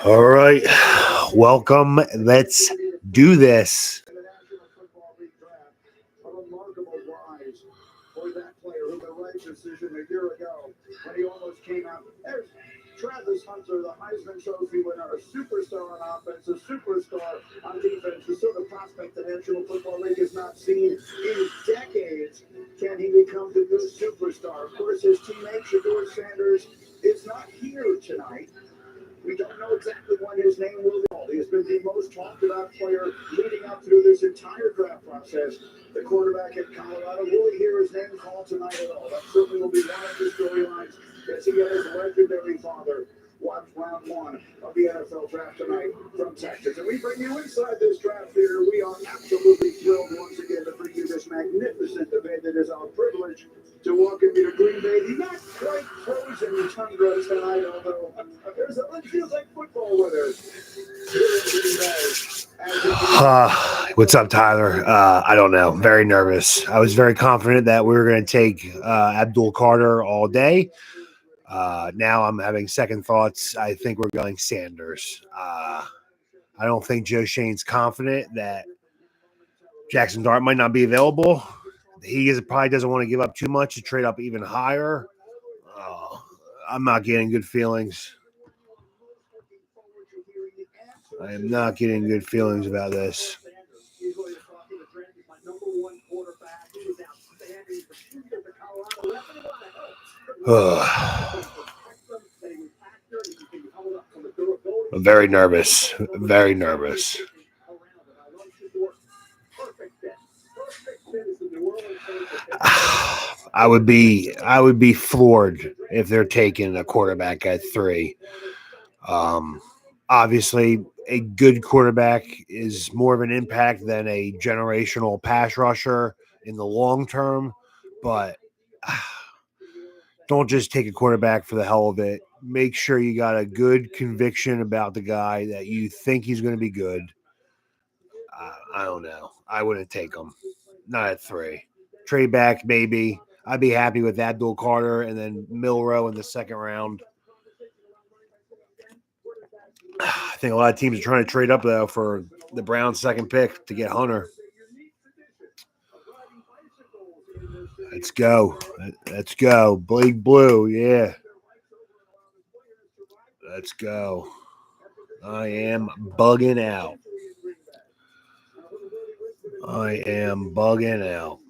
All right, welcome. Let's do this. Travis Hunter, the Heisman Trophy winner, a superstar on offense, a superstar on defense, the sort of prospect the National Football League has not seen in decades. Can he become the new superstar? Of course, his teammate, Shedeur Sanders, is not here tonight. We don't know exactly when his name will be called. He has been the most talked about player leading up through this entire draft process. The quarterback at Colorado. Will he hear his name called tonight at all? That certainly will be one of the storylines. As he and his legendary father watch round one of the NFL draft tonight from Texas. And we bring you inside this draft theater. We are absolutely thrilled once again to bring you this magnificent event. It is our privilege to welcome you to Green Bay. The not quite frozen tundra tonight, although it feels like football weather here in Green Bay. What's up, Tyler? I don't know. Very nervous. I was very confident that we were going to take Abdul Carter all day. Now I'm having second thoughts. I think we're going Sanders. I don't think Joe Shane's confident that Jackson Dart might not be available. He probably doesn't want to give up too much to trade up even higher. I'm not getting good feelings. I am not getting good feelings about this. I'm very nervous. Very nervous. I would be floored if they're taking a quarterback at 3. Obviously, a good quarterback is more of an impact than a generational pass rusher in the long term, but don't just take a quarterback for the hell of it. Make sure you got a good conviction about the guy, that you think he's going to be good. I don't know. I wouldn't take him. Not at 3. Trade back, maybe. I'd be happy with Abdul Carter and then Milroe in the second round. I think a lot of teams are trying to trade up, though, for the Browns' second pick to get Hunter. Let's go. Let's go. Blake Blue, yeah. Let's go. I am bugging out. I am bugging out.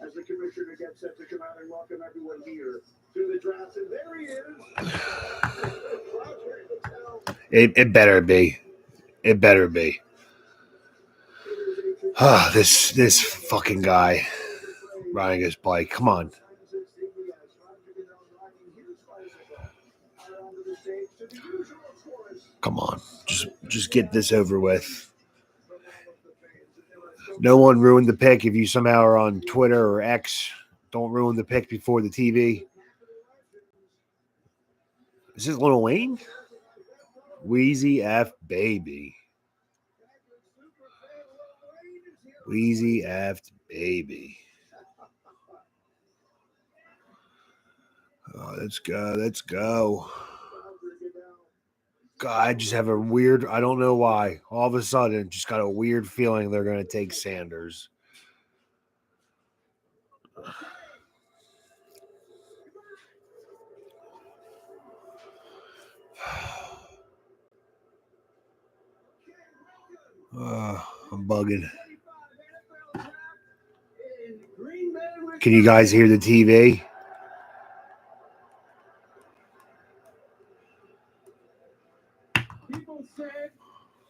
As the commissioner gets set to come out and welcome everyone here to the draft, and there he is. It better be. It better be. This fucking guy riding his bike. Come on. Come on. Just get this over with. No one ruined the pick. If you somehow are on Twitter or X, don't ruin the pick before the TV. Is this Lil Wayne? Wheezy F baby. Wheezy F baby. Oh, let's go. Let's go. God, I just have a weird, I don't know why. All of a sudden, just got a weird feeling they're going to take Sanders. I'm bugging. Can you guys hear the TV? People said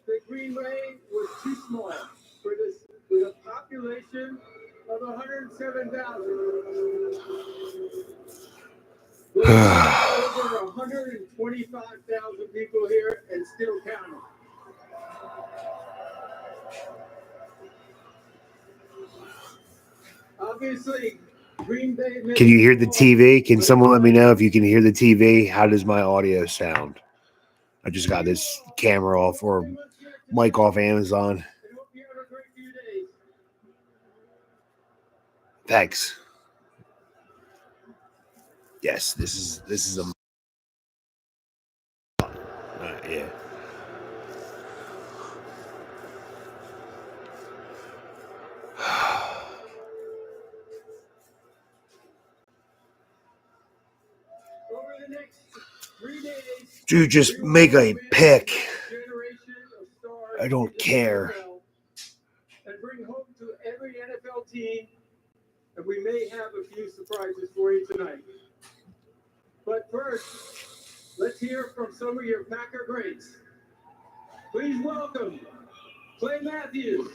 that Green Bay was too small for this, with a population of 107,000. Over 125,000 people here and still counting. Obviously, Green Bay. Can you hear the TV? Can someone let me know if you can hear the TV? How does my audio sound? I just got this camera off or mic off Amazon. Thanks. Yes, this is a yeah. Dude, just make a pick. I don't care. And bring hope to every NFL team. And we may have a few surprises for you tonight. But first, let's hear from some of your Packer greats. Please welcome Clay Matthews.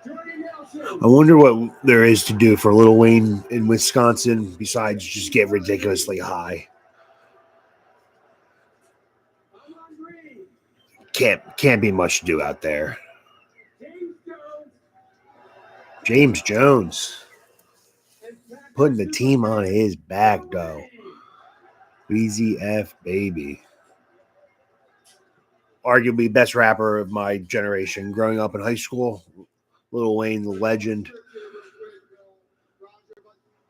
I wonder what there is to do for Lil Wayne in Wisconsin besides just get ridiculously high. Can't be much to do out there. James Jones putting the team on his back though. Easy F baby. Arguably best rapper of my generation growing up in high school. Lil Wayne, the legend.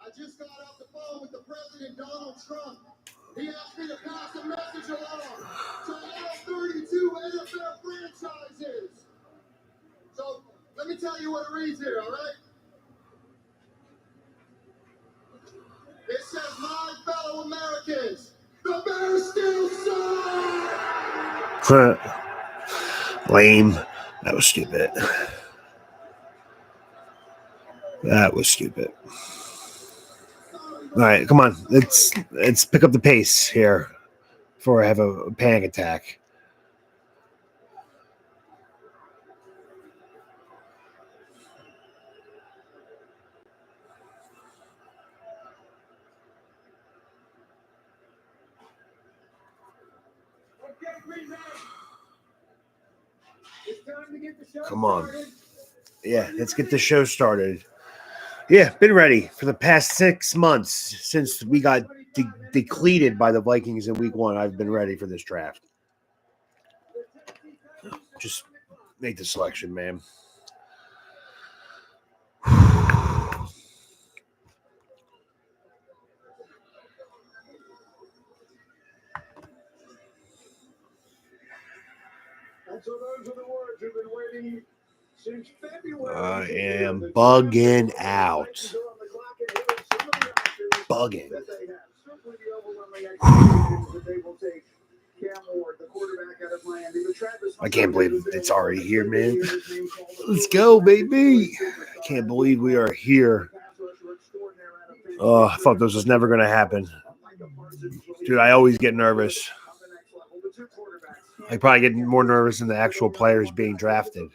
I just got off the phone with the President Donald Trump. He asked me to pass a message along to all 32 NFL franchises. So let me tell you what it reads here, all right? It says, my fellow Americans, the Bears still suck! Lame. That was stupid. That was stupid. All right, come on. Let's pick up the pace here before I have a panic attack. Come on. Yeah, let's get the show started. Yeah, been ready for the past 6 months since we got depleted by the Vikings in week 1. I've been ready for this draft. Just make the selection, man. So those are the words you've been waiting since February. I am bugging out. Bugging. I can't believe it's already here, man. Let's go, baby. I can't believe we are here. Oh, I thought this was never going to happen. Dude, I always get nervous. I probably get more nervous than the actual players being drafted.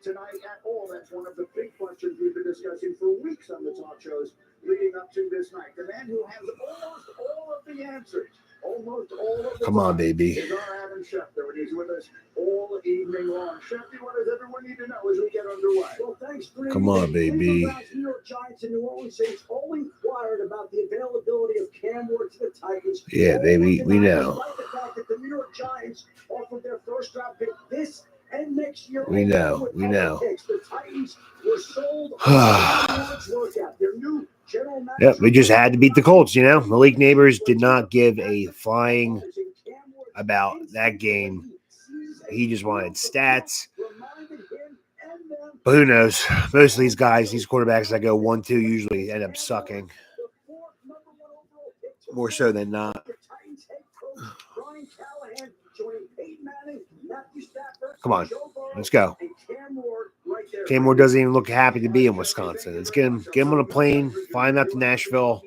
Tonight at all, that's one of the big questions we've been discussing for weeks on the talk shows leading up to this night. The man who has almost all of the answers, almost all of the Come on, baby. is our Adam Schefter, and he's with us all evening long. Schefter, what does everyone need to know as we get underway? Well, thanks, Green. Come on, baby. New York Giants and New Orleans Saints all inquired about the availability of Cam Ward to the Titans. Yeah, baby, we know. Despite the fact that the New York Giants offered their first round pick this and next year, we know. The Titans were sold Yep, we just had to beat the Colts, you know. Malik Neighbors did not give a flying about that game. He just wanted stats. But who knows? Most of these guys, these quarterbacks that go 1-2 usually end up sucking. More so than not. Come on, let's go. Cam Ward doesn't even look happy to be in Wisconsin. Let's get him on a plane, fly him out to Nashville.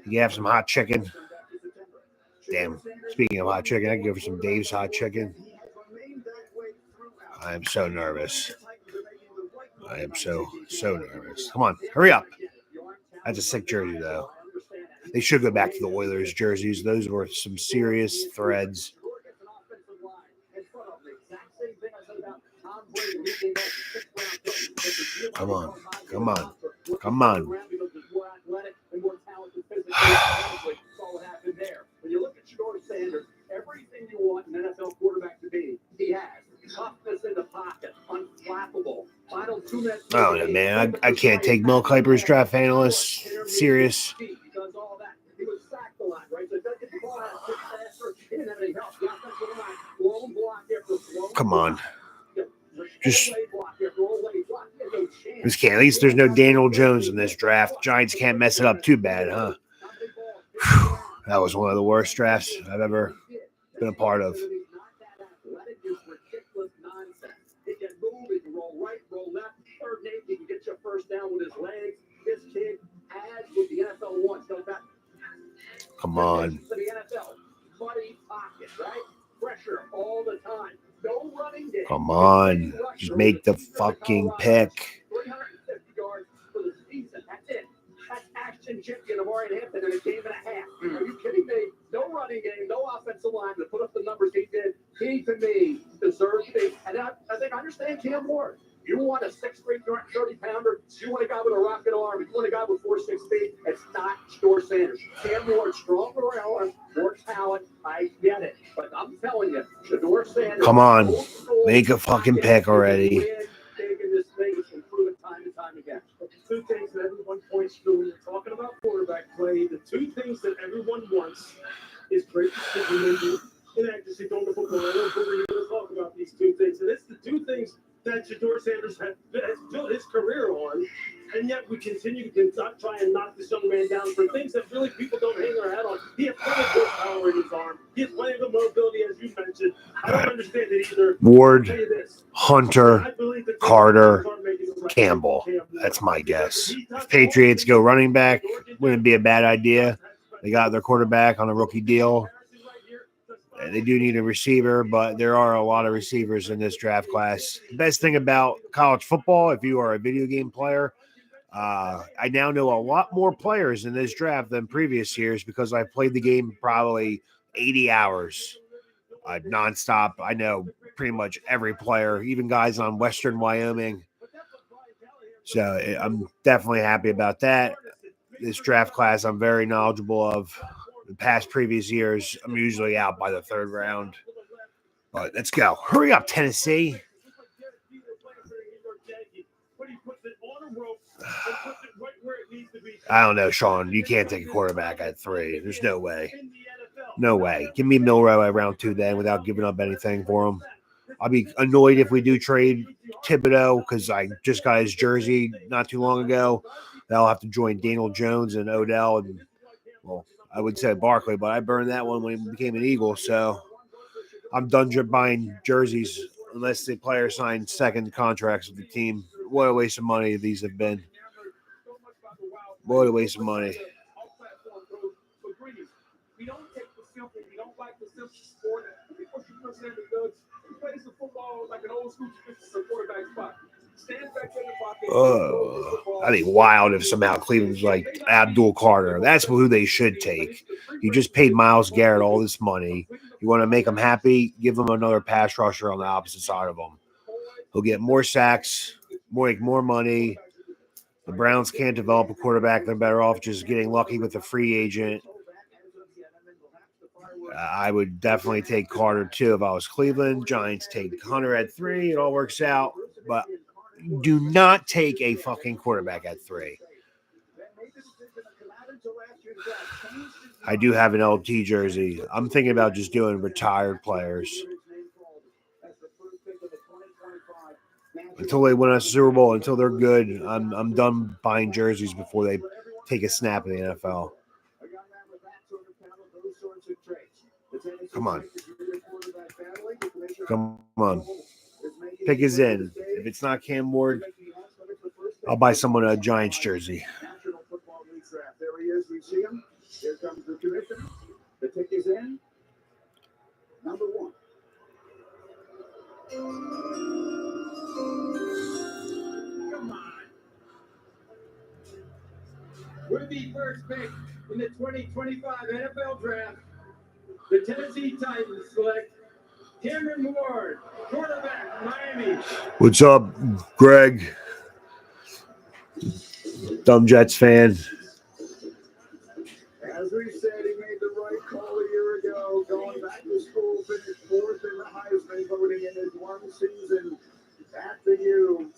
You have some hot chicken. Damn, speaking of hot chicken, I can go for some Dave's hot chicken. I am so nervous. I am so nervous. Come on, hurry up. That's a sick jersey, though. They should go back to the Oilers jerseys. Those were some serious threads. Come on. don't know, man. I can't take Mel Kiper's draft analyst serious. Come on. Just can't. At least there's no Daniel Jones in this draft. Giants can't mess it up too bad, huh? Whew. That was one of the worst drafts I've ever been a part of. Come on. Come on. Just make the fucking pick. Are you kidding me? No running game, no offensive line to put up the numbers he did. He, to me, deserves to be. And I think I understand Cam Ward. You want a 6'3", 30-pounder. You want a guy with a rocket arm. You want a guy with 4.6 speed. It's not Shador Sanders. Cam Ward, stronger arm, more talent. I get it. But I'm telling you, Shador Sanders. Come on. Make a fucking pick already. Two things that everyone points to when you're talking about quarterback play. The two things that everyone wants is great decision-making and accuracy throwing the football. I don't think we're going to talk about these two things. And it's the two things that Shador Sanders has built his career on, and yet we continue to try and knock this young man down for things that really people don't hang their hat on. He has plenty of horsepower in his arm. He has plenty of mobility, as you mentioned. I don't understand it either. Ward, Hunter, Carter, Campbell. That's my guess. If Patriots go running back, wouldn't be a bad idea. They got their quarterback on a rookie deal. They do need a receiver, but there are a lot of receivers in this draft class. The best thing about college football, if you are a video game player, I now know a lot more players in this draft than previous years because I played the game probably 80 hours nonstop. I know pretty much every player, even guys on Western Wyoming. So I'm definitely happy about that. This draft class I'm very knowledgeable of. The past previous years, I'm usually out by the third round. But let's go. Hurry up, Tennessee. I don't know, Sean. You can't take a quarterback at 3. There's no way. No way. Give me Milrow at round 2 then without giving up anything for him. I'll be annoyed if we do trade Thibodeau because I just got his jersey not too long ago. I'll have to join Daniel Jones and Odell and, well, I would say Barkley, but I burned that one when he became an Eagle. So I'm done buying jerseys unless the player signs second contracts with the team. What a waste of money these have been. What a waste of money. I think wild if somehow Cleveland's like Abdul Carter. That's who they should take. You just paid Myles Garrett all this money. You want to make him happy? Give him another pass rusher on the opposite side of him. He'll get more sacks, make more money. The Browns can't develop a quarterback. They're better off just getting lucky with a free agent. I would definitely take Carter too if I was Cleveland. Giants take Hunter at 3. It all works out. But do not take a fucking quarterback at 3. I do have an LT jersey. I'm thinking about just doing retired players. Until they win a Super Bowl, until they're good, I'm done buying jerseys before they take a snap in the NFL. Come on. Come on. Pick is in. If it's not Cam Ward, I'll buy someone a Giants jersey. There he is. We see him. Here comes the commissioner. The pick is in. Number 1. Come on. With the first pick in the 2025 NFL Draft, the Tennessee Titans select Cameron Ward, quarterback, Miami. What's up, Greg? Dumb Jets fan. As we said, he made the right call a year ago, going back to school, finished 4th in the Heisman voting in his one season at the U.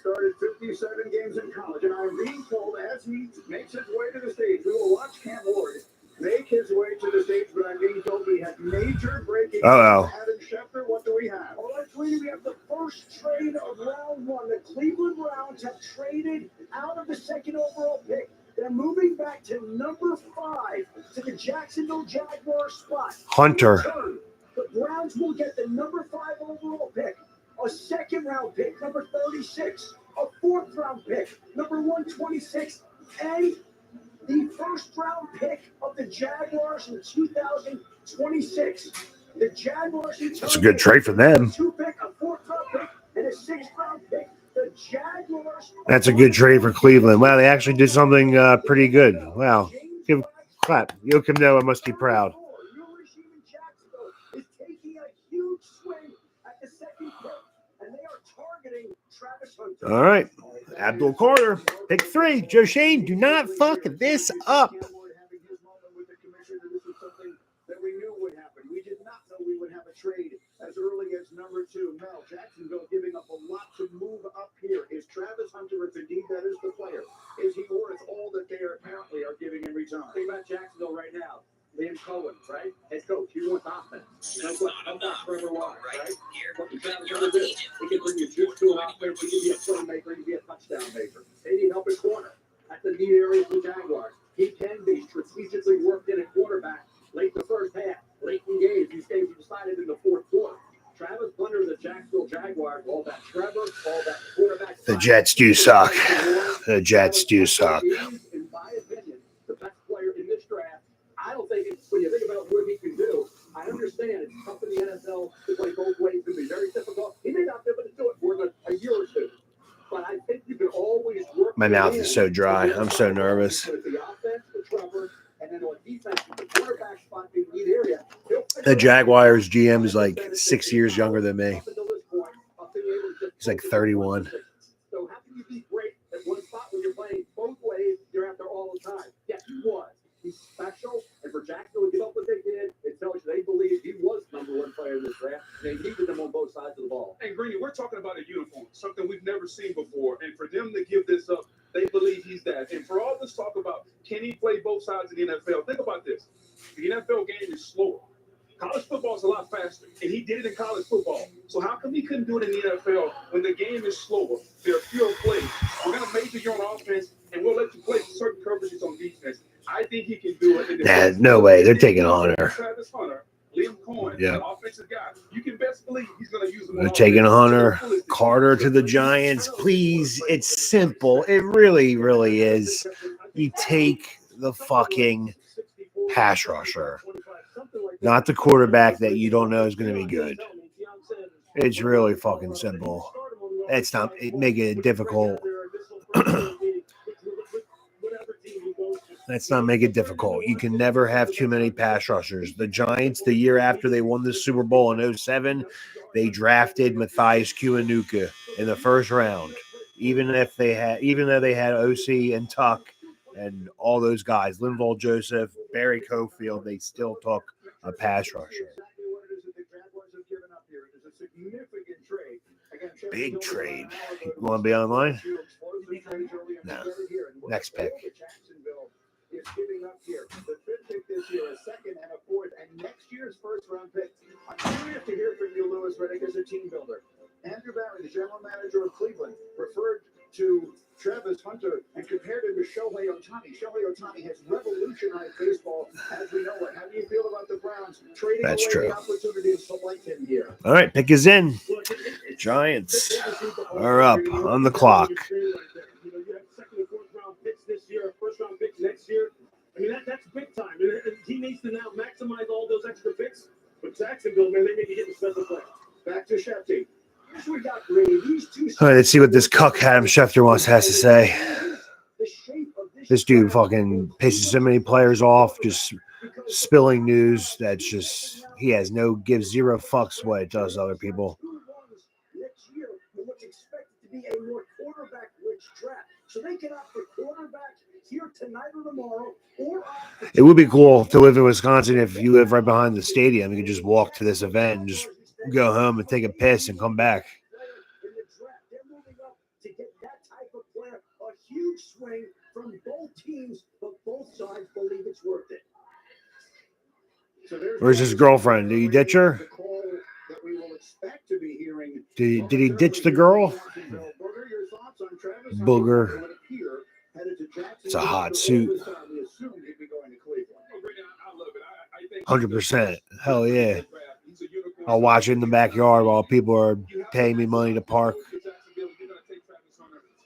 started 57 games in college, and I'm being told as he makes his way to the stage, we will watch Cam Ward make his way to the stage, but I'm being told we have major breaking news. Adam Schefter, what do we have? All right, Tweety, we have the first trade of round one. The Cleveland Browns have traded out of the second overall pick. They're moving back to number 5 to the Jacksonville Jaguars spot. Hunter. The Browns will get the number 5 overall pick, a second-round pick, number 36, a fourth-round pick, number 126, and the first-round pick of the Jaguars in 2026. The Jaguars. That's a good trade for them. 2-pick, a fourth-round pick, and a 6th-round pick. The Jaguars. That's a good trade for Cleveland. Wow, they actually did something pretty good. Wow. Give clap. Joakim Noah must be proud. Is taking a huge swing at the second pick, and they are targeting Travis Hunter. All right. Abdul Carter, pick 3. Joe Shane, do not fuck this up. We knew would happen. We did not know we would have a trade as early as number 2. Mel, Jacksonville giving up a lot to move up here. Is Travis Hunter, if indeed that is the player, is he worth all that they apparently are giving in return? Think about Jacksonville right now. Liam Cohen, right? Head coach, he wants offense. That's what forever was, right? What Travis Hunter did, he can bring you juice to an offense, he can be a playmaker, he can be a touchdown maker. They need help at corner. That's the need area for the Jaguars. He can be strategically worked in at quarterback. Late the first half, late in games, these games are decided in the fourth quarter. Travis Hunter, the Jacksonville Jaguars, all that Trevor, all that quarterback. The Jets do suck. The Jets do suck. In my opinion, the best player in this draft. I don't think it's, when you think about what he can do, I understand it's tough in the NFL to play both ways. It can be very difficult. He may not be able to do it for a year or two. But I think you can always work. My mouth is so dry. I'm so nervous. The Jaguars GM is like 6 years younger than me. He's like 31. So how can you be great at one spot when you're playing both ways? You're out there all the time. Yes, he was. He's special, and for Jacksonville to give up what they did, it tells you they believe he was number 1 player in this draft. They needed him on both sides of the ball. And Greeny, we're talking about a uniform, something we've never seen before, and for them to give this up, they believe he's that. And for all this talk about can he play both sides of the NFL, think about this: the NFL game is slower. College football is a lot faster, and he did it in college football. So how come he couldn't do it in the NFL when the game is slower? There are fewer plays. We're going to major you on offense, and we'll let you play certain coverages on defense. I think he can do it. No way. They're taking Hunter. Travis Hunter, Liam Cohen, an offensive guy. You can best believe he's going to use them. They're taking Hunter. Carter to the Giants. Please. It's simple. It really, really is. You take the fucking pass rusher, not the quarterback that you don't know is going to be good. It's really fucking simple. It's not making it difficult. Let's not make it difficult. You can never have too many pass rushers. The Giants, the year after they won the Super Bowl in 2007, they drafted Matthias Kiwanuka in the first round. Even though they had OC and Tuck and all those guys, Linval Joseph, Barry Cofield, they still took a pass rusher. Big trade. You want to be online? No. Next pick. Is giving up here. The 5th pick this year, a 2nd and a 4th, and next year's first-round pick. I'm curious to hear from you, Louis Riddick, as a team builder. Andrew Barry, the general manager of Cleveland, referred to Travis Hunter and compared him to Shohei Ohtani. Shohei Ohtani has revolutionized baseball as we know it. How do you feel about the Browns trading away the opportunity to select him here? All right, pick is in. Giants are up on the clock. You have second and fourth round picks this year, first round picks next year. I mean, that's big time. And he needs to now maximize all those extra picks. But Jacksonville, man, they may be getting special play. Back to Shefty. Here's what we got, Grady. These two. All right, let's see what this cuck Adam Schefter has to say. This dude fucking pisses so many players off, just spilling news that's just, gives zero fucks what it does to other people. Next year, what's expected to be a more quarterback-rich draft. So they can opt for quarterbacks here tonight or tomorrow. It would be cool to live in Wisconsin if you live right behind the stadium. You could just walk to this event and just go home and take a piss and come back. In the draft, they're moving up to get teams, but both sides believe it's worth it. So Where's his girlfriend? Did he ditch her? the call that we will expect to be hearing. Did he ditch the girl? Booger, your thoughts on Travis Booger. Hunter would appear headed to Jacksonville It's a hot after suit. all this time we assumed he'd be going to Cleveland. I love it. I think 100%. Hell yeah. I'll watch it in the backyard while people are paying me money to park.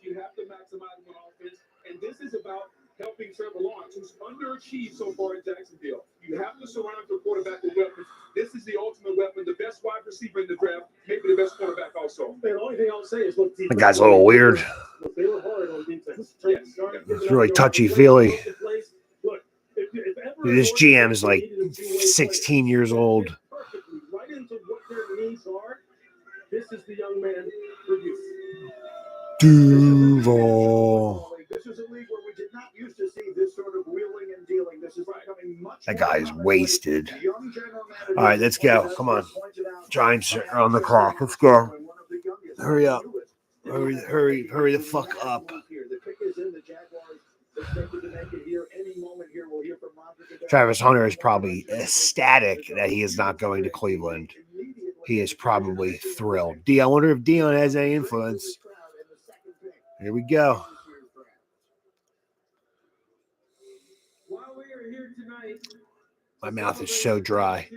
You have to maximize one offense, and this is about helping Trevor Lawrence, who's underachieved so far in Jacksonville. You have to surround your quarterback with weapons. This is the ultimate weapon, the best wide receiver in the draft, maybe the best quarterback also. The only thing I'll say is look, That guy's a little weird. they were hard on defense. Yes. It's really touchy-feely. This GM is like 16 years old. Right into what their needs are. This is the young man for you. Duval. This is a league where we did not used to see this sort of wheeling and dealing. This is becoming much. That guy's wasted. All right, let's go. Come on. Giants are on the clock. Let's go. Hurry up. Hurry the fuck up. Travis Hunter is probably ecstatic that he is not going to Cleveland. He is probably thrilled. I wonder if Dion has any influence. Here we go. My mouth is so dry.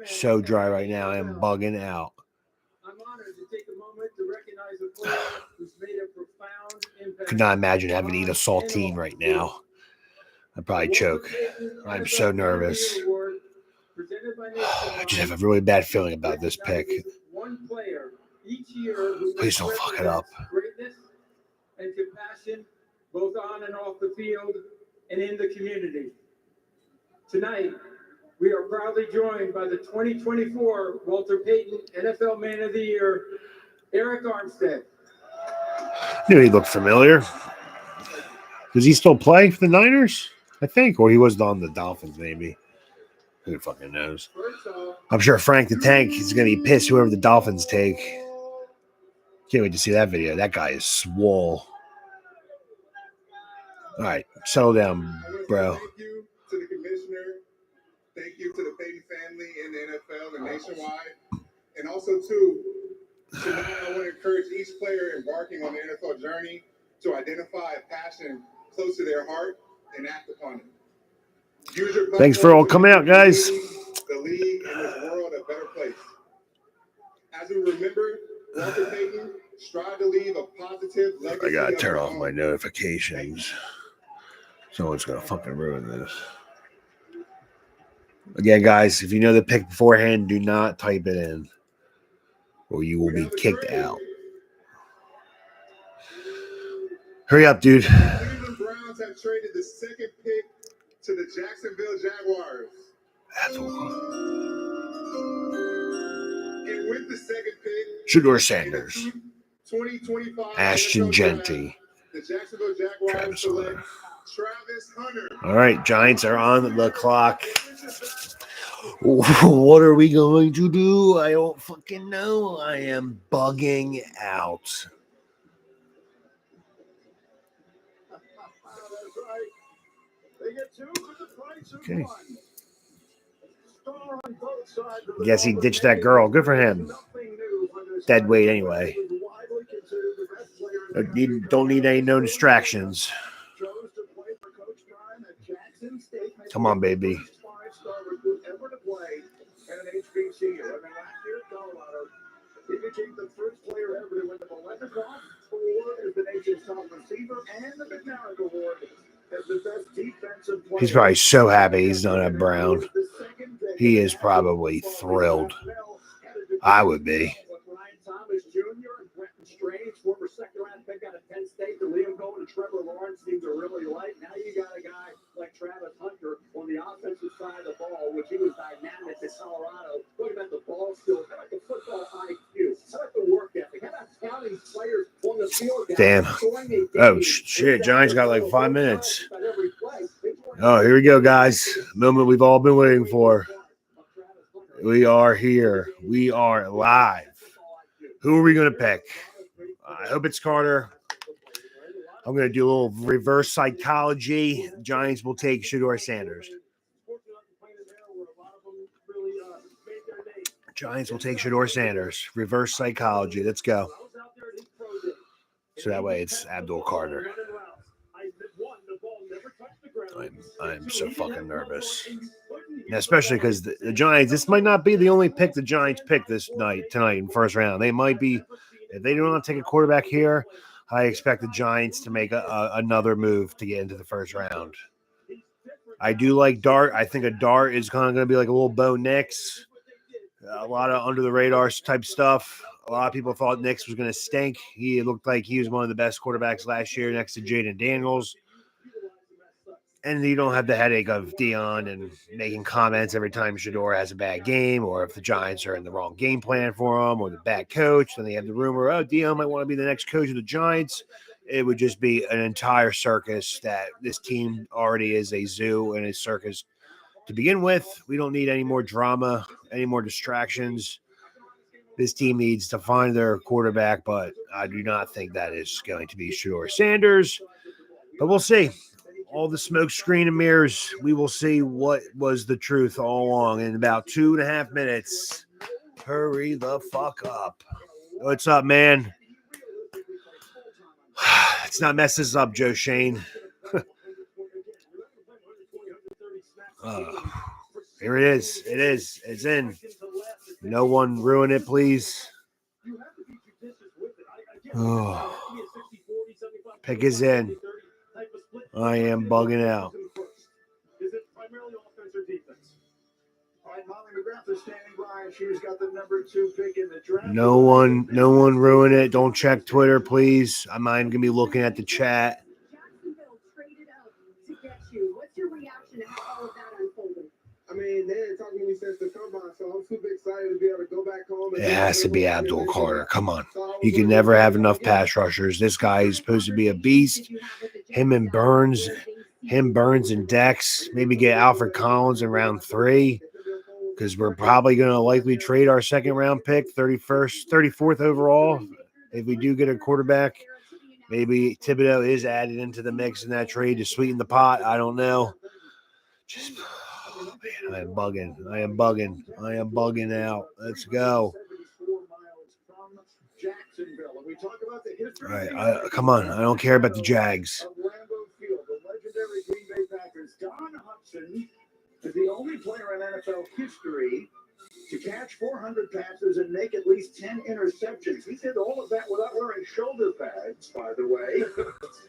So dry right now. I am bugging out. I'm honored to take a moment to recognize a player who's made a profound impact. Could not imagine having to eat a saltine right now. I'd probably choke. I'm so nervous. I just have a really bad feeling about this pick. Please don't fuck it up. Greatness and compassion, both on and off the field and in the community. Tonight, we are proudly joined by the 2024 Walter Payton NFL Man of the Year, Eric Armstead. Knew he looked familiar. Does he still play for the Niners? I think, or he was on the Dolphins, maybe. Who fucking knows? I'm sure Frank the Tank is going to be pissed whoever the Dolphins take. Can't wait to see that video. That guy is swole. All right, settle down, bro. Thank you to the commissioner. Thank you to the Payton family in the NFL and nationwide. And also, too, tonight I want to encourage each player embarking on the NFL journey to identify a passion close to their heart and act upon it. Thanks for all coming out, guys. The league and this world a better place. As we remember, Walter Payton strive to leave a positive legacy. I gotta turn off my notifications. Someone's gonna fucking ruin this. Again, guys, if you know the pick beforehand, do not type it in, or you will be kicked out. Hurry up, dude. The Cleveland Browns have traded the second pick to the Jacksonville Jaguars. That's a lot. And with the second pick, Shador Sanders, 2025 Ashton Genty, the Jacksonville Jaguars Travis select Hunter. Travis Hunter. All right, Giants are on the clock. What are we going to do? I don't fucking know. I am bugging out. Okay. Guess he ditched that girl. Good for him. Dead weight anyway. Don't need any no distractions. Come on, baby. He became the first player ever to win the Melenikoff Award as the nation's top receiver and the McNarrick Award as the best defensive player. He's probably so happy he's not at Brown. He is probably thrilled. I would be. Ryan Thomas Jr. and Brenton Strange, former second-round pick out of Penn State, the Liam Cohen and Trevor Lawrence seem to really like. Now you got a guy like Travis Hunter on the offensive side of the ball, which he was dynamic at Colorado. Look at the ball skills. How about the football IQ? How about the work ethic? How about counting players on the field? Damn. Oh, shit. Giants got like 5 minutes. Oh, here we go, guys. Moment we've all been waiting for. We are here. We are live. Who are we going to pick? I hope it's Carter. I'm going to do a little reverse psychology. Giants will take Shedeur Sanders. Giants will take Shedeur Sanders. Reverse psychology. Let's go. So that way it's Abdul Carter. I'm so fucking nervous. And especially because the Giants, this might not be the only pick the Giants pick tonight in first round. They might be, if they don't want to take a quarterback here, I expect the Giants to make another move to get into the first round. I do like Dart. I think a Dart is kind of going to be like a little Bo Nix. A lot of under the radar type stuff. A lot of people thought Nix was going to stink. He looked like he was one of the best quarterbacks last year next to Jaden Daniels. And you don't have the headache of Dion and making comments every time Shedeur has a bad game, or if the Giants are in the wrong game plan for him, or the bad coach. Then they have the rumor, oh, Dion might want to be the next coach of the Giants. It would just be an entire circus that this team already is a zoo and a circus to begin with. We don't need any more drama, any more distractions. This team needs to find their quarterback, but I do not think that is going to be Shedeur Sanders. But we'll see. All the smoke screen and mirrors, we will see what was the truth all along in about 2.5 minutes. Hurry the fuck up. What's up, man? Let's not mess this up, Joe Shane. Here it is. It is. It's in. No one ruin it, please. Oh. Pick is in. I am bugging out. Is it primarily offense or defense? All right, Molly McGrath is standing by. She's got the number 2 pick in the draft. No one ruin it. Don't check Twitter, please. I'm not even gonna be looking at the chat. Jacksonville traded up to get you. What's your reaction to how all of that unfolded? I mean, they didn't talk to me since the combine, so I'm super excited to be able to go back home. It has to be Abdul Carter. Come on. You can never have enough pass rushers. This guy is supposed to be a beast. Him and Burns and Dex. Maybe get Alfred Collins in round 3, because we're probably going to likely trade our second round pick, 34th overall. If we do get a quarterback, maybe Thibodeau is added into the mix in that trade to sweeten the pot. I don't know. Just... Oh, man, I am bugging out. Let's go. All right, come on. I don't care about the Jags. Don Hudson is the only player in NFL history to catch 400 passes and make at least 10 interceptions. He did all of that without wearing shoulder pads, by the way.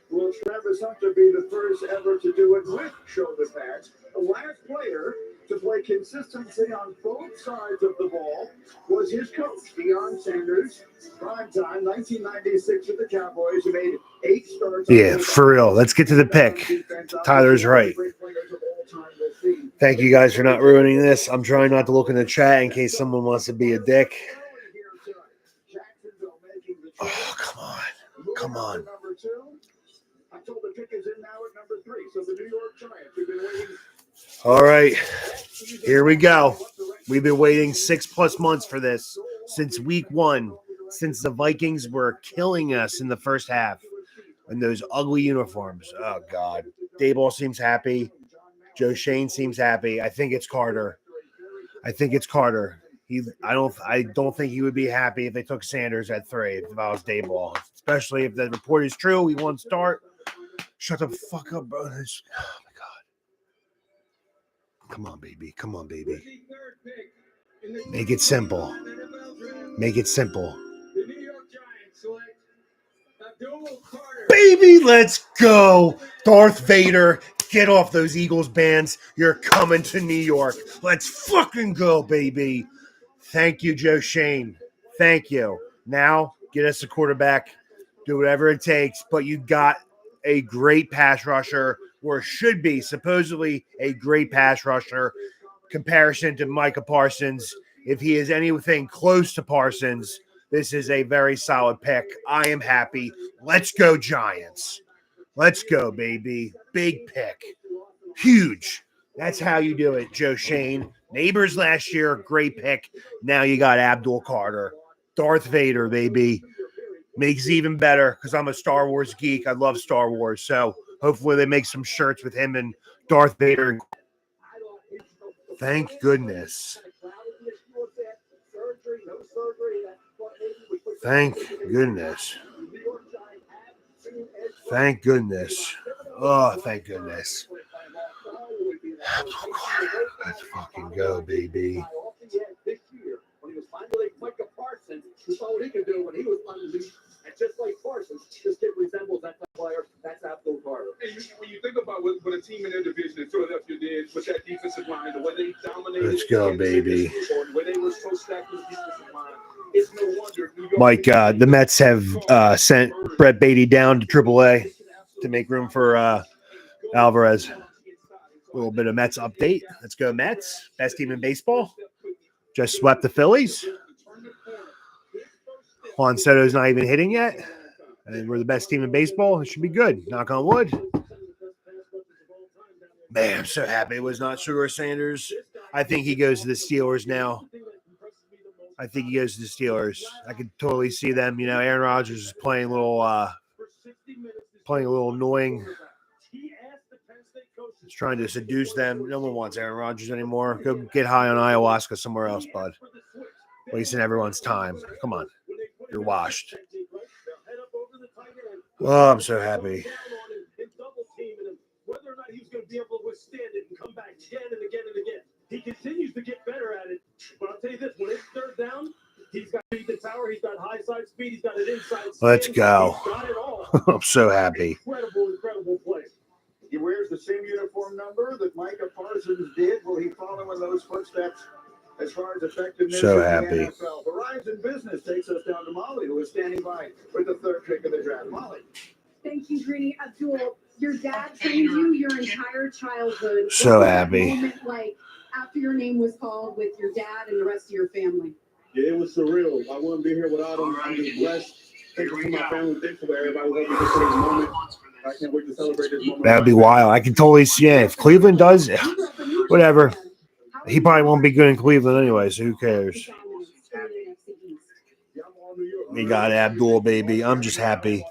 Will Travis Hunter be the first ever to do it with shoulder pads? The last player to play consistency on both sides of the ball was his coach, Deion Sanders. Primetime, 1996 with the Cowboys, who made 8 starts. Yeah, for real. Let's get to the pick. Tyler's right. Thank you guys for not ruining this. I'm trying not to look in the chat in case someone wants to be a dick. Oh, come on. Come on. All right. Here we go. We've been waiting 6+ months for this since week 1, since the Vikings were killing us in the first half in those ugly uniforms. Oh, God. Dayball seems happy. Joe Shane seems happy. I think it's Carter. I don't think he would be happy if they took Sanders at 3 if I was Dayball. Especially if the report is true. He won't start. Shut the fuck up, bro. Oh my God. Come on, baby. Make it simple. Baby, let's go. Darth Vader, get off those Eagles bands. You're coming to New York. Let's fucking go, baby. Thank you, Joe Shane. Thank you. Now, get us a quarterback. Do whatever it takes. But you got a great pass rusher, or should be supposedly a great pass rusher, comparison to Micah Parsons. If he is anything close to Parsons, this is a very solid pick. I am happy. Let's go, Giants. Let's go, baby. Big pick. Huge. That's how you do it, Joe Shane. Neighbors last year, great pick. Now you got Abdul Carter. Darth Vader, baby. Makes it even better because I'm a Star Wars geek. I love Star Wars. So hopefully they make some shirts with him and Darth Vader. Thank goodness. Thank goodness. Thank goodness. Oh, thank goodness. Let's fucking go, baby. When he was finally Micah Parsons, who saw what he could do when he was unleashed. And just like Parsons, this kid resembles that player. That's Abdul Carter. And when you think about what a team in their division in Philadelphia did with that defensive line, the way they dominated. Let's go, baby. The way they were so stacked with the defensive line. It's no wonder New York. Mike, the Mets have sent Brett Beatty down to AAA to make room for Alvarez. A little bit of Mets update. Let's go, Mets. Best team in baseball. Just swept the Phillies. Juan Soto's not even hitting yet. And we're the best team in baseball. It should be good. Knock on wood. Man, I'm so happy it was not Sugar Sanders. I think he goes to the Steelers now. I think he goes to the Steelers. I could totally see them. You know, Aaron Rodgers is playing a little annoying. He's trying to seduce them. No one wants Aaron Rodgers anymore. Go get high on ayahuasca somewhere else, bud. Wasting everyone's time. Come on. You're washed. Oh, I'm so happy. Whether or not he's going to be able to withstand it and come back again and again and again. He continues to get better at it. But I'll tell you this, when it's third down, he's got the tower, he's got high side speed, he's got an inside spin. Let's go. He's got it all. I'm so happy. Incredible play. He wears the same uniform number that Micah Parsons did. Will he follow in those footsteps as far as effectiveness? So happy. Verizon Business takes us down to Molly, who is standing by with the third pick of the draft. Molly. Thank you, Greeny. Abdul, your dad trained you your entire childhood. So What was that happy. moment like after your name was called with your dad and the rest of your family? Yeah, it was surreal. I wouldn't be here without him. I'm just blessed. Thankful for my family. Thankful for everybody who helped me get to this moment. I can't wait to celebrate this moment. That would be wild. I can totally see it. If Cleveland does, whatever. He probably won't be good in Cleveland anyway, so who cares? We got Abdul, baby. I'm just happy.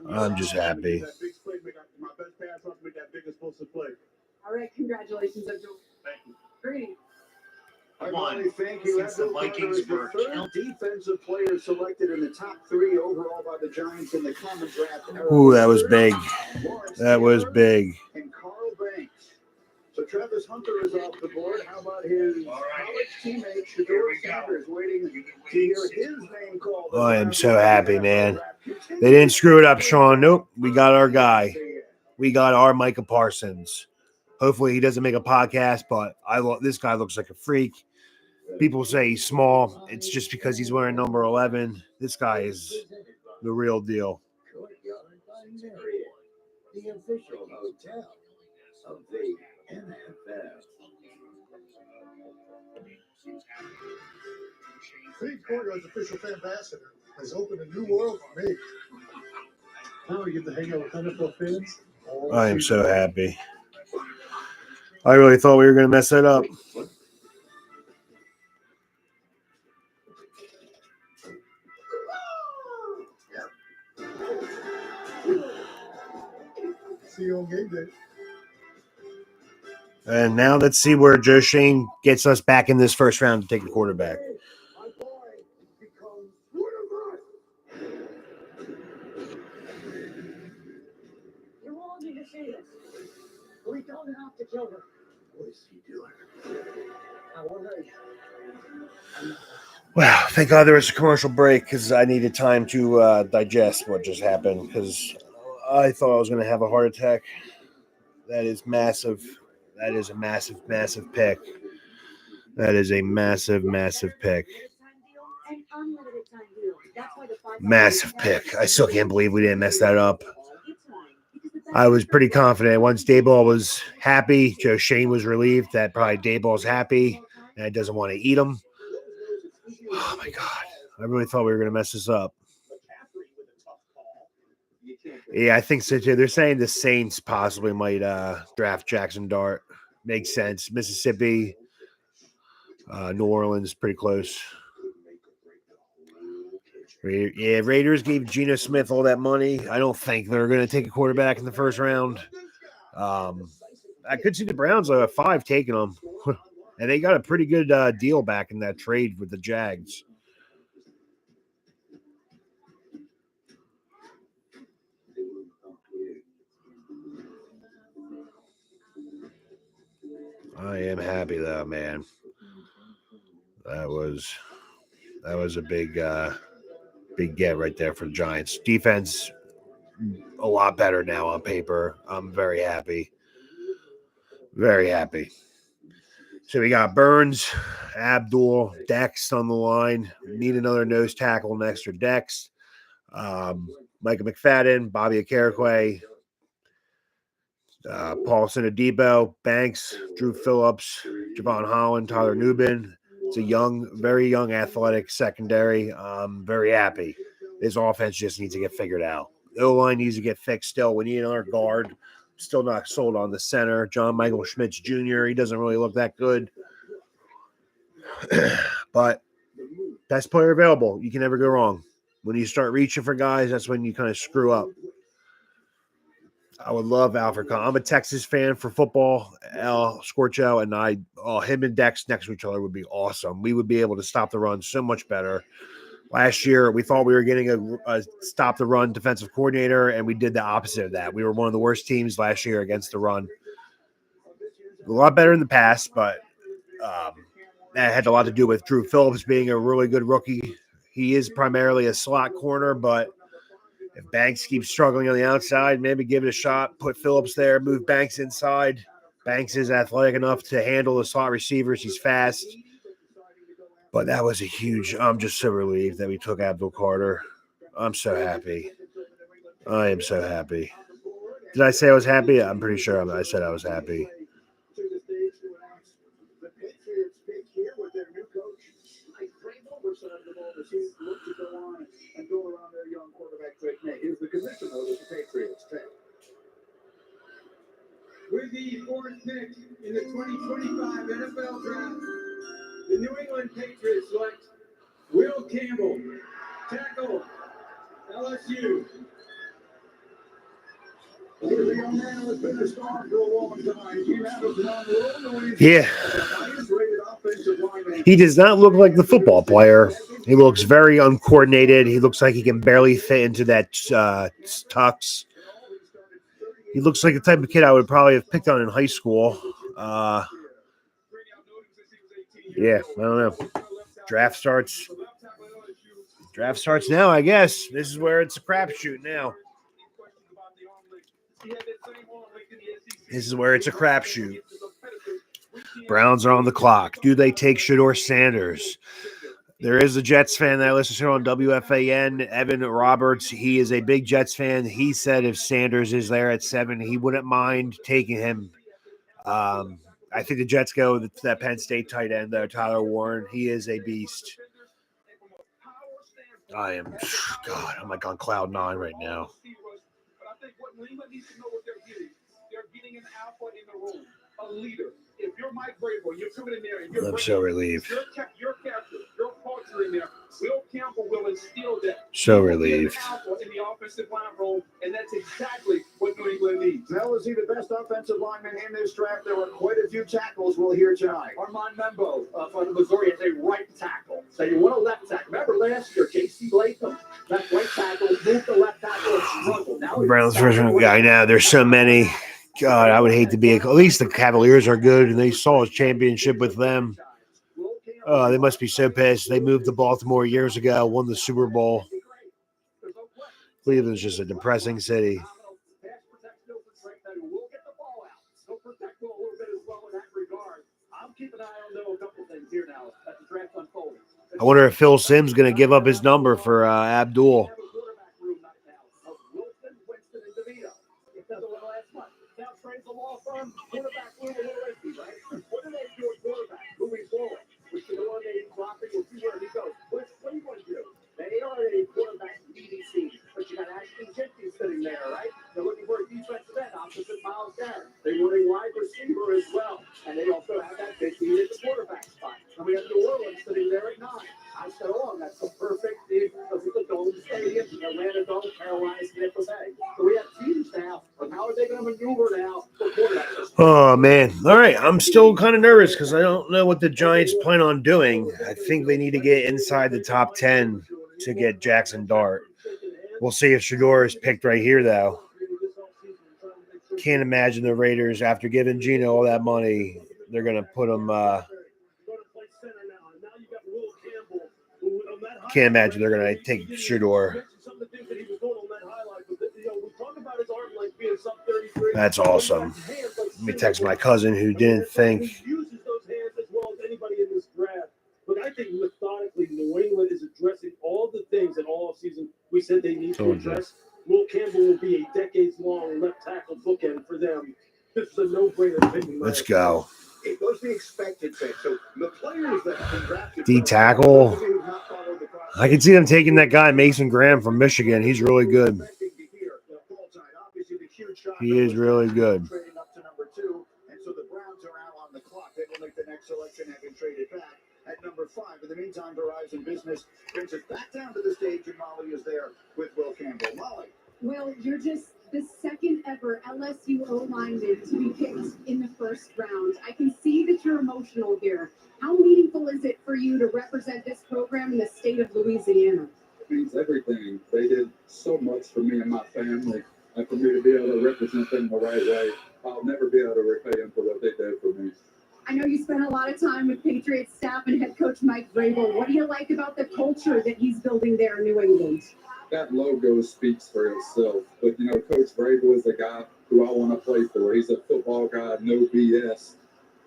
I'm just happy. All right, congratulations, Abdul. Thank you. Greeny. Thank you. Since the Vikings were third defensive player selected in the top 3 overall by the Giants in the common draft. Ooh, that was big. That was big. And Carl Banks. So Travis Hunter is off the board. How about his college teammate, Shador Sanders, waiting to hear his name called? I am so happy, man. They didn't screw it up, Sean. Nope. We got our guy. We got our Micah Parsons. Hopefully he doesn't make a podcast, but this guy looks like a freak. People say he's small. It's just because he's wearing number 11. This guy is the real deal. The official hotel of the NFL. Steve Corgo's official ambassador has opened a new world for me. Now we get to hang out with NFL fans. I am so happy. I really thought we were going to mess that up. See you on game day. And now let's see where Joe Shane gets us back in this first round to take a quarterback. My boy becomes one of us. You wanted me to see this. We don't have to kill her. What is he doing? I won't hurt you. Wow, thank God there was a commercial break because I needed time to digest what just happened because I thought I was going to have a heart attack. That is massive. That is a massive, massive pick. That is a massive, massive pick. Massive pick. I still can't believe we didn't mess that up. I was pretty confident. Once Dayball was happy, Joe Shane was relieved that probably Dayball's happy and he doesn't want to eat him. Oh, my God. I really thought we were going to mess this up. Yeah, I think so, too. They're saying the Saints possibly might draft Jackson Dart. Makes sense. Mississippi, New Orleans, pretty close. Yeah, Raiders gave Geno Smith all that money. I don't think they're going to take a quarterback in the first round. I could see the Browns at 5 taking them. And they got a pretty good deal back in that trade with the Jags. I am happy though, man. That was a big get right there for the Giants. Defense a lot better now on paper. I'm very happy. Very happy. So we got Burns, Abdul, Dex on the line. Need another nose tackle next to Dex. Micah McFadden, Bobby Okereke, Paulson Adebo, Banks, Drew Phillips, Javon Holland, Tyler Nubin. It's a very young, athletic secondary. I'm very happy. This offense just needs to get figured out. The O-line needs to get fixed still. We need another guard. Still not sold on the center. John Michael Schmitz Jr., he doesn't really look that good. But best player available. You can never go wrong. When you start reaching for guys, that's when you kind of screw up. I would love Alfred Kahn. I'm a Texas fan for football. Al Scorcho and him and Dex next to each other would be awesome. We would be able to stop the run so much better. Last year, we thought we were getting a stop the run defensive coordinator, and we did the opposite of that. We were one of the worst teams last year against the run. A lot better in the past, but that had a lot to do with Drew Phillips being a really good rookie. He is primarily a slot corner, but if Banks keeps struggling on the outside, maybe give it a shot. Put Phillips there, move Banks inside. Banks is athletic enough to handle the slot receivers. He's fast. But that was a huge – I'm just so relieved that we took Abdul Carter. I'm so happy. I am so happy. Did I say I was happy? I'm pretty sure I said I was happy. With the 4th pick in the 2025 NFL Draft, the New England Patriots select Will Campbell, tackle, LSU. Yeah. He does not look like the football player. He looks very uncoordinated. He looks like he can barely fit into that tux. He looks like the type of kid I would probably have picked on in high school. Yeah, I don't know. Draft starts now, I guess. This is where it's a crapshoot now. This is where it's a crapshoot. Browns are on the clock. Do they take Shedeur Sanders? There is a Jets fan that I listen to on WFAN, Evan Roberts. He is a big Jets fan. He said if Sanders is there at 7, he wouldn't mind taking him. I think the Jets go to that Penn State tight end, though, Tyler Warren. He is a beast. I'm like on cloud 9 right now. A leader. If you're Mike Vrabel, you're coming in there and I'm so relieved. Your character, your culture in there. Will Campbell will instill that. So relieved. In the offensive line role, and that's exactly what New England needs. Now is he the best offensive lineman in this draft? There were quite a few tackles we'll hear tonight. Armand Membo from Missouri is a right tackle. So you want a left tackle. Remember last year, J.C. Latham, that right tackle, moved the left tackle and struggled. Now Browns first guy now. There's so many. God, I would hate to be. At least the Cavaliers are good, and they saw a championship with them. They must be so pissed. They moved to Baltimore years ago, won the Super Bowl. Cleveland's just a depressing city. I wonder if Phil Simms going to give up his number for Abdul. They want a wide receiver as well, and they also have that big need at the quarterback spot. And we have New Orleans sitting there at 9. I said, that's the perfect thing because of the Oh, man. All right. I'm still kind of nervous because I don't know what the Giants plan on doing. I think they need to get inside the top 10 to get Jackson Dart. We'll see if Shador is picked right here, though. Can't imagine the Raiders, after giving Gino all that money, they're going to put him. Can't imagine they're going to take Shador. That's awesome. Let me text my cousin who didn't think. Look, I think methodically, New England is addressing all the things in all season we said they need to address. Will Campbell will be a decades-long left tackle bookend for them. This is a no-brainer. Let's go. It goes the expected thing. So the players that have been drafted. D tackle. I can see them taking that guy Mason Graham from Michigan. He's really good. He is really good. And so the Browns are out on the clock. They will make the next selection, having traded back at number 5. In the meantime, Verizon Business brings us back down to the stage, and Molly is there with Will Campbell. Molly. Well, you're just the second ever LSU O-lineman to be picked in the first round. I can see that you're emotional here. How meaningful is it for you to represent this program in the state of Louisiana? It means everything. They did so much for me and my family, and for me to be able to represent them the right way, I'll never be able to repay them for what they did for me. I know you spent a lot of time with Patriots staff and head coach Mike Vrabel. What do you like about the culture that he's building there in New England? That logo speaks for itself. But, Coach Vrabel is the guy who I want to play for. He's a football guy, no BS.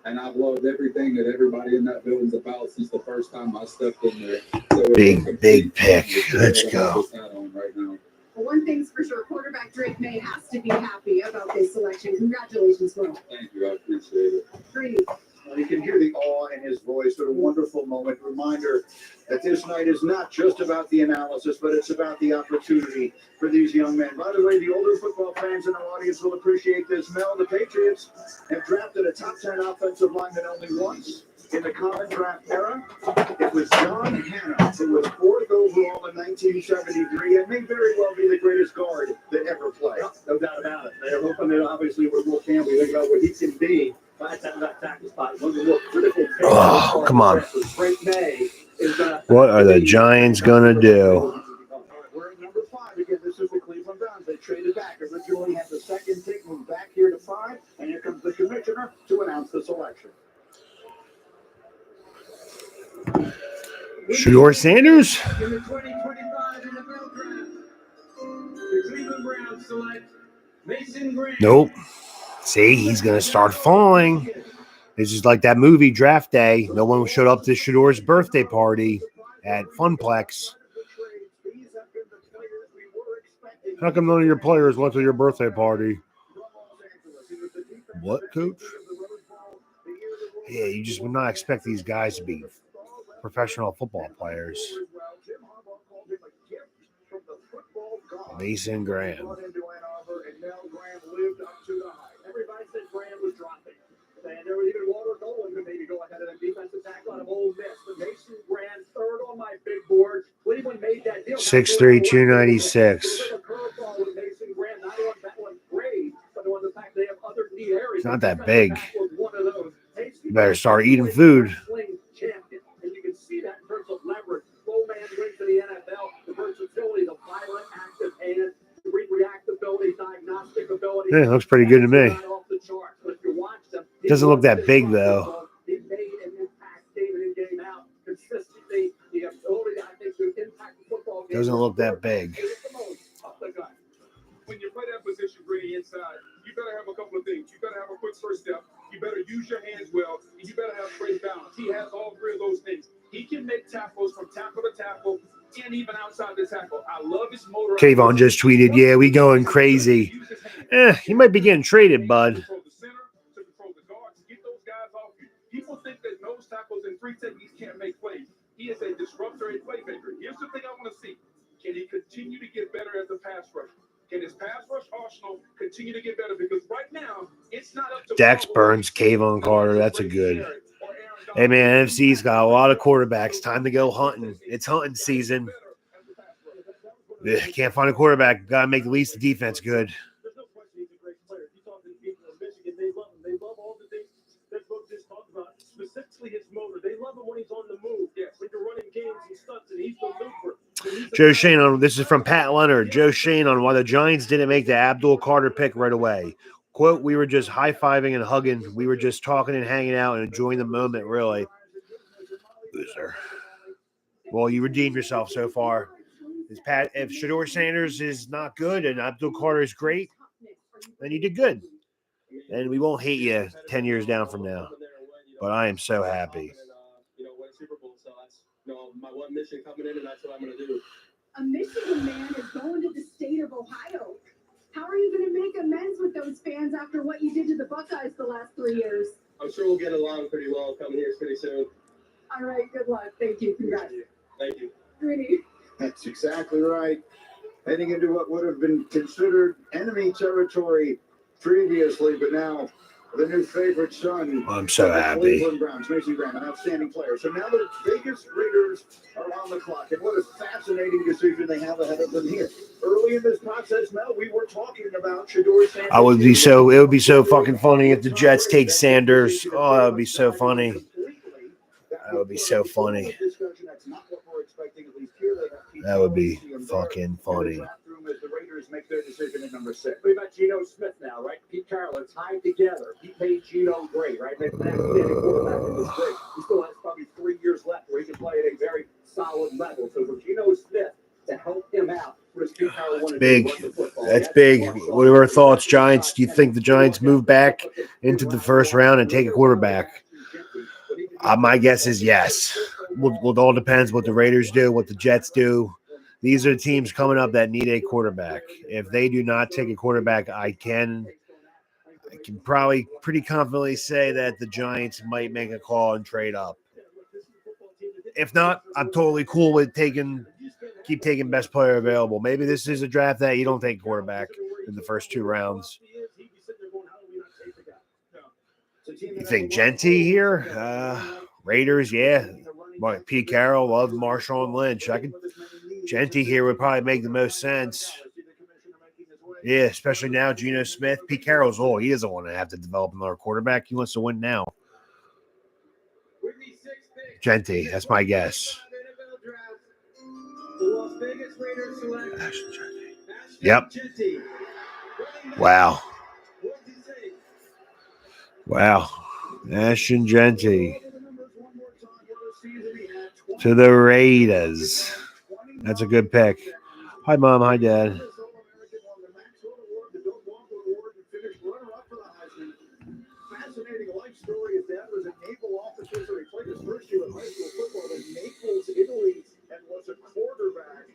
And I've loved everything that everybody in that building's about since the first time I stepped in there. So big pick. Let's go. Right now. Well, one thing's for sure, quarterback Drake May has to be happy about this selection. Congratulations, Will. Thank you. I appreciate it. Great. You can hear the awe in his voice. What a wonderful moment. Reminder that this night is not just about the analysis, but it's about the opportunity for these young men. By the way, the older football fans in our audience will appreciate this. Mel, the Patriots have drafted a top 10 offensive lineman only once in the common draft era. It was John Hannah, who was 4th overall in 1973, and may very well be the greatest guard that ever played. No doubt about it. They're hoping that obviously with Will Campbell, you think about what he can be. Oh, come on. What are the Giants going to do? We're at number 5 again. This is the Cleveland Browns. They traded back. Originally had the second pick, moved back here to 5, and here comes the commissioner to announce the selection. Shador Sanders? In the 2025 NFL Draft, the Cleveland Browns select Mason Graham. Nope. See, he's going to start falling. This is like that movie Draft Day. No one showed up to Shador's birthday party at Funplex. How come none of your players went to your birthday party? What, coach? Yeah, you just would not expect these guys to be professional football players. Mason Graham. Everybody said Graham was dropping. And there was even Walter Nolan who maybe go ahead of the defensive tackle out of Ole Miss. But Mason Graham, 3rd on my big board. Cleveland made that deal. 6'3", 296. It's not that big. You better start eating food. And you can see that in terms of leverage. Low man wins to the NFL. The versatility, the violent, active hand, reactability, diagnostic ability. Yeah, looks pretty good to me. Doesn't look that big, though. Doesn't look that big. When you play that position, Brady, inside, you better have a couple of things. You better have a quick first step. You better use your hands well, and you better have great balance. He has all 3 of those things. He can make tackles from tackle to tackle and even outside the tackle. I love his motor. Kayvon just tweeted, yeah, we going crazy. He might be getting traded, bud. People think that nose tackles and free techniques can't make plays. He is a disruptor and playmaker. Here's the thing I want to see. Can he continue to get better as a pass rusher? Can his pass rush arsenal continue to get better? Because right now, it's not up to Dax Burns, Kayvon Carter. That's a good. Hey, man, NFC's got a lot of quarterbacks. Time to go hunting. It's hunting season. Can't find a quarterback. Got to make at least the defense good. Joe Shane on this is from Pat Leonard. Joe Shane on why the Giants didn't make the Abdul Carter pick right away. Quote, we were just high-fiving and hugging. We were just talking and hanging out and enjoying the moment, really. Loser. Well, you redeemed yourself so far. If Shador Sanders is not good and Abdul Carter is great, then you did good. And we won't hate you 10 years down from now. But I am so happy. Win a Super Bowl. So that's my one mission coming in, and that's what I'm going to do. A Michigan man is going to the state of Ohio. How are you going to make amends with those fans after what you did to the Buckeyes the last 3 years? I'm sure we'll get along pretty well coming here pretty soon. All right, good luck. Thank you. Congrats. Thank you. Greedy. That's exactly right. Heading into what would have been considered enemy territory previously, but now the new favorite son. I'm so happy. Cleveland Browns, Mason Graham, an outstanding player. So now the Vegas Raiders are on the clock, and what a fascinating decision they have ahead of them here. Early in this process, Mel, we were talking about Shador Sanders. It would be so fucking funny if the Jets take Sanders. Oh, that would be so funny. That would be so funny. That would be fucking funny. The Raiders make their decision at number 6. We've got Geno Smith now, right? Pete Carroll are tied together. He paid Geno great, right? Maybe an outstanding quarterback in this great. He still has probably 3 years left where he can play at a very solid level. So for Geno Smith to help him out, what does Pete Carroll want to big. do? That's big. What are our thoughts, Giants? Do you think the Giants move back into the first round and take a quarterback? My guess is yes. Well, it all depends what the Raiders do, what the Jets do. These are the teams coming up that need a quarterback. If they do not take a quarterback, I can probably pretty confidently say that the Giants might make a call and trade up. If not, I'm totally cool with keep taking best player available. Maybe this is a draft that you don't take quarterback in the first 2 rounds. You think Genty here? Raiders, yeah. Pete Carroll, love Marshawn Lynch. Genty here would probably make the most sense. Yeah, especially now, Geno Smith. Pete Carroll's old. He doesn't want to have to develop another quarterback. He wants to win now. Genty, that's my guess. Yep. Wow. Ashton Genty to the Raiders. That's a good pick. Hi, Mom. Hi, Dad. Fascinating life story. His dad was a naval officer. He played his first year of high school football in Naples, Italy, and was a quarterback.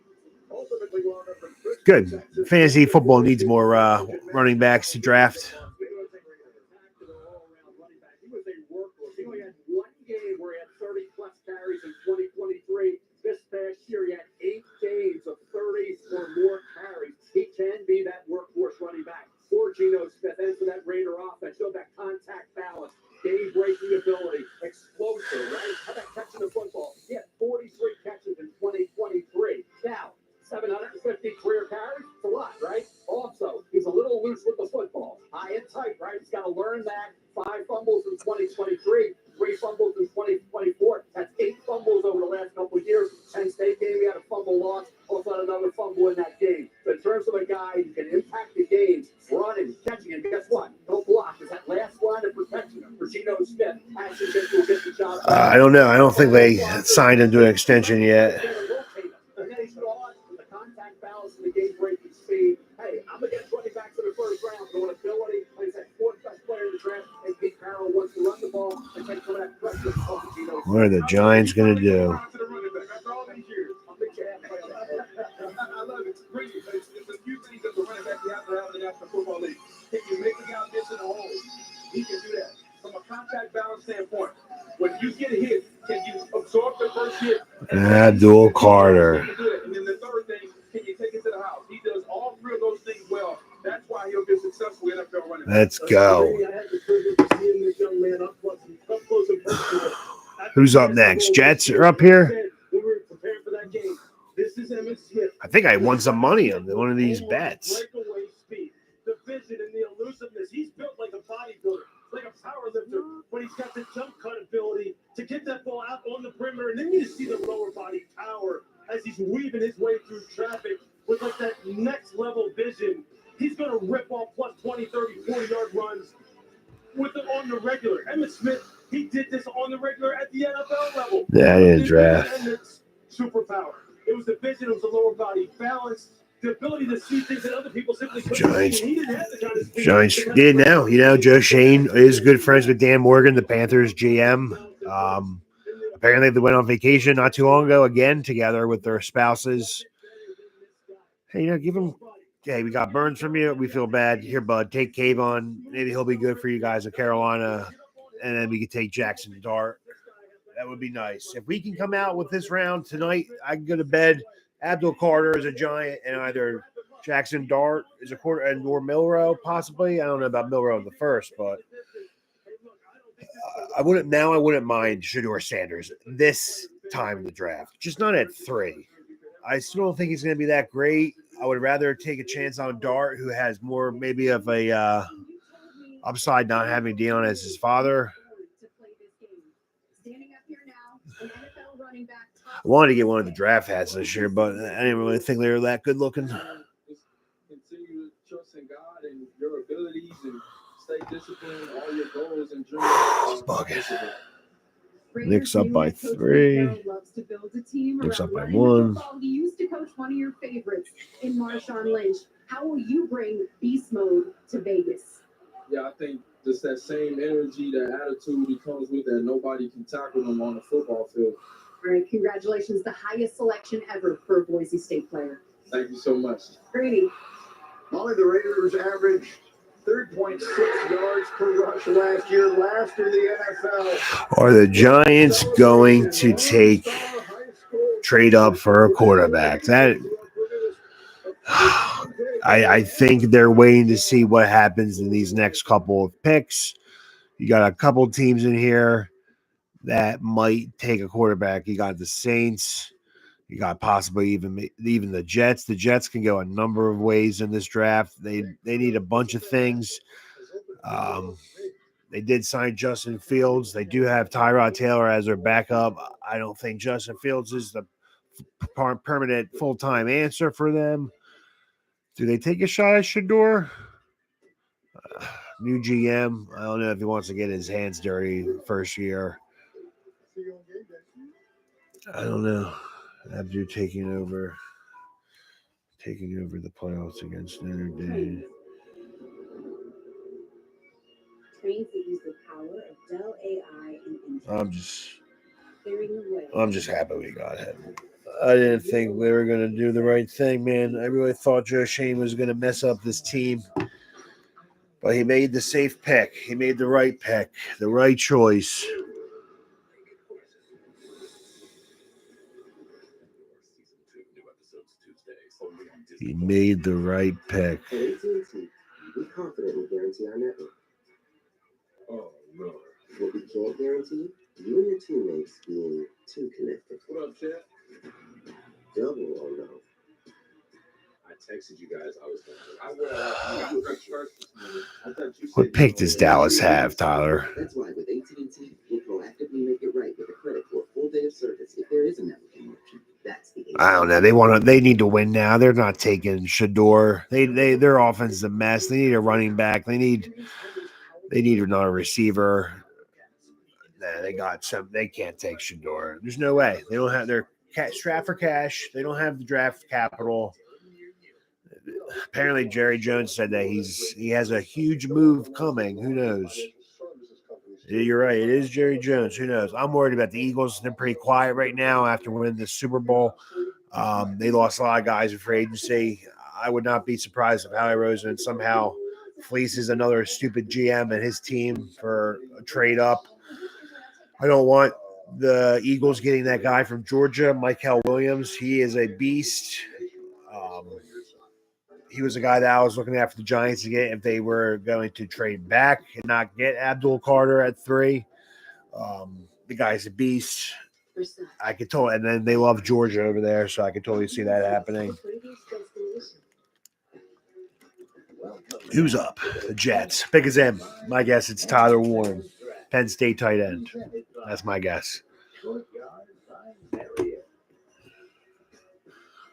Ultimately wound up in Good. Fantasy football needs more running backs to draft. He was a workhorse. He only had 1 game where he had 30-plus carries in 2023. This past year, he had 8 games of 30 or more carries. He can be that workhorse running back for Geno Smith and for that Raider offense. Show that contact balance, game-breaking ability, explosive, right? How about catching the football? He had 43 catches in 2023. Now, 750 career carries? It's a lot, right? Also, he's a little loose with the football. High and tight, right? He's got to learn that. 5 fumbles in 2023, 3 fumbles in 2024. That's 8 fumbles over the last couple of years. Penn State game, he had a fumble loss. Also had another fumble in that game. So in terms of a guy who can impact the game, running, catching, and guess what? No block. Is that last line of protection for Geno Smith? Actually, will get the job. I don't know. I don't think they signed him to an extension yet. And then he's gone with the contact balance and the game-breaking speed. Hey, I'm against running backs in the first round. Going ability, like I said, 4th best player in the draft, and Pete Carroll wants to run the ball and take some of that pressure off of Geno. What are the Giants going to do? I love it. It's great. It's a few things that the running back you have to have in the National Football League. Can you make a guy miss in a hole? He can do that. From a contact balance standpoint, when you get hit, can you absorb the first hit? Abdul Carter. And then the third thing, can you take it to the house? He does all 3 of those things well. That's why he'll be successful NFL running back. Let's go. Who's up next? Jets are up here. I think I won some money on one of these bets. The vision and the elusiveness. He's built like a bodybuilder, like a power lifter, but he's got the jump cut ability to get that ball out on the perimeter. And then you see the lower body power as he's weaving his way through traffic with like that next level vision. He's going to rip off plus 20, 30, 40-yard runs with it on the regular. Emmitt Smith, he did this on the regular at the NFL level. Yeah, he did draft. Emmitt's superpower. It was the vision, it was the lower body balance, the ability to see things that other people simply couldn't see. He didn't have the kind of speed. Giants did now. You know, Joe Shane is good friends with Dan Morgan, the Panthers GM. Apparently they went on vacation not too long ago again together with their spouses. Hey, you know, give them. Hey, we got Burns from you. We feel bad. Here, bud, take Kayvon. Maybe he'll be good for you guys in Carolina. And then we could take Jackson Dart. That would be nice. If we can come out with this round tonight, I can go to bed. Abdul Carter is a Giant, and either Jackson Dart is a quarter, and or Milrow possibly. I don't know about Milrow in the first, but I wouldn't mind Shedeur Sanders this time in the draft. Just not at 3. I still don't think he's going to be that great. I would rather take a chance on Dart, who has more maybe of a upside not having Dion as his father. I wanted to get one of the draft hats this year, but I didn't really think they were that good looking. Continue to trust in God and your abilities and stay disciplined, all your goals and dreams. Knicks up by 3. Knicks up by 1. He used to coach one of your favorites in Marshawn Lynch. How will you bring beast mode to Vegas? Yeah, I think just that same energy, that attitude he comes with, that nobody can tackle him on the football field. All right, congratulations. The highest selection ever for a Boise State player. Thank you so much. Grady. Molly, the Raiders averaged 3.6 yards per rush last year, last in the NFL. Are the Giants going to trade up for a quarterback? That I think they're waiting to see what happens in these next couple of picks. You got a couple teams in here that might take a quarterback. You got the Saints. You got possibly even the Jets. The Jets can go a number of ways in this draft. They need a bunch of things. They did sign Justin Fields. They do have Tyrod Taylor as their backup. I don't think Justin Fields is the permanent full-time answer for them. Do they take a shot at Shedeur? New GM. I don't know if he wants to get his hands dirty first year. I don't know. Abdu taking over the playoffs against Notre Dame. Trains that use the power of Dell AI and I'm just happy we got him. I didn't think we were going to do the right thing, man. I really thought Joe Shane was going to mess up this team. But he made the safe pick. He made the right pick, the right choice. He made the right pick. At AT&T, we confidently guarantee our network. Oh, no. What we can't guarantee, you and your teammates being too connected. What up, Chad? Double or no. I texted you guys. I was What pick does Dallas have, Tyler? That's why with AT&T, we'll proactively make it right with a credit for a full day of service if there is a network interruption. That's the I don't know. They need to win now. They're not taking Shedeur. Their offense is a mess. They need a running back. They need another receiver. Nah, they can't take Shedeur. There's no way. They don't have their strapped for cash. They don't have the draft capital. Apparently, Jerry Jones said that he has a huge move coming. Who knows? Yeah, you're right. It is Jerry Jones. Who knows? I'm worried about the Eagles. They're pretty quiet right now after winning the Super Bowl. They lost a lot of guys in free agency. I would not be surprised if Howie Roseman somehow fleeces another stupid GM and his team for a trade up. I don't want the Eagles getting that guy from Georgia, Michael Williams. He is a beast. He was a guy that I was looking at for the Giants to get if they were going to trade back and not get Abdul Carter at 3. The guy's a beast. I could totally, and then they love Georgia over there, so I could totally see that happening. Who's up? The Jets. Pick as him. My guess it's Tyler Warren, Penn State tight end. That's my guess.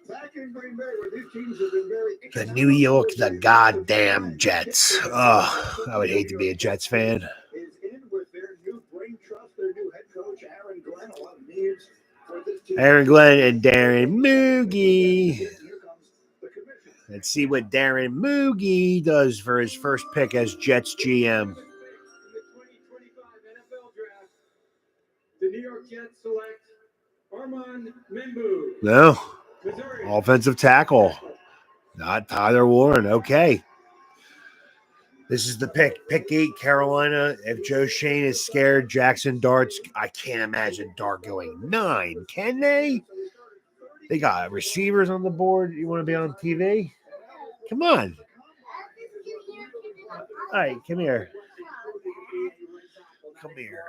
Back in Green Bay, where these teams have been very The New York, the goddamn Jets. Oh, I would hate to be a Jets fan. is in with their new brain trust, their new head coach, Aaron Glenn. A lot of needs for this team. Aaron Glenn and Darren Moogie. Here comes the commission. Let's see what Darren Moogie does for his first pick as Jets GM. In the 2025 NFL Draft, the New York Jets select Armand Membu, No, Missouri. offensive tackle. Not Tyler Warren. Okay. This is the pick. Pick 8, Carolina. If Joe Shane is scared, Jackson Dart's. I can't imagine Dart going 9. Can they? They got receivers on the board. You want to be on TV? Come on. All right, come here. Come here.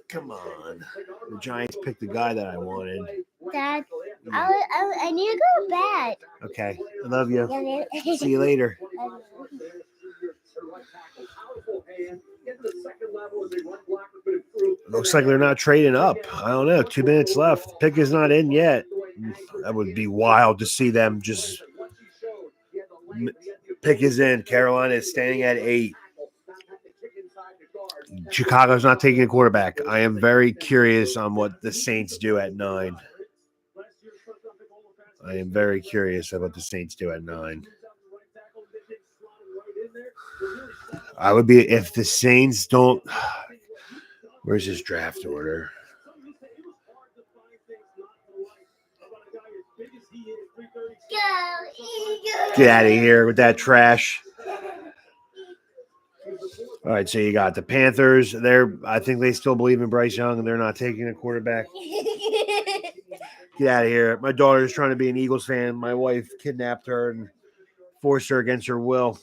Come on. The Giants picked the guy that I wanted. Dad, I need to go to bed. Okay. I love you. See you later. Looks like they're not trading up. I don't know. 2 minutes left. Pick is not in yet. That would be wild to see them just. Pick is in. Carolina is standing at 8. Chicago's not taking a quarterback. I am very curious on what the Saints do at 9. I am very curious about the Saints do at 9. I would be if the Saints don't. Where's his draft order? Get out of here with that trash. All right, so you got the Panthers. I think they still believe in Bryce Young, and they're not taking a quarterback. Get out of here. My daughter is trying to be an Eagles fan. My wife kidnapped her and forced her against her will.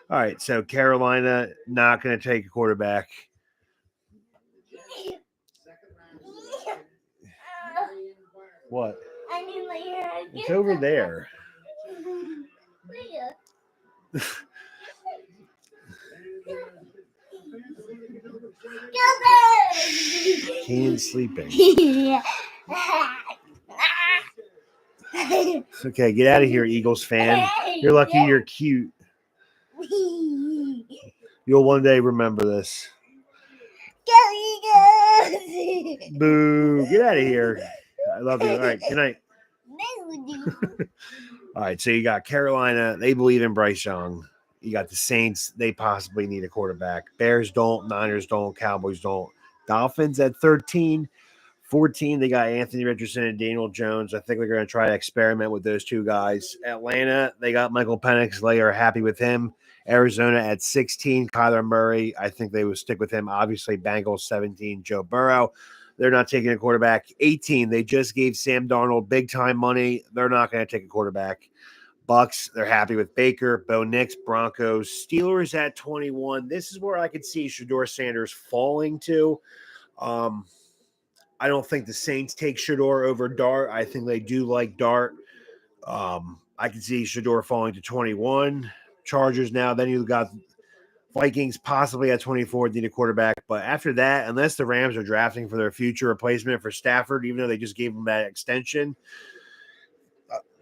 All right, so Carolina not going to take a quarterback. What? It's over there. Keenan's sleeping. Okay, get out of here, Eagles fan. You're lucky you're cute. You'll one day remember this. Boo. Get out of here. I love you. All right, good night. All right, so you got Carolina. They believe in Bryce Young. You got the Saints. They possibly need a quarterback. Bears don't. Niners don't. Cowboys don't. Dolphins at 13. 14, they got Anthony Richardson and Daniel Jones. I think they're going to try to experiment with those two guys. Atlanta, they got Michael Penix. They are happy with him. Arizona at 16, Kyler Murray. I think they would stick with him. Obviously, Bengals 17, Joe Burrow. They're not taking a quarterback. 18, they just gave Sam Darnold big-time money. They're not going to take a quarterback. Bucks, they're happy with Baker. Bo Nix, Broncos. Steelers at 21. This is where I could see Shedeur Sanders falling to. I don't think the Saints take Shedeur over Dart. I think they do like Dart. I can see Shedeur falling to 21. Chargers now. Then you got Vikings possibly at 24, need a quarterback. But after that, unless the Rams are drafting for their future replacement for Stafford, even though they just gave him that extension,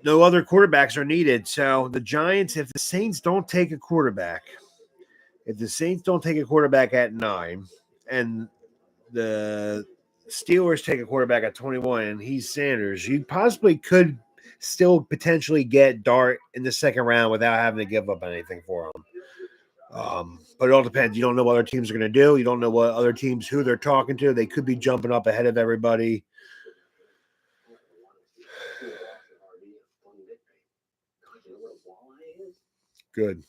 no other quarterbacks are needed. So the Giants, if the Saints don't take a quarterback, at 9, and the Steelers take a quarterback at 21, and he's Sanders, you possibly could still potentially get Dart in the second round without having to give up anything for him. But it all depends. You don't know what other teams are going to do. You don't know what other teams, who they're talking to. They could be jumping up ahead of everybody. Good.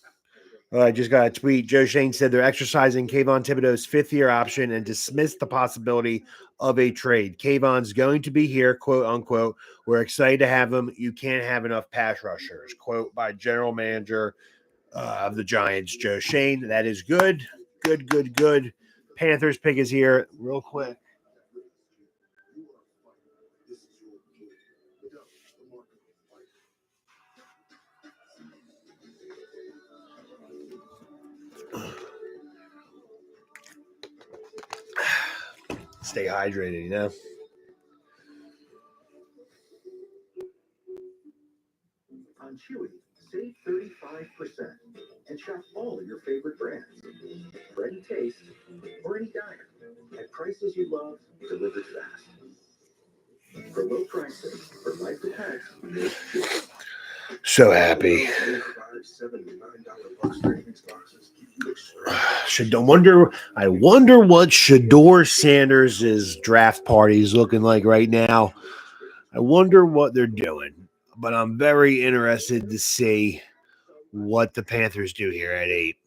I just got a tweet. Joe Shane said they're exercising Kayvon Thibodeau's 5th-year option and dismissed the possibility of a trade. Kayvon's going to be here, quote unquote. We're excited to have him. You can't have enough pass rushers, quote by general manager of the Giants, Joe Shane. That is good. Good. Panthers pick is here real quick. Stay hydrated, you know. all your favorite brands. Bread and taste, or any diner. At prices you love, delivered fast. For low prices, for life depends. So happy. I wonder what Shador Sanders' draft party is looking like right now. I wonder what they're doing. But I'm very interested to see what the Panthers do here at 8.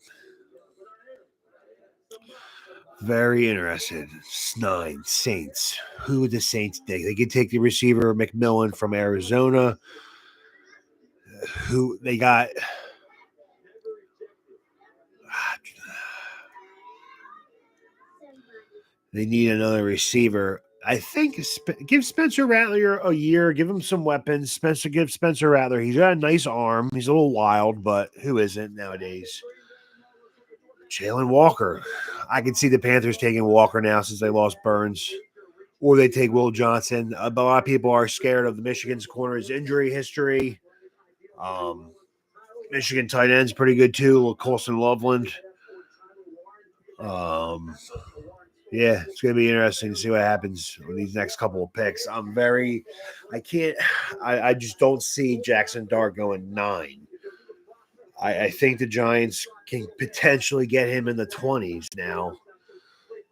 Very interested. 9, Saints. Who would the Saints take? They could take the receiver McMillan from Arizona. Who they got? They need another receiver. I think give Spencer Rattler a year. Give him some weapons. Give Spencer Rattler. He's got a nice arm. He's a little wild, but who isn't nowadays? Jalen Walker. I can see the Panthers taking Walker now since they lost Burns. Or they take Will Johnson. A lot of people are scared of the Michigan's corner's injury history. Michigan tight end's pretty good too. Colson Loveland. Yeah, it's going to be interesting to see what happens with these next couple of picks. I just don't see Jackson Dart going 9. I think the Giants can potentially get him in the 20s now.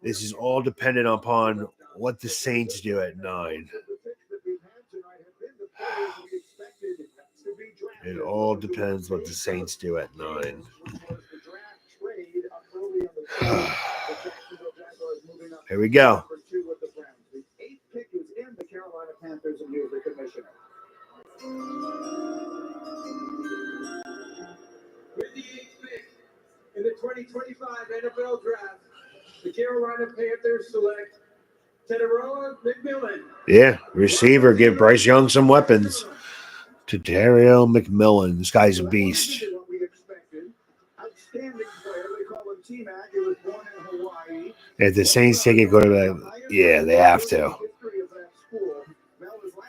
This is all dependent upon what the Saints do at 9. It all depends what the Saints do at 9. Here we go. The 8th pick is in the Carolina Panthers and you're the commissioner. With the 8th pick in the 2025 NFL Draft, the Carolina Panthers select Teddaroa McMillan. Yeah, receiver. Give Bryce Young some weapons. Teddaroa McMillan. This guy's a beast. Outstanding player. They call him T-Mac. He was born in Hawaii. If the Saints take it, go to that. Yeah, they have to.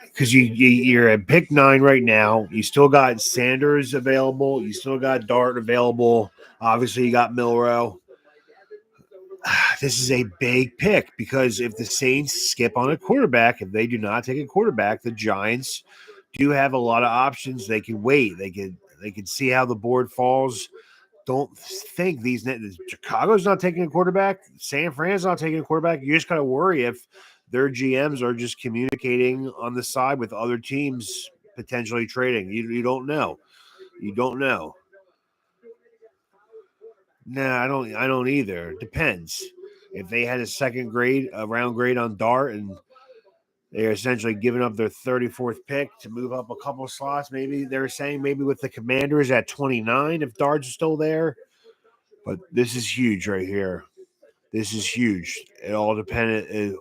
Because you're at pick 9 right now. You still got Sanders available. You still got Dart available. Obviously, you got Milrow. This is a big pick because if the Saints skip on a quarterback, if they do not take a quarterback, the Giants do have a lot of options. They can wait. They can see how the board falls. Don't think Chicago's not taking a quarterback. San Fran's not taking a quarterback. You just got to worry if their GMs are just communicating on the side with other teams potentially trading. You don't know. You don't know. Nah, I don't either. Depends. If they had a round grade on Dart, and they're essentially giving up their 34th pick to move up a couple slots, maybe they're saying maybe with the Commanders at 29 if Dart's still there. But this is huge right here. This is huge. It all depended.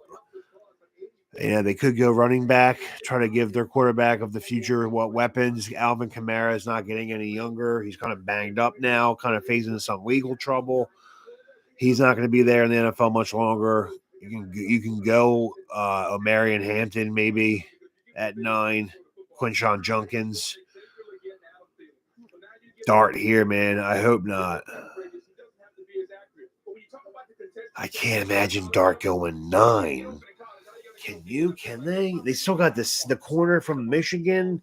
They could go running back, try to give their quarterback of the future what weapons. Alvin Kamara is not getting any younger. He's kind of banged up now, kind of facing some legal trouble. He's not going to be there in the NFL much longer. You can go Omarion Hampton maybe at 9. Quinshon Junkins. Dart here, man. I hope not. I can't imagine Dart going 9. Can you? Can they? They still got the corner from Michigan.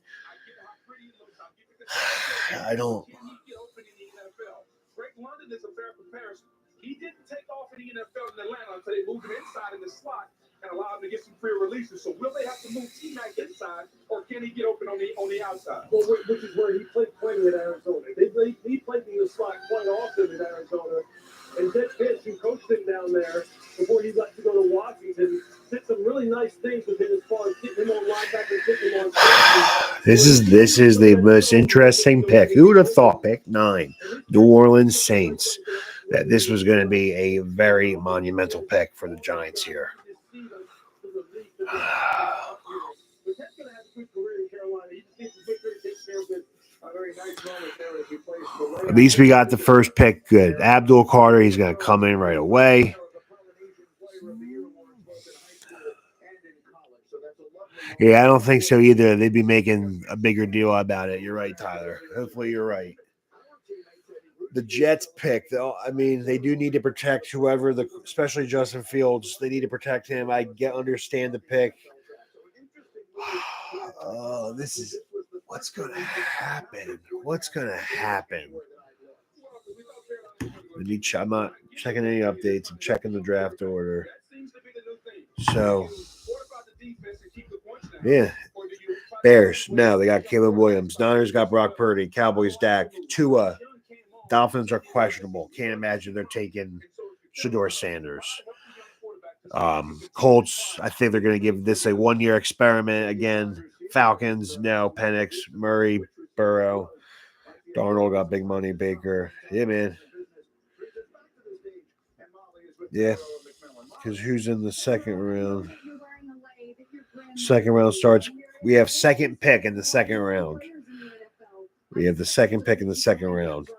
I don't. He didn't take off in the NFL in Atlanta until they moved him inside in the slot and allowed him to get some free releases. So will they have to move T-Mac inside, or can he get open on the outside? Well, which is where he played plenty at Arizona. He played in the slot quite often at Arizona. And Dick Fitch, who coached him down there before he left to go to Washington, did some really nice things with him as far as getting him on linebacker, getting him on. This is the most interesting pick. Who would have thought? Pick 9, New Orleans Saints. That this was going to be a very monumental pick for the Giants here. At least we got the first pick good. Abdul Carter, he's going to come in right away. Yeah, I don't think so either. They'd be making a bigger deal about it. You're right, Tyler. Hopefully you're right. The Jets pick, though, I mean, they do need to protect whoever especially Justin Fields. They need to protect him. Understand the pick. This is what's going to happen. What's going to happen? I'm not checking any updates. I'm checking the draft order. So, yeah. Bears, no, they got Caleb Williams. Niners got Brock Purdy. Cowboys, Dak. Tua. Dolphins are questionable. Can't imagine they're taking Shedeur Sanders. Colts, I think they're going to give this a one-year experiment again. Falcons, no. Penix, Murray, Burrow. Darnold got big money. Baker. Yeah, man. Yeah. Because who's in the second round? Second round starts. We have second pick in the second round.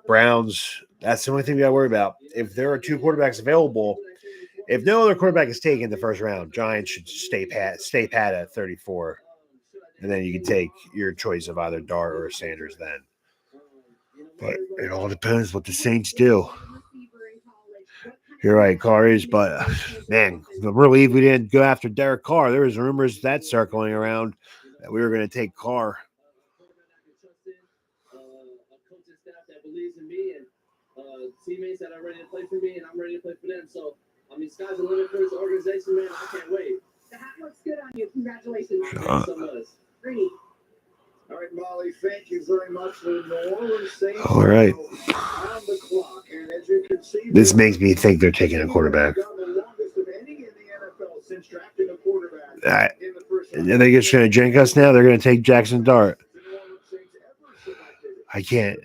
Browns, that's the only thing we got to worry about. If there are two quarterbacks available, if no other quarterback is taken in the first round, Giants should stay pat at 34. And then you can take your choice of either Dart or Sanders then. But it all depends what the Saints do. You're right, Carries, but man, I'm relieved we didn't go after Derek Carr. There was rumors that circling around that we were going to take Carr. Believes in me and teammates that are ready to play for me, and I'm ready to play for them. So, I mean, sky's the limit for this organization, man. I can't wait. The hat looks good on you. Congratulations. Thanks so much. Great. All right, Molly, thank you very much. The New Orleans Saints all right. On the clock. And as you can see, this makes me think they're taking a quarterback. Are they just going to drink us now? They're going to take Jackson Dart. I can't.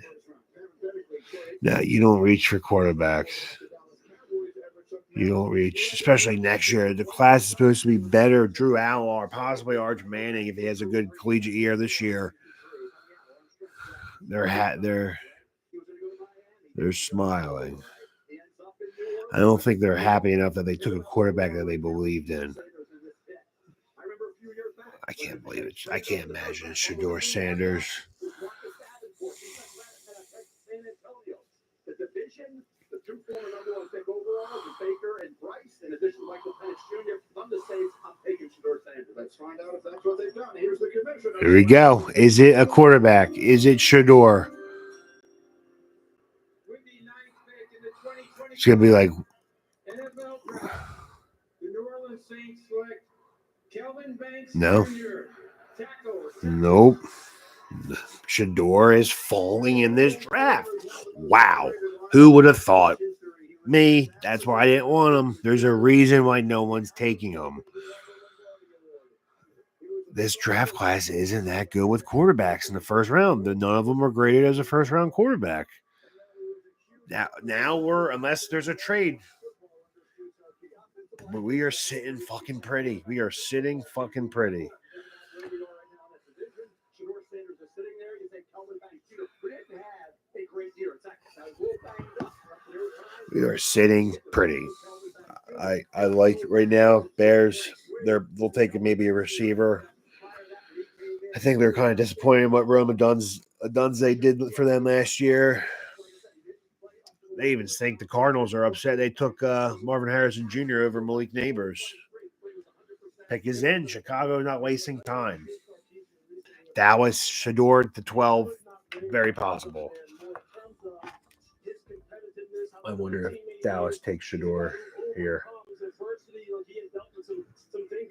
No, you don't reach for quarterbacks. You don't reach, especially next year. The class is supposed to be better. Drew Allen or possibly Arch Manning if he has a good collegiate year this year. They're smiling. I don't think they're happy enough that they took a quarterback that they believed in. I can't believe it. I can't imagine Shedeur Sanders. The division, the two former number one pick overall, the Baker and Bryce, in addition to Michael Penix Jr. From the Saints, I'm taking Shedeur Sanders. Let's find out if that's what they've done. Here's the commissioner. Here we go. Is it a quarterback? Is it Shedeur? It's going to be like. NFL draft. The New Orleans Saints select Kelvin Banks No. Jr. Nope. Shedeur is falling in this draft. Wow. Who would have thought? Me. That's why I didn't want him. There's a reason why no one's taking him. This draft class isn't that good with quarterbacks in the first round. None of them are graded as a first round quarterback. Now we're, unless there's a trade, but we are sitting fucking pretty. We are sitting fucking pretty. We are sitting pretty. I like right now, Bears, they'll take maybe a receiver. I think they're kind of disappointed in what Rome Odunze did for them last year. They even think the Cardinals are upset they took Marvin Harrison Jr. over Malik Neighbors. Pick is in. Chicago not wasting time. Dallas, Shedeur to 12, very possible. I wonder if Dallas takes Shedeur here.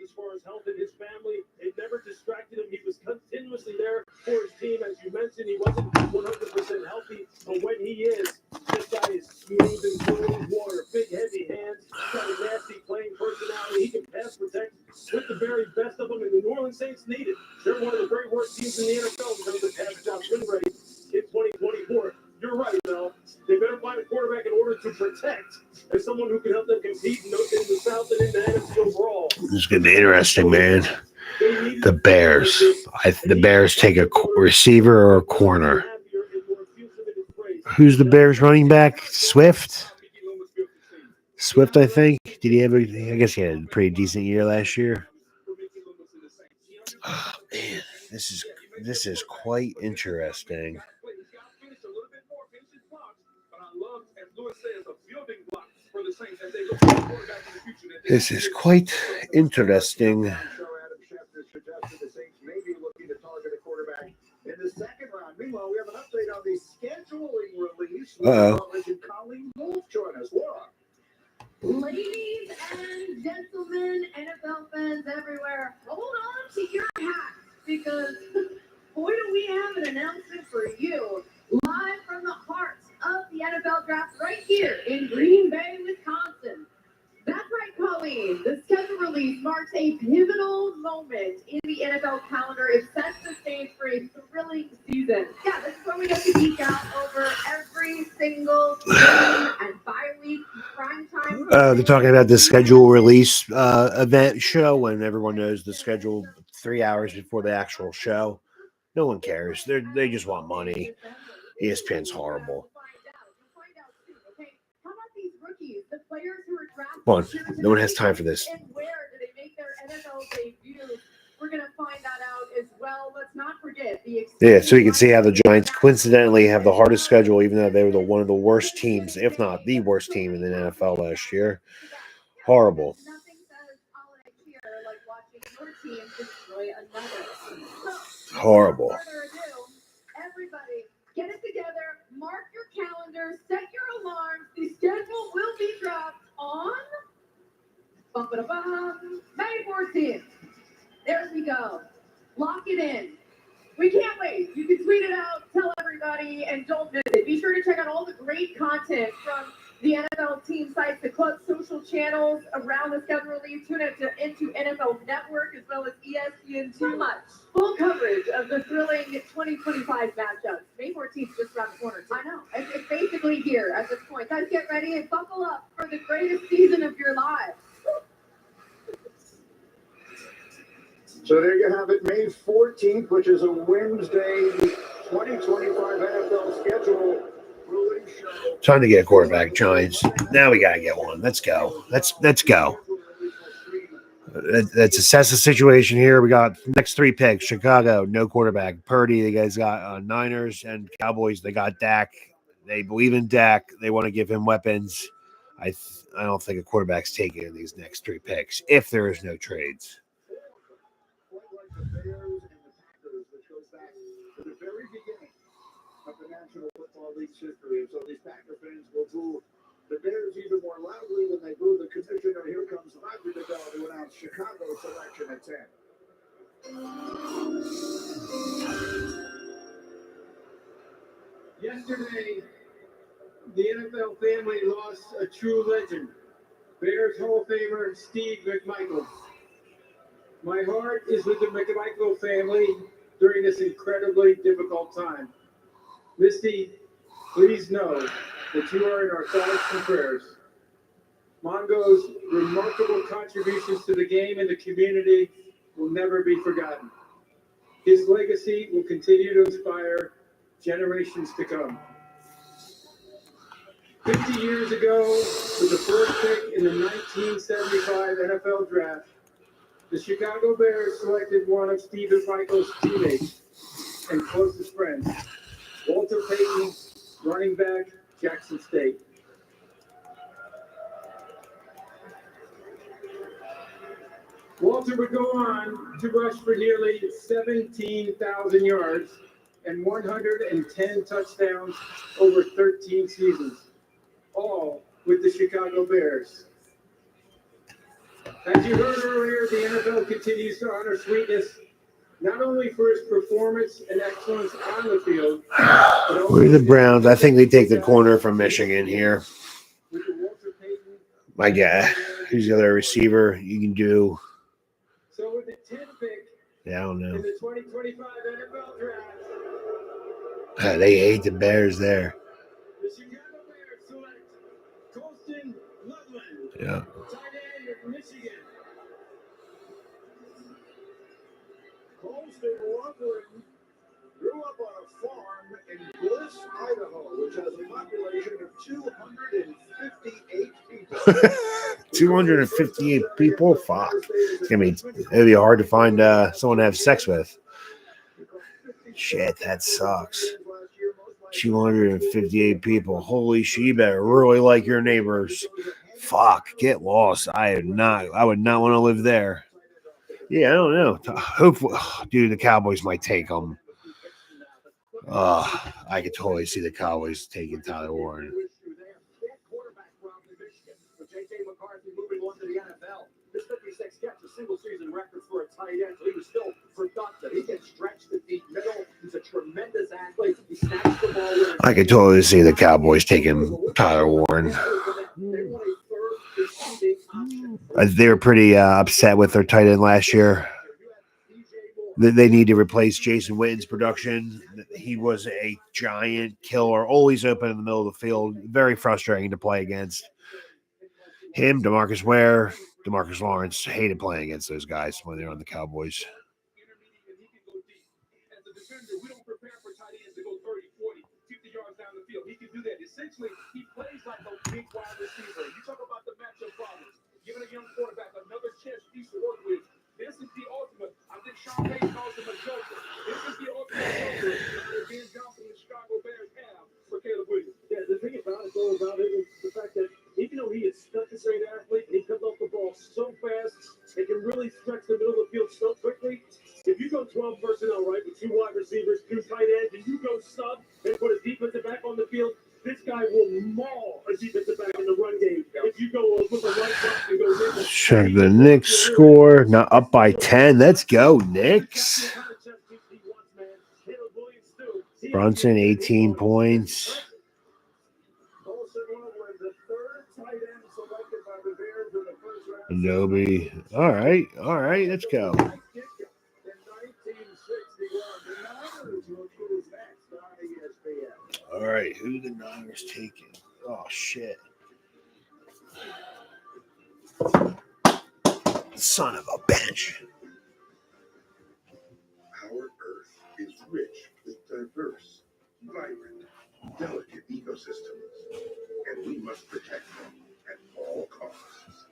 As far as health in his family, it never distracted him. He was continuously there for his team. As you mentioned, he wasn't 100% healthy, but when he is, this guy is smooth and smooth water, big, heavy hands, got a nasty playing personality. He can pass protect with the very best of them, and the New Orleans Saints need it. They're one of the very worst teams in the NFL in terms of pass job win rate in 2024. You're right, Mel. They better find a quarterback in order to protect as someone who can help them compete in the South and in the NFC overall. This is going to be interesting, man. The Bears. The Bears take a receiver or a corner. Who's the Bears running back? Swift, I think. Did he have I guess he had a pretty decent year last year. Oh, man, this is quite interesting. This is quite interesting. Adam Schefter suggested the Saints may be looking to target a quarterback in the second round. Meanwhile, we have an update on the scheduling release. Legend Colleen Wolf join us. Laura. Ladies and gentlemen, NFL fans everywhere, hold on to your hats because boy, do we have an announcement for you live from the heart of the NFL draft right here in Green Bay, Wisconsin. That's right, Colleen. The schedule release marks a pivotal moment in the NFL calendar. It sets the stage for a thrilling season. Yeah, this is where we get to geek out over every single game and bye-week prime time. They're talking about the schedule release event show when everyone knows the schedule 3 hours before the actual show. No one cares. They just want money. ESPN's horrible. Come on, no one has time for this. And where do they make their NFL debut? We're going to find that out as well. Let's not forget Yeah, so you can see how the Giants coincidentally have the hardest schedule, even though they were one of the worst teams, if not the worst team in the NFL last year. Horrible. Horrible. Everybody, get it together. Mark your calendar. Set your alarms. The schedule will be dropped on May 14th. There we go. Lock it in. We can't wait. You can tweet it out, tell everybody, and don't miss it. Be sure to check out all the great content from the NFL team sites, the club social channels around the schedule release. Tune into NFL Network as well as ESPN. So much full coverage of the thrilling 2025 matchups. May 14th just around the corner. I know. It's basically here at this point. Guys, get ready and buckle up for the greatest season of your lives. So there you have it, May 14th, which is a Wednesday, 2025 NFL schedule release show. Time to get a quarterback, Giants. Now we gotta get one. Let's go. Let's go. Let's assess the situation here. We got next 3 picks. Chicago, no quarterback. Purdy, the guys got Niners and Cowboys. They got Dak. They believe in Dak. They want to give him weapons. I don't think a quarterback's taken in these next 3 picks if there is no trades. The Bears and the Packers, which goes back to the very beginning of the National Football League's history. And so these Packer fans will boo the Bears even more loudly than they boo the commissioner. Here comes Roger Goodell to announce Chicago selection at 10. Yesterday, the NFL family lost a true legend, Bears Hall of Famer Steve McMichael. My heart is with the McMichael family during this incredibly difficult time. Misty, please know that you are in our thoughts and prayers. Mongo's remarkable contributions to the game and the community will never be forgotten. His legacy will continue to inspire generations to come. 50 years ago, with the fourth pick in the 1975 NFL Draft, the Chicago Bears selected one of Steve McMichael's teammates and closest friends, Walter Payton, running back, Jackson State. Walter would go on to rush for nearly 17,000 yards and 110 touchdowns over 13 seasons, all with the Chicago Bears. As you heard earlier, the NFL continues to honor Sweetness not only for his performance and excellence on the field. Where are the Browns? I think they take the corner from Michigan here. My guy. Who's the other receiver you can do? So with the 10th pick Yeah, I don't know. in the 2025 NFL Draft, They hate the Bears there. the Chicago Bears select Colston Loveland, Yeah. tight end of Michigan. Colston Loveland grew up on a farm in Bliss, Idaho, which has a population of 258 people. 258 people? Fuck. It'd be hard to find someone to have sex with. Shit, that sucks. 258 people. Holy shit, you better really like your neighbors. Fuck, get lost. I would not want to live there. Yeah, I don't know. Hopefully, dude, the Cowboys might take them. I could totally see the Cowboys taking Tyler Warren. This 56 gets a single season record for a tight end, so he was still productive. He can stretch the deep middle. He's a tremendous athlete. He snaps the ball. I could totally see the Cowboys taking Tyler Warren. They were pretty upset with their tight end last year. They need to replace Jason Witten's production. He was a giant killer, always open in the middle of the field. Very frustrating to play against. Him, DeMarcus Ware, DeMarcus Lawrence hated playing against those guys when they were on the Cowboys. As a defender, we don't prepare for tight ends to go 30, 40, 50 yards down the field. He can do that. Essentially, he plays like a big wide receiver. You talk about the matchup problems. Giving a young quarterback another chess piece to work with. This is the ultimate. I think Sean Payton calls him a joker. This is the ultimate joker that Ben Johnson and the Chicago Bears have for Caleb Williams. Yeah, the thing about it is the fact that even though he is such a great athlete and he comes off the ball so fast, he can really stretch the middle of the field so quickly. If you go 12 personnel, right, with 2 wide receivers, 2 tight ends, and you go sub and put a defensive back on the field, this guy will maul a defensive back in the run game. If you go with a right block and go nickel. Check the Knicks score. Not up by 10. Let's go, Knicks. Brunson, 18 points. Adobe. All right. Let's go. All right. Who the Niners taking? Oh, shit. Son of a bitch. Our Earth is rich with diverse, vibrant, delicate ecosystems, and we must protect them at all costs.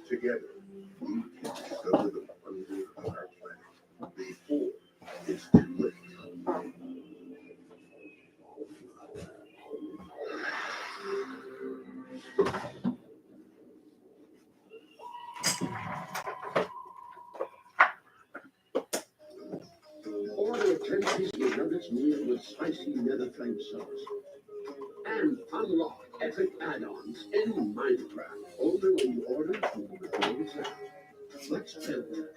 Together, we can discover the wonders of our planet before it's too late. Order a 10-piece nuggets meal with spicy nether flame sauce. And unlock epic add-ons in Minecraft. Only when you order from Lowe's app. Let's build it.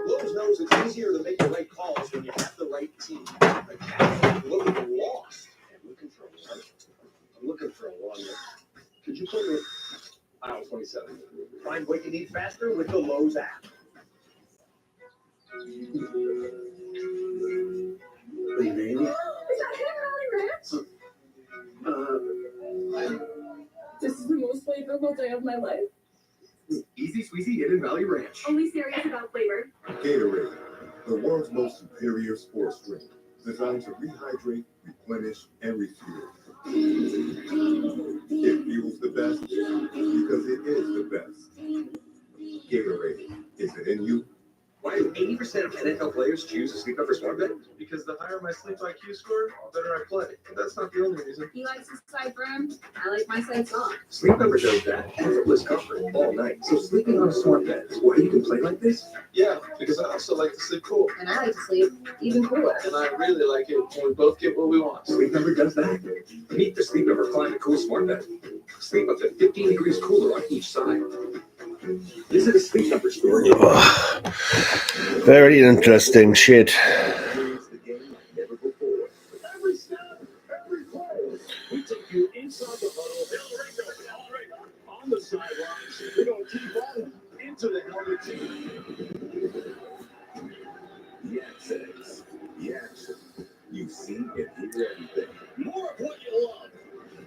Lowe's knows it's easier to make the right calls when you have the right team. The cat looking lost and looking for a one. I'm looking for a one. Could you put me aisle 27? Find what you need faster with the Lowe's app. Hey, baby. Is that him, Valley Ranch? This is the most flavorful day of my life. Easy squeezy Hidden Valley Ranch. Only serious about flavor. Gatorade, the world's most superior sports drink, designed to rehydrate, replenish, and refuel. It fuels the best because it is the best. Gatorade, is it in you? Why do 80% of NFL players choose to sleep over smart bed? Because the higher my sleep IQ score, the better I play. But that's not the only reason. He likes his side firm. I like my side soft. Sleep Number does that. Effortless comfort all night. So sleeping on a smart bed is why you can play like this? Yeah, because I also like to sleep cool. And I like to sleep even cooler. And I really like it when we both get what we want. Sleep Number does that. Meet the Sleep Number Climate Cool Smart Bed. Sleep up to 15 degrees cooler on each side. Visit a Sleep Number store. Very interesting shit. Every step, every play. We take you inside the huddle, on the sidelines. We're going to keep on into the helmet team. Yes. You see and hear everything. More of what you love.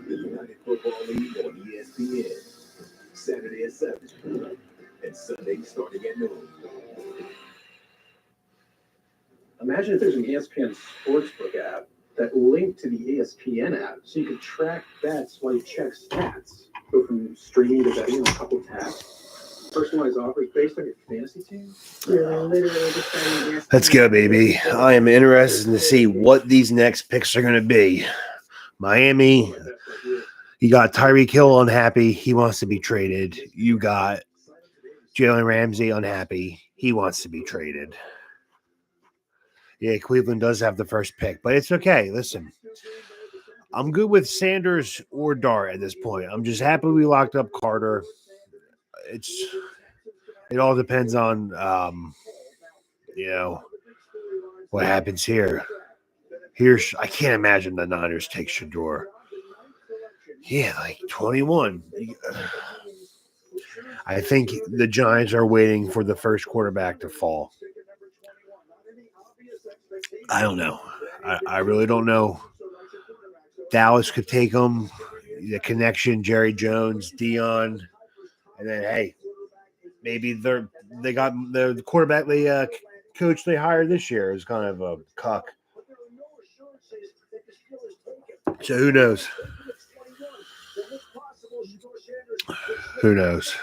The United Football League on ESPN. Saturday at 7 and Sunday starting at noon. Imagine if there's an ESPN Sportsbook app that linked to the ESPN app so you could track bets while you check stats. Go from streaming to betting in a couple taps. personalized offers based on your fantasy team? Let's go, baby. I am interested to see what these next picks are going to be. Miami, you got Tyreek Hill unhappy. He wants to be traded. You got Jalen Ramsey unhappy. He wants to be traded. Yeah, Cleveland does have the first pick, but it's okay. Listen, I'm good with Sanders or Dart at this point. I'm just happy we locked up Carter. It all depends on what happens here. I can't imagine the Niners take Shador. Yeah, like 21. I think the Giants are waiting for the first quarterback to fall. I don't know. I really don't know. Dallas could take them. The connection, Jerry Jones, Dion, and then hey, maybe they got the quarterback coach they hired this year is kind of a cuck. So who knows? Who knows?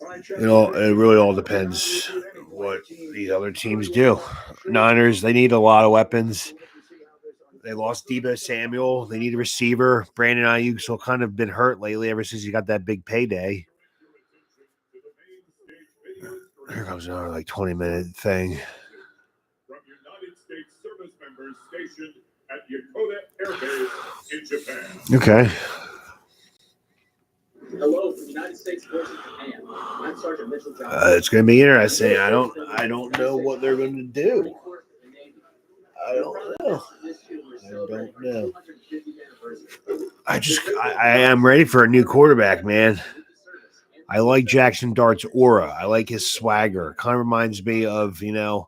It really all depends what these other teams do. Niners, they need a lot of weapons. They lost Deebo Samuel. They need a receiver. Brandon Ayuk's still kind of been hurt lately ever since he got that big payday. Here comes another 20-minute thing. From United States service members stationed at Yokota Air Base in Japan. Okay. Hello from United States Forces Japan. I'm Sergeant Mitchell Johnson. It's going to be interesting. I don't know what they're going to do. I don't know. I am ready for a new quarterback, man. I like Jackson Dart's aura. I like his swagger. Kind of reminds me of, a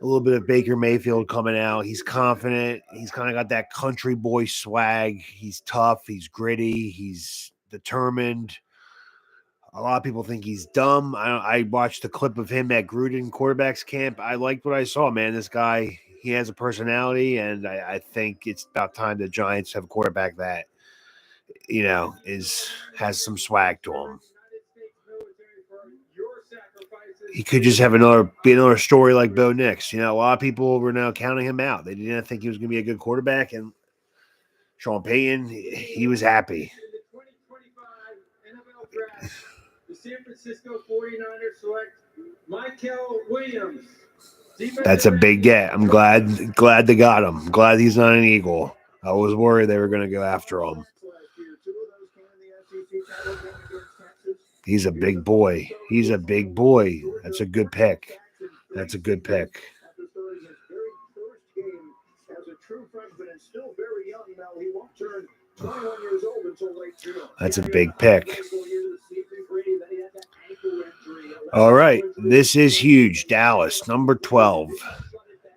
little bit of Baker Mayfield coming out. He's confident. He's kind of got that country boy swag. He's tough. He's gritty. He's determined. A lot of people think he's dumb. I watched the clip of him at Gruden quarterbacks camp. I liked what I saw, man. This guy, he has a personality, and I think it's about time the Giants have a quarterback that, has some swag to him. He could just have another story like Bo Nix. A lot of people were now counting him out. They didn't think he was going to be a good quarterback, and Sean Payton, he was happy. The San Francisco 49ers select Michael Williams. That's a big get. I'm glad they got him. I'm glad he's not an Eagle. I was worried they were going to go after him. He's a big boy. That's a good pick. That's a good pick. That's a big pick. All right. This is huge. Dallas, number 12.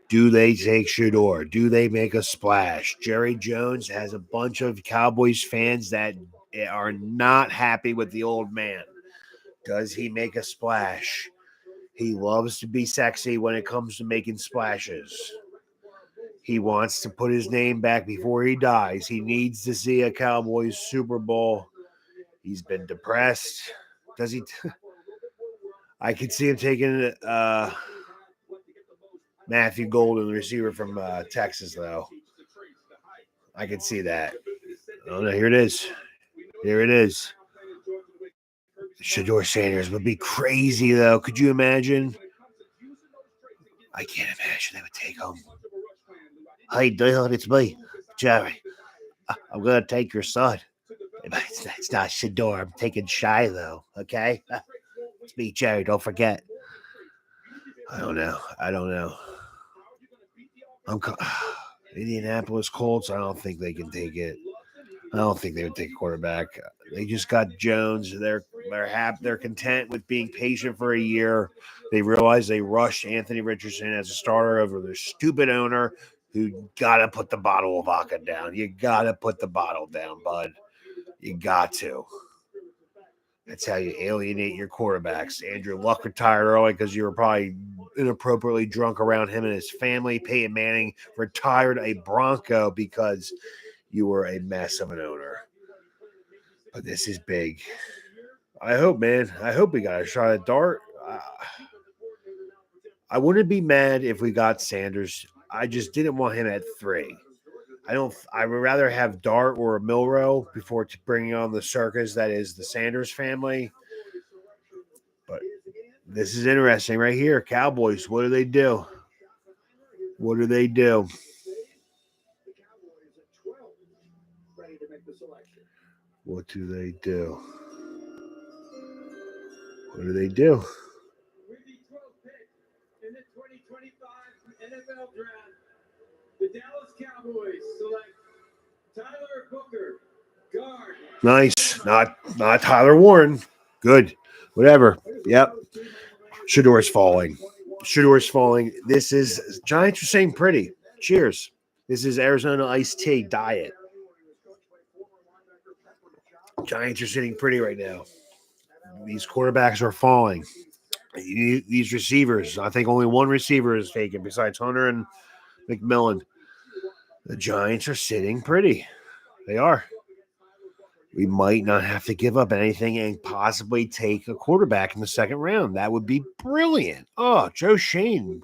Do they take Shador? Do they make a splash? Jerry Jones has a bunch of Cowboys fans that are not happy with the old man. Does he make a splash? He loves to be sexy when it comes to making splashes. He wants to put his name back before he dies. He needs to see a Cowboys Super Bowl. He's been depressed. Does he? I could see him taking Matthew Golden, the receiver from Texas, though. I could see that. Oh, no, here it is. Here it is. Shador Sanders would be crazy, though. Could you imagine? I can't imagine they would take him. Hey, Dale, it's me, Jerry. I'm going to take your son. It's not Shador. I'm taking Shy, though, okay? It's me, Jerry. Don't forget. I don't know. Indianapolis Colts, I don't think they can take it. I don't think they would take a quarterback. They just got Jones. They're content with being patient for a year. They realize they rushed Anthony Richardson as a starter over their stupid owner who got to put the bottle of vodka down. You got to put the bottle down, bud. You got to. That's how you alienate your quarterbacks. Andrew Luck retired early because you were probably inappropriately drunk around him and his family. Peyton Manning retired a Bronco because you were a mess of an owner. But this is big. I hope, man. I hope we got a shot at Dart. I wouldn't be mad if we got Sanders. I just didn't want him at 3. I would rather have Dart or Milrow before bringing on the circus that is the Sanders family. But this is interesting right here. Cowboys, what do they do? What do they do? What do they do? What do they do? With the 12th pick in the 2025 NFL Draft, the Dallas Cowboys select Tyler Booker, guard. Nice. Not Tyler Warren. Good. Whatever. Yep. Shador's falling. Shador's falling. This is Giants are saying pretty. Cheers. This is Arizona iced tea diet. Giants are sitting pretty right now. These quarterbacks are falling. These receivers, I think only one receiver is taken besides Hunter and McMillan. The Giants are sitting pretty. They are. We might not have to give up anything and possibly take a quarterback in the second round. That would be brilliant. Oh, Joe Shane.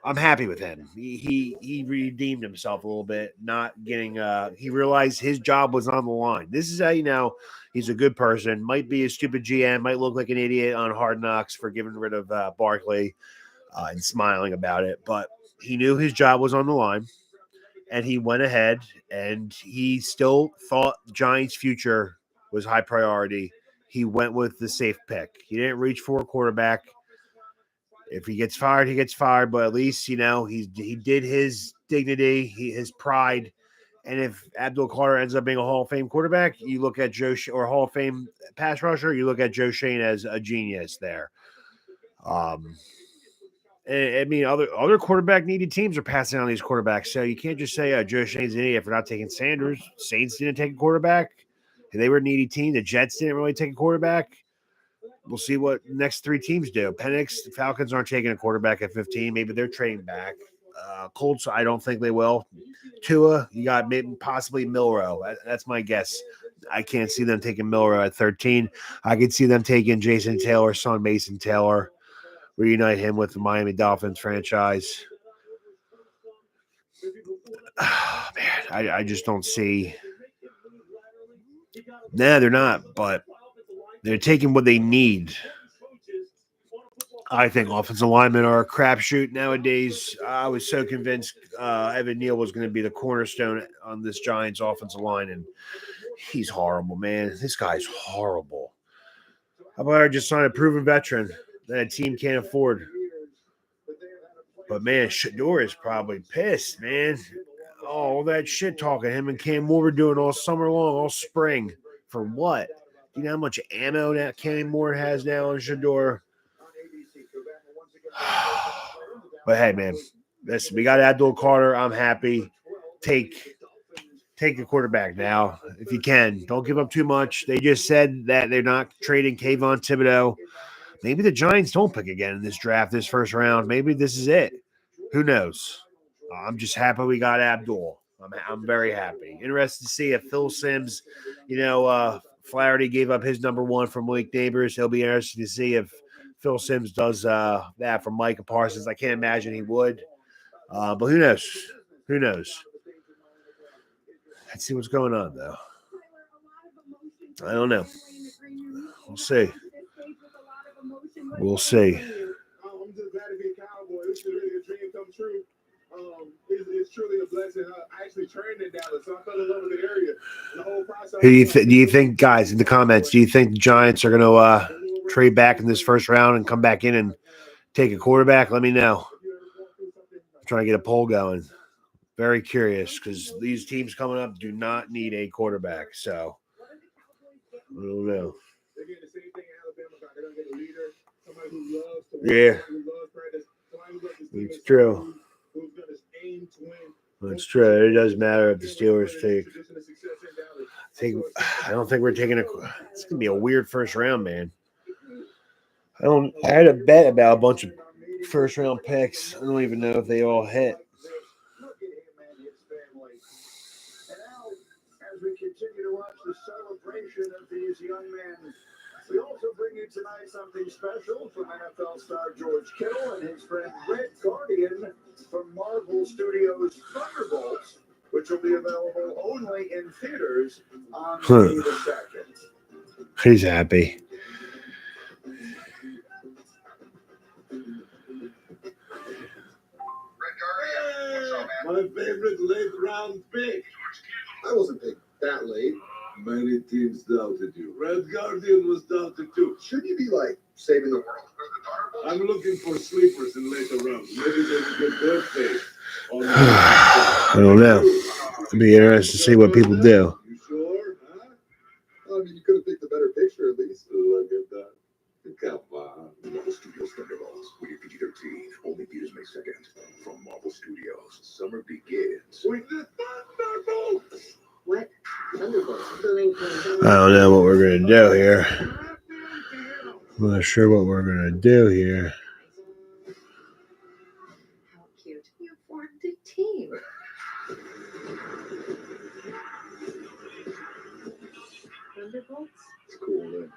I'm happy with him. He redeemed himself a little bit, not getting he realized his job was on the line. This is how you know he's a good person. Might be a stupid GM, might look like an idiot on Hard Knocks for getting rid of Barkley and smiling about it, but he knew his job was on the line and he went ahead and he still thought Giants' future was high priority. He went with the safe pick. He didn't reach for a quarterback. If he gets fired, he gets fired. But at least he did his dignity, his pride. And if Abdul Carter ends up being a Hall of Fame quarterback, you look at or Hall of Fame pass rusher, you look at Joe Shane as a genius there. I mean, other quarterback needed teams are passing on these quarterbacks, so you can't just say Joe Shane's an idiot for not taking Sanders. Saints didn't take a quarterback; they were a needy team. The Jets didn't really take a quarterback. We'll see what next 3 teams do. Penix, the Falcons aren't taking a quarterback at 15. Maybe they're trading back. Colts, I don't think they will. Tua, you got maybe possibly Milrow. That's my guess. I can't see them taking Milrow at 13. I could see them taking Jason Taylor, son Mason Taylor, reunite him with the Miami Dolphins franchise. Oh, man, I just don't see. Nah, they're not, but they're taking what they need. I think offensive linemen are a crapshoot nowadays. I was so convinced Evan Neal was going to be the cornerstone on this Giants offensive line, and he's horrible, man. This guy's horrible. How about I just sign a proven veteran that a team can't afford? But, man, Shador is probably pissed, man. All that shit talking him and Cam Moore were doing all summer long, all spring. For what? Do you know how much ammo that Cam Moore has now on Shador? But hey, man, listen, we got Abdul Carter. I'm happy. Take the quarterback now if you can. Don't give up too much. They just said that they're not trading Kayvon Thibodeau. Maybe the Giants don't pick again in this draft, this first round. Maybe this is it. Who knows? I'm just happy we got Abdul. I'm very happy. Interested to see if Phil Simms, Flaherty gave up his number 1 from Malik Neighbors. He'll be interested to see if Phil Simms does that from Micah Parsons. I can't imagine he would. But who knows? Who knows? Let's see what's going on, though. I don't know. We'll see. We'll see. I'm just glad to be a Cowboy. This is really a dream come true. It's truly a blessing. I actually trained in Dallas, so I fell in love with the area. The whole process. Who do you think, guys, in the comments, do you think the Giants are going to trade back in this first round and come back in and take a quarterback? Let me know. I'm trying to get a poll going. Very curious because these teams coming up do not need a quarterback. So, I don't know. They're getting the same thing Alabama got. They're going to get a leader, somebody who loves to Yeah. who loves practice, somebody who loves to It's true. who's going to aim to win. It's true. It doesn't matter if the Steelers take. I don't think we're taking it's gonna be a weird first round, man. I had a bet about a bunch of first round picks. I don't even know if they all hit. as we continue to watch the celebration of these young men. We also bring you tonight something special from NFL star George Kittle and his friend Red Guardian from Marvel Studios' Thunderbolts, which will be available only in theaters on May the 2nd. He's happy. My favorite late round pick. I wasn't picked that late. Many teams doubted you. Red Guardian was doubted too. Shouldn't you be like saving the world? I'm looking for sleepers in later rounds. Maybe they can get their face. I don't know. It'd be interesting to see what people do. You sure? Huh? I mean, you could have picked a better picture at least. Look at that. Come on. Marvel Studios Thunderbolts. Rated PG-13. Only theaters May 2nd. From Marvel Studios. Summer begins with the Thunderbolts. What? Thunderbolts. I don't know what we're going to do here. I'm not sure what we're going to do here. How cute. You formed a team. Thunderbolts? It's cool, man.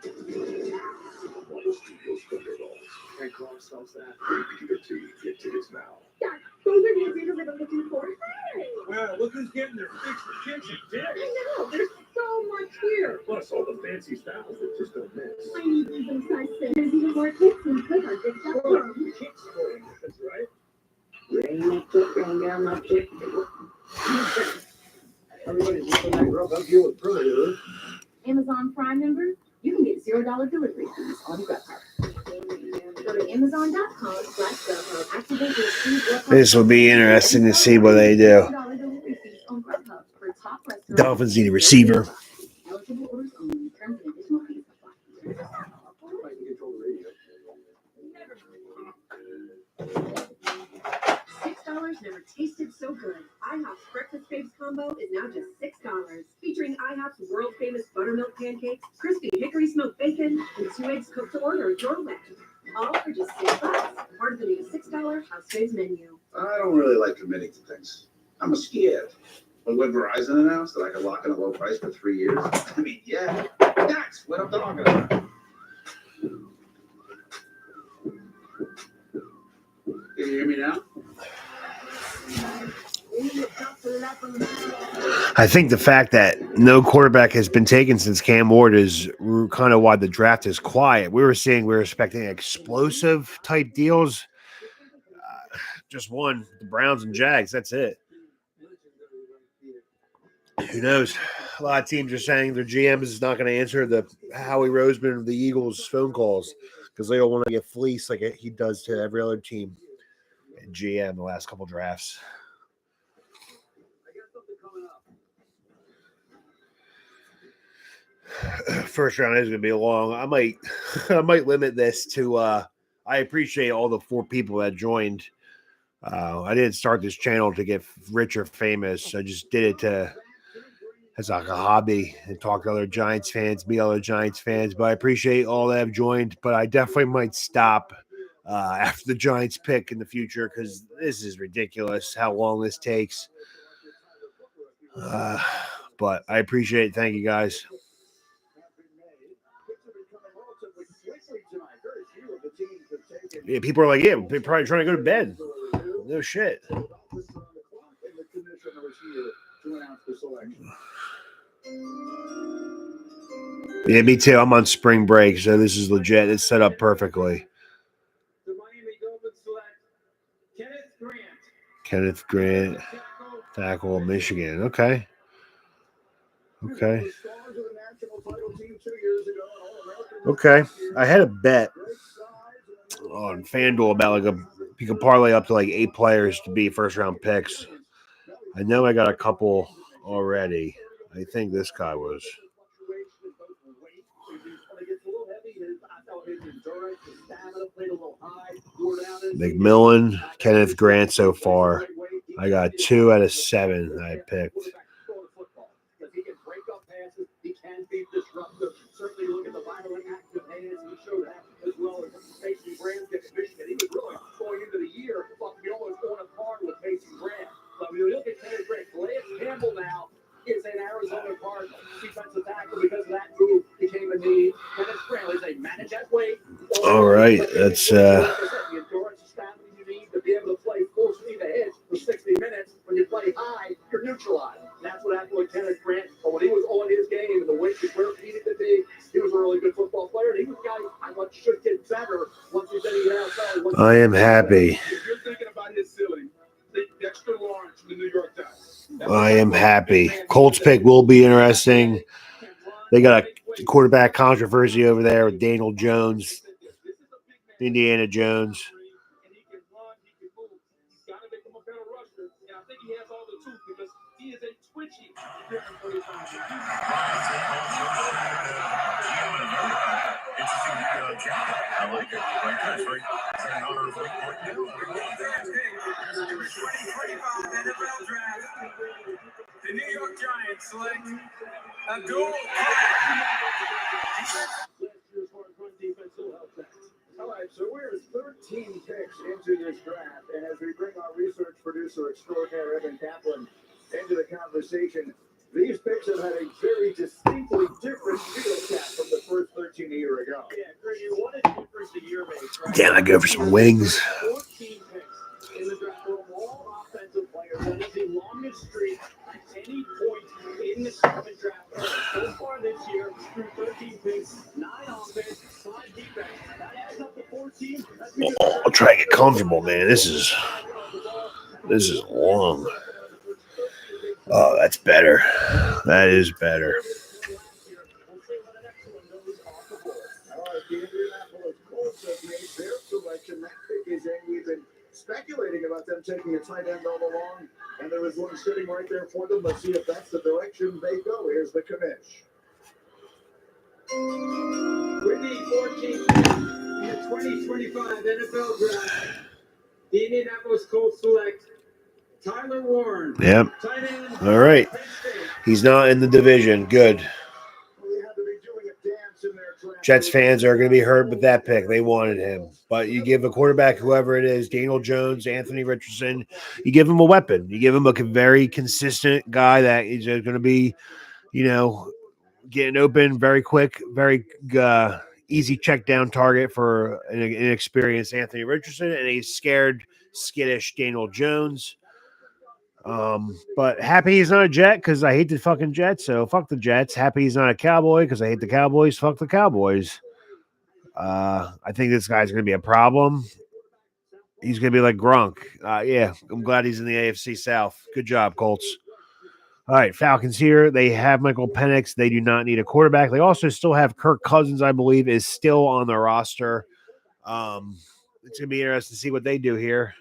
Marvel Studios Thunderbolts. Can't call ourselves that. Rated PG-13. Get tickets now. Yeah, those are the theaters I've been looking for. Hey! Well, look who's getting their fix for kitchen dick. I know, there's so much here. Plus all the fancy styles that just don't miss. I need even size 6. There's even more kits and click on Dick.com. Kids sporting goods, right? Bring that foot down, down my chick. Everybody's looking at Grubhub deal with Prime, huh? Amazon Prime member, you can get $0 delivery fees on Grubhub. Go to Amazon.com/Grubhub. Activate your free Grubhub. This will be interesting to see what they do. $0 delivery fees on Grubhub for top restaurants. Dolphins need a receiver. Eligible orders only. Terms and additional fees apply. I can control the radio. $6 never tasted so good. IHOP's Breakfast Babes combo is now just $6. Featuring IHOP's world famous buttermilk pancakes, crispy hickory smoked bacon, and 2 eggs cooked to order your way. All for just $6. Part of the new $6 House Babes menu. I don't really like committing to things. I'm scared. But when Verizon announced that I could lock in a low price for 3 years, I mean, yeah, that's what I'm talking about. Can you hear me now? I think the fact that no quarterback has been taken since Cam Ward is kind of why the draft is quiet. We were expecting explosive type deals. Just one, the Browns and Jags. That's it. Who knows? A lot of teams are saying their GM is not going to answer the Howie Roseman of the Eagles phone calls because they don't want to get fleeced like he does to every other team. GM the last couple drafts. First round is going to be long. I might limit this to. I appreciate all the 4 people that joined. I didn't start this channel to get rich or famous. I just did it as like a hobby and talk to other Giants fans, meet other Giants fans. But I appreciate all that have joined. But I definitely might stop after the Giants pick in the future because this is ridiculous how long this takes. But I appreciate it. Thank you, guys. Yeah, people are like, yeah, they're probably trying to go to bed. No shit. Yeah, me too. I'm on spring break, so this is legit. It's set up perfectly. Kenneth Grant, tackle, Michigan. Okay. I had a bet on FanDuel about you can parlay up to like 8 players to be first round picks. I know I got a couple already. I think this guy was. McMillan, Kenneth Grant so far. I got 2 out of 7 I picked. He can be disruptive. Certainly look at the violent active hands. He showed that as well as Mason Graham gets Michigan. He was really going into the year, thought to be almost on a par with Mason Graham. But when you look at Kenneth Grant, Calais Campbell now is an Arizona Cardinal. Defensive tackle because of that move became a need. Kenneth Grant is a manage that weight. All right, that's Like I said, the endurance stamina you need to be able to play full speed ahead for 60 minutes. When you play high, you're neutralized. And that's what happened with Kenneth Grant. But when he was on his game and the weight was where he needed to be, he was a really good football player. And he was a guy I thought should get better once he's in the NFL. I am happy. If you're thinking about his ceiling, think Dexter Lawrence from the New York Times. I am happy. Colts pick will be interesting. They got a quarterback controversy over there with Daniel Jones, Indiana Jones. And he can run, he can move. He's got to make him a better rusher. And I think he has all the tools because he is a twitchy driven play I like it. Like that's right. It's an honor of the 2025 NFL Draft. The New York Giants select Abdul. All right, so we're 13 picks into this draft, and as we bring our research producer extraordinaire Evan Kaplan into the conversation, these picks have had a very distinctly different feel, Cap, from the first 13 a year ago. Yeah, Greg, you wanted difference a year makes, right? Damn, I go for some wings. 14 picks in the draft from all offensive players. That is the longest streak at any point in the seven draft. So far this year, through 13 picks, 9 offense, 5 defense. That adds up to 14. I'll try to get comfortable, man. This is long. Oh, that's better. That is better. We've been speculating about them taking a tight end all along, and there was one sitting right there for them. Let's see if that's the direction they go. Here's the commish. With the 14th pick in the 2025 NFL Draft, the Indianapolis Colts select Tyler Warren. Yep. All right. He's not in the division. Good. Jets fans are going to be hurt with that pick. They wanted him. But you give a quarterback, whoever it is, Daniel Jones, Anthony Richardson, you give him a weapon. You give him a very consistent guy that is going to be, getting open very quick, very easy check down target for an inexperienced Anthony Richardson and a scared, skittish Daniel Jones. But happy he's not a Jet because I hate the fucking Jets. So fuck the Jets. Happy he's not a Cowboy because I hate the Cowboys. Fuck the Cowboys. I think this guy's going to be a problem. He's going to be like Gronk. Yeah, I'm glad he's in the AFC South. Good job, Colts. All right, Falcons here. They have Michael Penix. They do not need a quarterback. They also still have Kirk Cousins, I believe, is still on the roster. It's going to be interesting to see what they do here.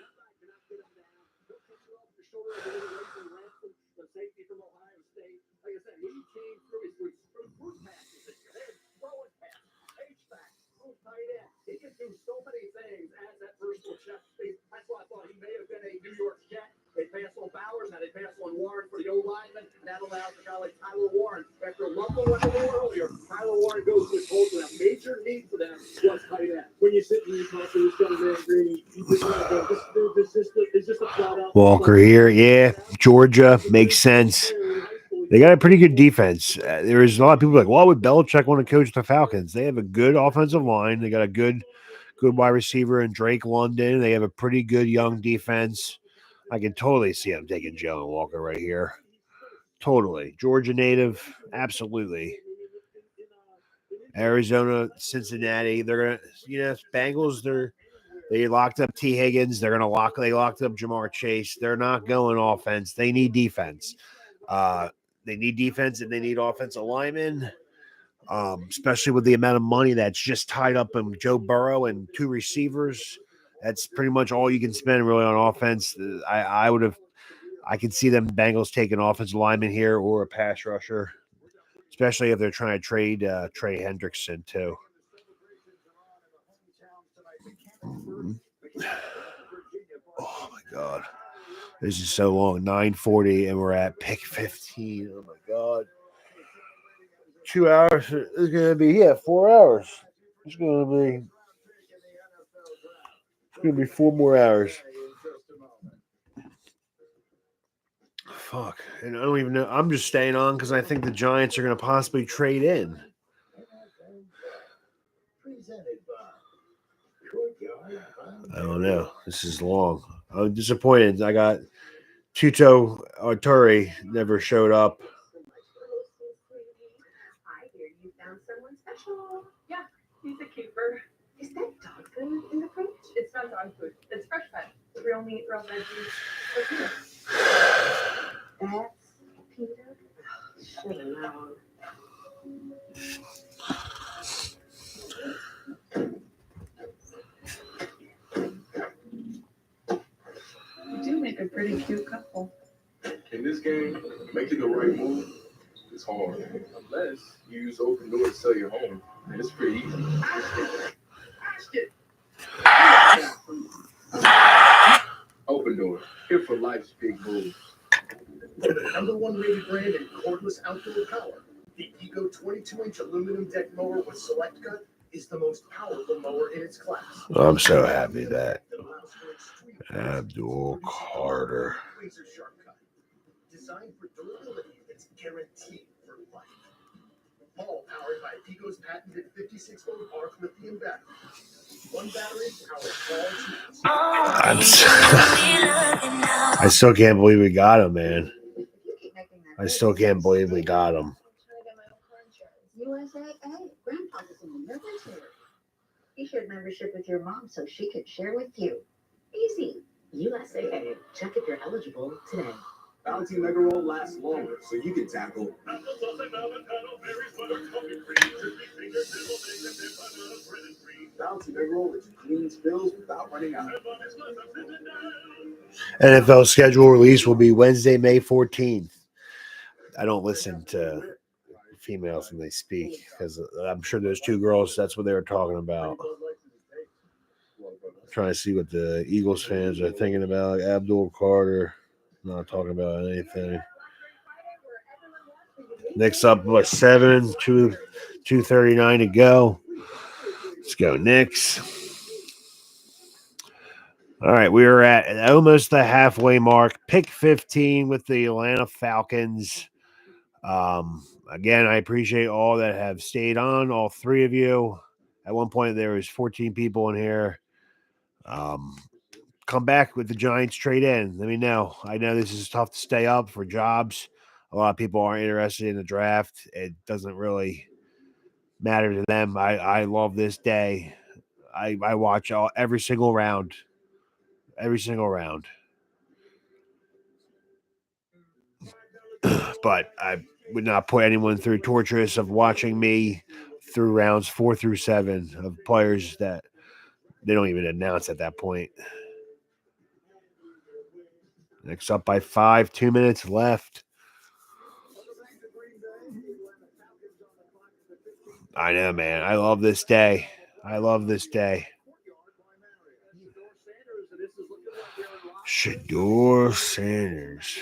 He can do so many things as that personal chef. That's why I thought he may have been a New York Jet. They pass on Bowers, now they pass on Warren for the O-lineman, and that allows a guy like Tyler Warren. After Lumpkin went a little earlier, Tyler Warren goes to the Colts, and a major need for them was tight end. When you sit and you talk to this young man, Greeny, you just want to go, is this a flat out? Walker here, yeah. Georgia makes sense. They got a pretty good defense. There's a lot of people like, why would Belichick want to coach the Falcons? They have a good offensive line. They got a good wide receiver in Drake London. They have a pretty good young defense. I can totally see them taking Jalen Walker right here. Totally. Georgia native. Absolutely. Arizona, Cincinnati. They're going to, Bengals, they locked up T. Higgins. They locked up Jamar Chase. They're not going offense. They need defense. They need defense and they need offensive linemen, especially with the amount of money that's just tied up in Joe Burrow and 2 receivers. That's pretty much all you can spend really on offense. I could see them Bengals taking offensive lineman here or a pass rusher, especially if they're trying to trade Trey Hendrickson too. Oh my God. This is so long. 9:40 and we're at pick 15. Oh my God. 2 hours. It's going to be 4 hours. It's going to be 4 more hours. fuck. And I don't even know. I'm just staying on because I think the Giants are going to possibly trade in. I don't know. This is long. I'm disappointed. I got Tuto Arturi never showed up. I hear you found someone special. Yeah, he's a keeper. Is that dog food in the fridge? It's not dog food. It's fresh cut. Real meat, real veggies. That's Peter. Should have known. You do make a pretty cute couple. In this game, making the right move is hard. Unless you use open door to sell your home, and it's pretty easy. Open door, here for life's big moves. #1 rated brand in cordless outdoor power. The Eco 22-inch aluminum deck mower with Select Cut is the most powerful mower in its class. I'm so happy that Abdul Carter. Laser sharp cut. Designed for durability that's guaranteed for life. All powered by Eco's patented 56-volt arc lithium battery. One battery powers all tools. I still can't believe we got him, man. I still can't believe we got him. USAA. Grandpa is an American share. He shared membership with your mom so she could share with you. Easy. USAA. Check if you're eligible today. Bounty Mega Roll lasts longer, so you can tackle. Bounty Mega Roll is clean spills without running out. NFL schedule release will be Wednesday, May 14th. I don't listen to females when they speak because I'm sure those two girls, that's what they were talking about. I'm trying to see what the Eagles fans are thinking about. Abdul Carter, not talking about anything. Knicks up, 2:39 to go. Let's go, Knicks. All right, we are at almost the halfway mark. Pick 15 with the Atlanta Falcons. Again, I appreciate all that have stayed on, all three of you. At one point, there was 14 people in here. Come back with the Giants trade in. Let me know. I know this is tough to stay up for jobs. A lot of people aren't interested in the draft. It doesn't really matter to them. I love this day. I watch every single round. Every single round. But I would not put anyone through torturous of watching me through rounds 4 through 7 of players that they don't even announce at that point. Next up by 5, 2 minutes left. I know, man. I love this day. I love this day. Shador Sanders.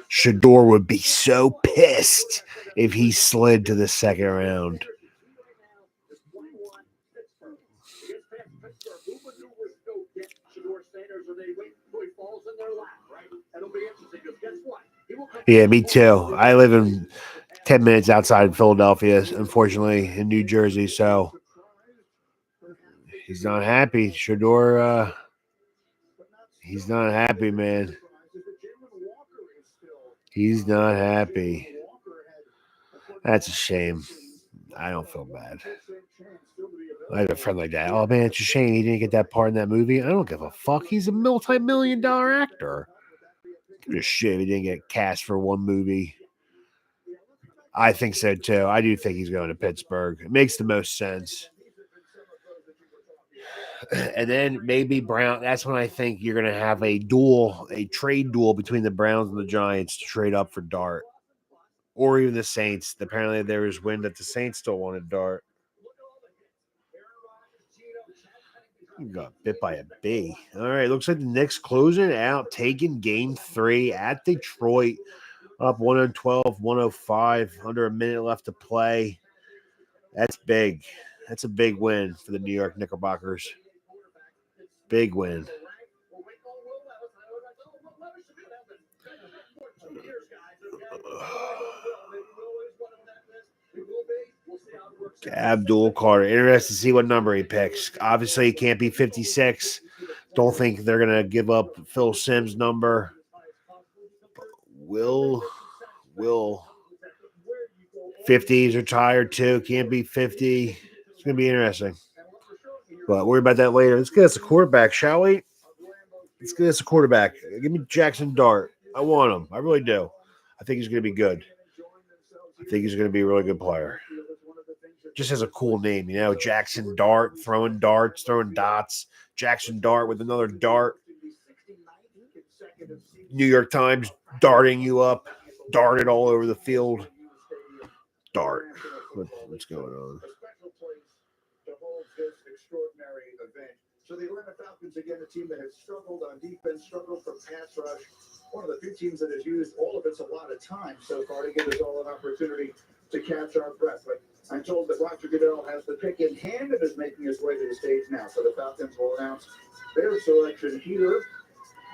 Shador would be so pissed if he slid to the second round. Yeah, me too. I live in 10 minutes outside Philadelphia, unfortunately, in New Jersey, so he's not happy. Shador, he's not happy, man. He's not happy. That's a shame. I don't feel bad. I have a friend like that. Oh, man, it's a shame he didn't get that part in that movie. I don't give a fuck. He's a multi-million-dollar actor. Give a shit if he didn't get cast for one movie. I think so, too. I do think he's going to Pittsburgh. It makes the most sense. And then maybe Brown. That's when I think you're going to have a trade duel between the Browns and the Giants to trade up for Dart. Or even the Saints. Apparently there was wind that the Saints still wanted Dart. You got bit by a bee. All right, looks like the Knicks closing out, taking game 3 at Detroit. Up 112, 105, under a minute left to play. That's big. That's a big win for the New York Knickerbockers. Big win. Abdul Carter. Interested to see what number he picks. Obviously, he can't be 56. Don't think they're going to give up Phil Simms' number. Will 50s retired too. Can't be 50. It's going to be interesting. But worry about that later. Let's get us a quarterback, shall we? Let's get us a quarterback. Give me Jackson Dart. I want him. I really do. I think he's going to be good. I think he's going to be a really good player. Just has a cool name, you know, Jackson Dart, throwing darts, throwing dots. Jackson Dart with another dart. New York Times darting you up, darted all over the field. Dart. What's going on? So the Atlanta Falcons, again, a team that has struggled on defense, struggled from pass rush. One of the few teams that has used all of its allotted time so far to give us all an opportunity to catch our breath. But I'm told that Roger Goodell has the pick in hand and is making his way to the stage now. So the Falcons will announce their selection here.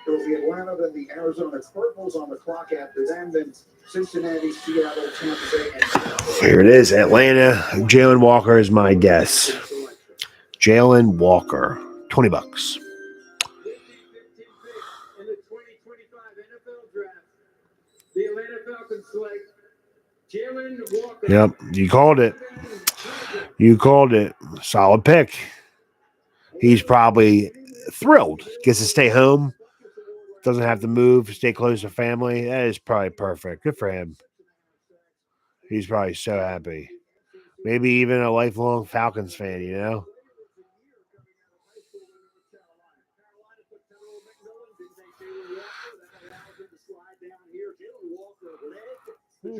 It will be Atlanta, then the Arizona Cardinals on the clock after them, then Cincinnati, Seattle, Tampa Bay, and here it is, Atlanta. Jalen Walker is my guess. Jalen Walker, $20. In the 2025 NFL Draft, the Atlanta Falcons select Jalen Walker. Yep, you called it. You called it. Solid pick. He's probably thrilled. Gets to stay home. Doesn't have to move. Stay close to family. That is probably perfect. Good for him. He's probably so happy. Maybe even a lifelong Falcons fan, you know?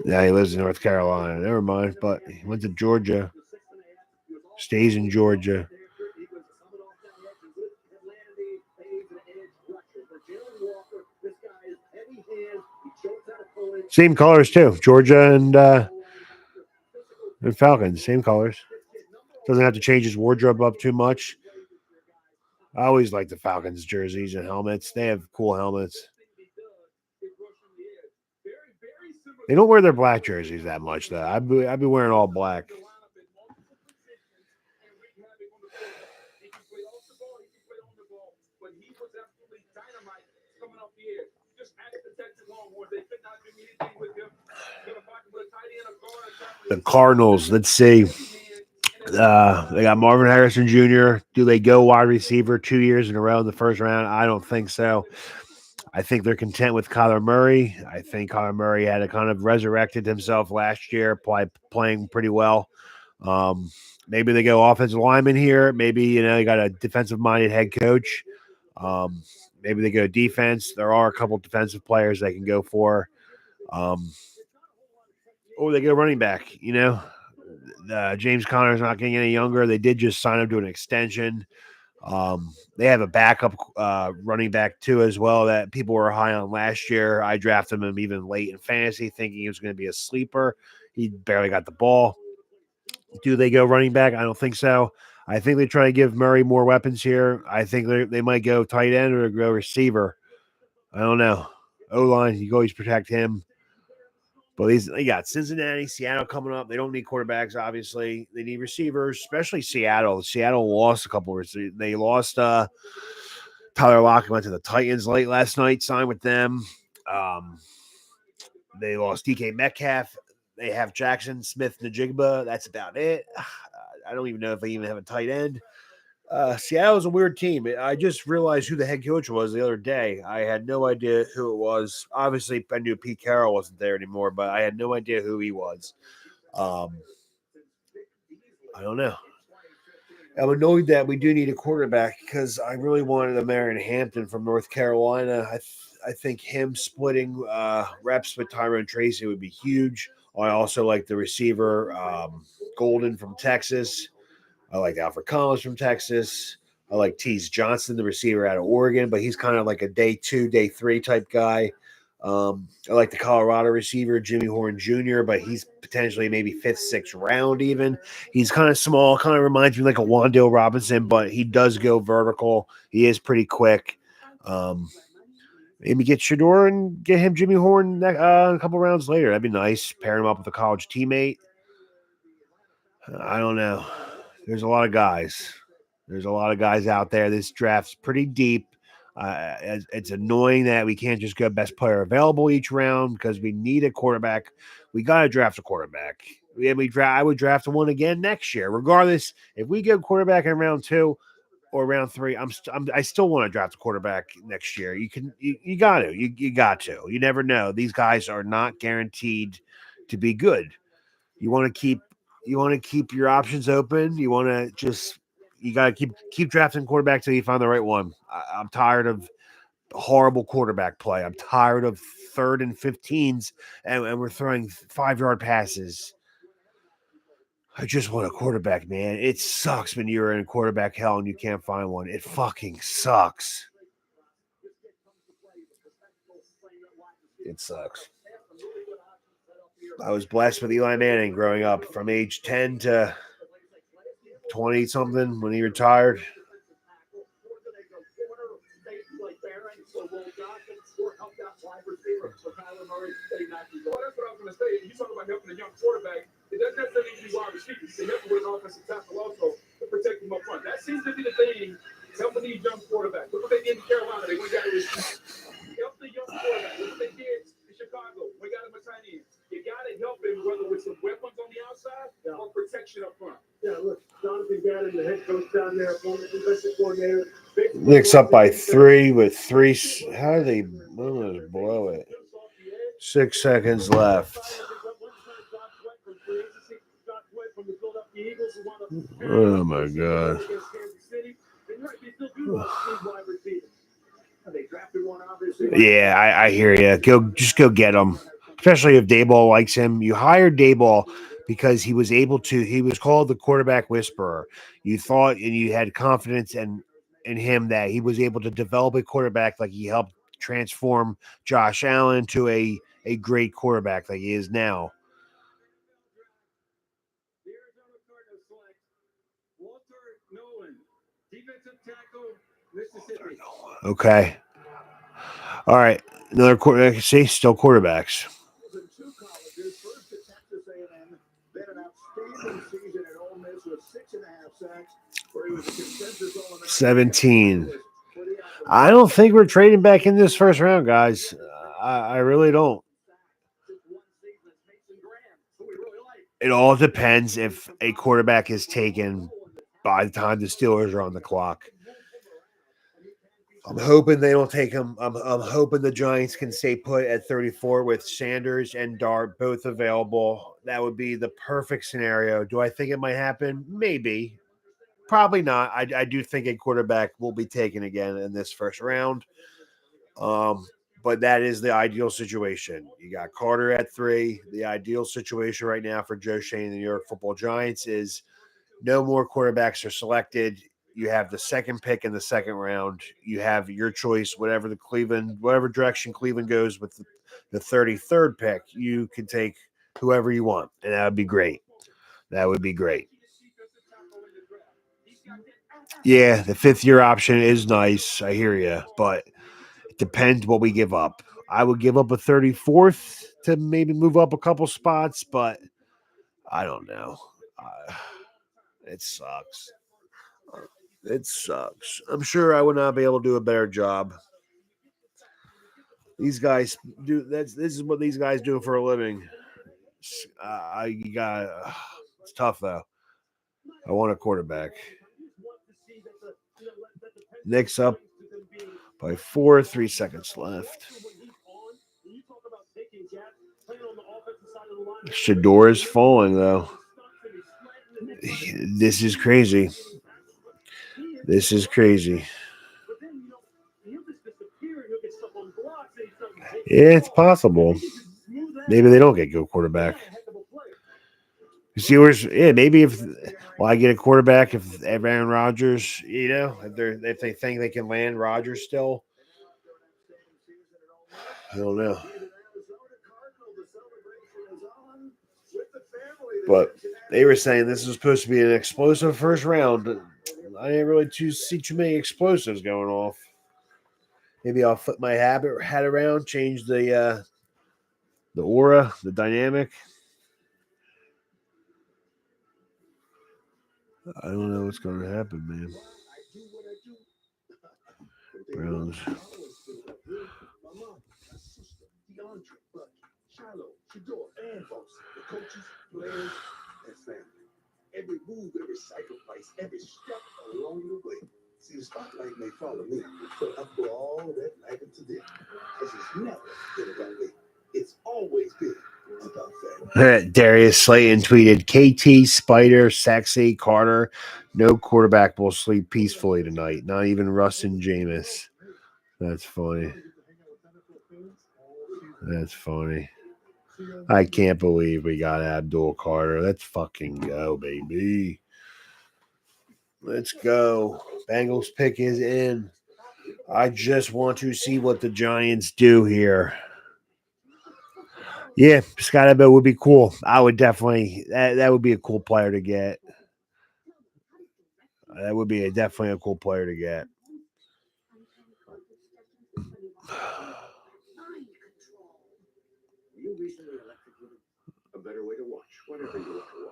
Yeah, he lives in North Carolina. Never mind. But he went to Georgia. Stays in Georgia. Same colors too. Georgia and Falcons. Same colors. Doesn't have to change his wardrobe up too much. I always like the Falcons jerseys and helmets. They have cool helmets. They don't wear their black jerseys that much, though. I'd be wearing all black. The Cardinals, let's see. They got Marvin Harrison Jr. Do they go wide receiver 2 years in a row in the first round? I don't think so. I think they're content with Kyler Murray. I think Kyler Murray had a kind of resurrected himself last year, playing pretty well. Maybe they go offensive lineman here. Maybe, you got a defensive-minded head coach. Maybe they go defense. There are a couple defensive players they can go for. They go running back, James Conner's not getting any younger. They did just sign him to an extension. They have a backup running back too as well that people were high on last year. I drafted him even late in fantasy thinking he was going to be a sleeper. He barely got the ball. Do they go running back? I don't think so. I think they try to give Murray more weapons here. I think they might go tight end or go receiver. I don't know. O-line, you can always protect him. But they got Cincinnati, Seattle coming up. They don't need quarterbacks, obviously. They need receivers, especially Seattle. Seattle lost a couple of receivers. They lost Tyler Lockett, went to the Titans late last night, signed with them. They lost DK Metcalf. They have Jackson Smith-Njigba. That's about it. I don't even know if they even have a tight end. Seattle's a weird team. I just realized who the head coach was the other day. I had no idea who it was. Obviously, I knew Pete Carroll wasn't there anymore, but I had no idea who he was. I don't know. I'm annoyed that we do need a quarterback because I really wanted a Marion Hampton from North Carolina. I think him splitting reps with Tyrone Tracy would be huge. I also like the receiver, Golden from Texas. I like Alfred Collins from Texas. I like Tease Johnson, the receiver out of Oregon, but he's kind of like a day 2, day 3 type guy. I like the Colorado receiver, Jimmy Horn Jr., but he's potentially maybe 5th, 6th round even. He's kind of small, kind of reminds me like a Wan'Dale Robinson, but he does go vertical. He is pretty quick. Maybe get Shador and get him Jimmy Horn a couple rounds later. That'd be nice. Pair him up with a college teammate. I don't know. There's a lot of guys. There's a lot of guys out there. This draft's pretty deep. It's annoying that we can't just go best player available each round because we need a quarterback. We got to draft a quarterback. I would draft one again next year, regardless. If we get quarterback in round 2 or round 3, I still want to draft a quarterback next year. You got to. You got to. You never know. These guys are not guaranteed to be good. You want to keep your options open. You got to keep drafting quarterback till you find the right one. I'm tired of horrible quarterback play. I'm tired of 3rd and 15s and we're throwing 5-yard passes. I just want a quarterback, man. It sucks when you're in quarterback hell and you can't find one. It fucking sucks. It sucks. I was blessed with Eli Manning growing up from age 10 to 20 something when he retired. Well, that's what I was going to say. You talk about helping a young quarterback. It doesn't necessarily need to be wide receivers. They help with an offensive tackle also to protect them up front. That seems to be the thing helping these young quarterbacks. Look what they did in Carolina. They went down to receiver. Help the young quarterback. Look what they did in Chicago. We got him a tight end. You got to help him, whether with some weapons on the outside or protection up front. Yeah, look, Jonathan Gannon, the head coach down there, former defensive coordinator. Knicks up by 3 with 3. How do they blow it? 6 seconds left. Oh my God. Yeah, I hear you. Go get him. Especially if Dayball likes him. You hired Dayball because he was called the quarterback whisperer. You thought and you had confidence in him that he was able to develop a quarterback like he helped transform Josh Allen to a great quarterback like he is now. Okay. All right. Another quarterback. See, still quarterbacks. 17. I don't think we're trading back in this first round, guys. I really don't. It all depends if a quarterback is taken by the time the Steelers are on the clock. I'm hoping they don't take him. I'm hoping the Giants can stay put at 34 with Sanders and Dart both available. That would be the perfect scenario. Do I think it might happen? Maybe. Probably not. I do think a quarterback will be taken again in this first round. But that is the ideal situation. You got Carter at 3. The ideal situation right now for Joe Shane and the New York Football Giants is no more quarterbacks are selected. You have the second pick in the second round. You have your choice, whatever direction Cleveland goes with the 33rd pick, you can take whoever you want. And that would be great. That would be great. Yeah, the 5th-year option is nice. I hear you. But it depends what we give up. I would give up a 34th to maybe move up a couple spots, but I don't know. It sucks. It sucks. I'm sure I would not be able to do a better job. These guys do this is what these guys do for a living. It's tough though. I want a quarterback. Knicks up by 4, 3 seconds left. Shador is falling though. This is crazy. This is crazy. Yeah, it's possible. Maybe they don't get good quarterback. Steelers, yeah, maybe if I get a quarterback, if Aaron Rodgers, if they think they can land Rodgers still, I don't know. But they were saying this was supposed to be an explosive first round. I didn't really see too many explosives going off. Maybe I'll flip my hat around, change the aura, the dynamic. I don't know what's going to happen, man. Browns. My mom, my sister, DeAndre, Bucky, Shiloh, Shador, and Boss, the coaches, players, and family. Every move, every sacrifice, every step along the way. See, the spotlight may follow me, but I put all that life into them. Because it's never been about me. It's always been about family. Darius Slayton tweeted, KT, Spider, Sexy, Carter, no quarterback will sleep peacefully tonight. Not even Russ and Jameis. That's funny. That's funny. I can't believe we got Abdul Carter. Let's fucking go, baby. Let's go. Bengals pick is in. I just want to see what the Giants do here. Yeah, Scott Abbott would be cool. I would definitely that would be a cool player to get. That would be definitely a cool player to get.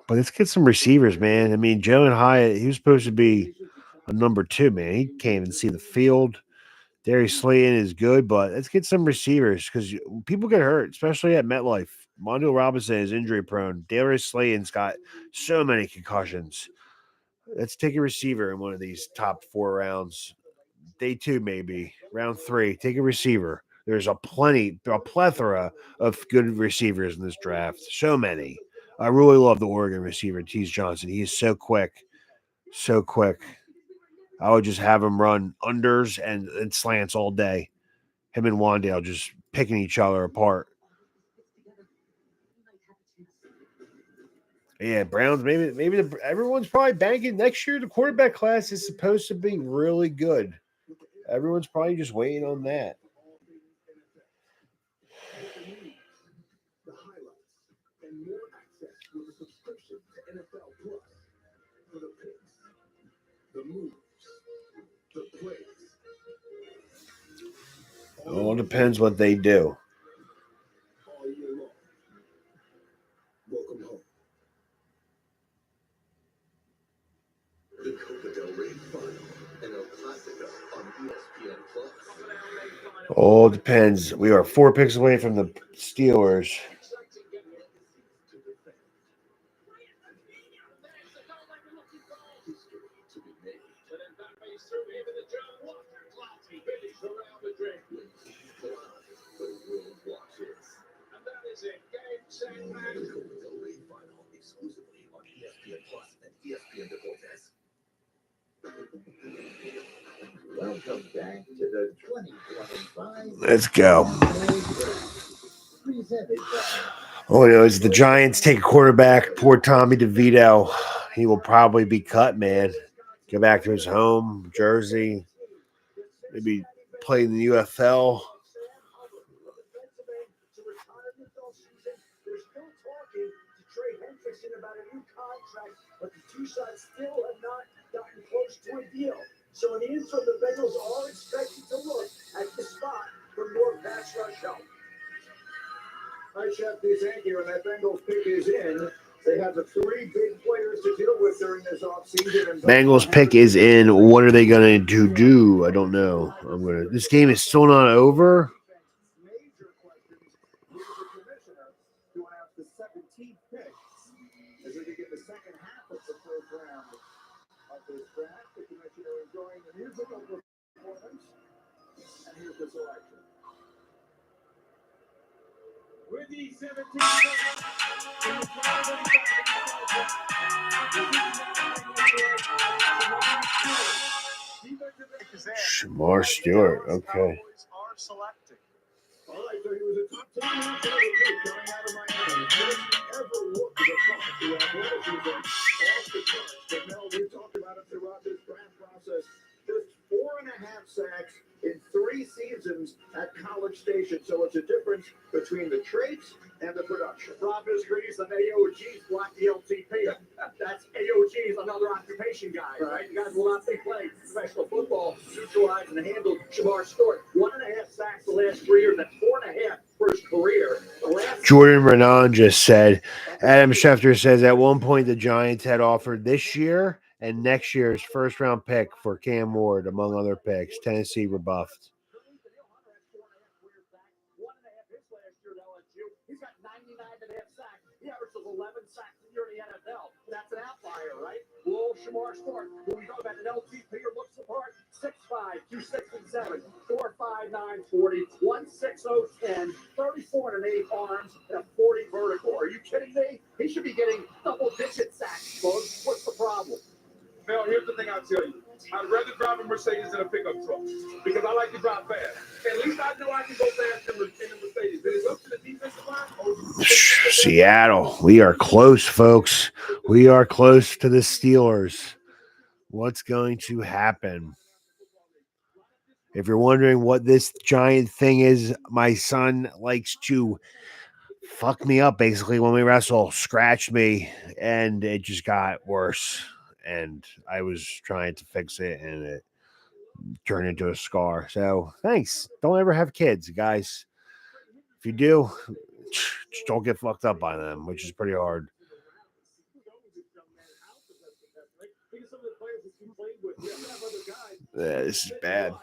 But let's get some receivers, man. I mean, Joe and Hyatt, he was supposed to be a number 2, man. He can't even see the field. Darius Slayton is good, but let's get some receivers because people get hurt, especially at MetLife. Mondale Robinson is injury prone. Darius Slayton's got so many concussions. Let's take a receiver in one of these top 4 rounds. Day 2, maybe. Round 3, take a receiver. There's a plethora of good receivers in this draft. So many. I really love the Oregon receiver, Tease Johnson. He is so quick. So quick. I would just have him run unders and slants all day. Him and Wandale just picking each other apart. Yeah, Browns. Maybe everyone's probably banking next year. The quarterback class is supposed to be really good. Everyone's probably just waiting on that. The highlights and more access with a subscription to NFL Plus. For the picks, the moves, the plays. It all depends what they do. All year long. Welcome home. The Copa del Rey Final and El Clasico on ESPN Plus. All depends. We are 4 picks away from the Steelers. Exclusively on ESPN Plus and ESPN Deportes. Welcome back to the 2025. Let's go. Presented by Oh, no, as the Giants take a quarterback, poor Tommy DeVito, he will probably be cut, man. Go back to his home, Jersey, maybe play in the UFL. About a new contract, but the two sides still have not gotten close to a deal. So in the interim, the Bengals are expected to look at the spot for more pass rush help. Hi, Chef Duzan here, and that Bengals pick is in. They have the 3 big players to deal with during this offseason. Bengals pick is in. What are they going to do? I don't know. This game is still not over. Major questions with the commissioner to announce the 17th pick as we begin the second half of the first round of this draft. The commissioner enjoying the musical performance, and here's the selection. With the 17th Shamar Stewart. Okay. All right, so he was a top 10 recruit coming out of Miami. First ever look at the front to athleticism off the charts. But no, we've talked about it throughout this draft process. Just 4.5 sacks in 3 seasons at College Station. So it's a difference between the traits and the production. Rob is grease and AOG's block the LTP. That's AOG's another occupation guy, right? You guys will not be playing professional football, neutralized and handled Shamar Stewart. 1.5 sacks the last 3 years, and 4.5 for his career. Jordan Renan just said, Adam Schefter says at one point the Giants had offered this year and next year's first-round pick for Cam Ward, among other picks. Tennessee rebuffed. He's got 99.5 sacks. He averages 11 sacks a year in the NFL. That's an outlier, right? Well, Shamar Stewart, who we know about an LT Peter looks the part, 6'5", 267, 4'5", 940, 160, 34 and 8 arms, and a 40 vertical. Are you kidding me? He should be getting double-digit sacks, folks. What's the problem? Mel, here's the thing I'll tell you. I'd rather drive a Mercedes than a pickup truck because I like to drive fast. At least I know I can go fast in the Mercedes. But it's up to the defensive line. Seattle, we are close, folks. We are close to the Steelers. What's going to happen? If you're wondering what this giant thing is, my son likes to fuck me up basically when we wrestle, scratch me, and it just got worse. And I was trying to fix it, and it turned into a scar. So thanks. Don't ever have kids, guys. If you do, just don't get fucked up by them, which is pretty hard. This is bad.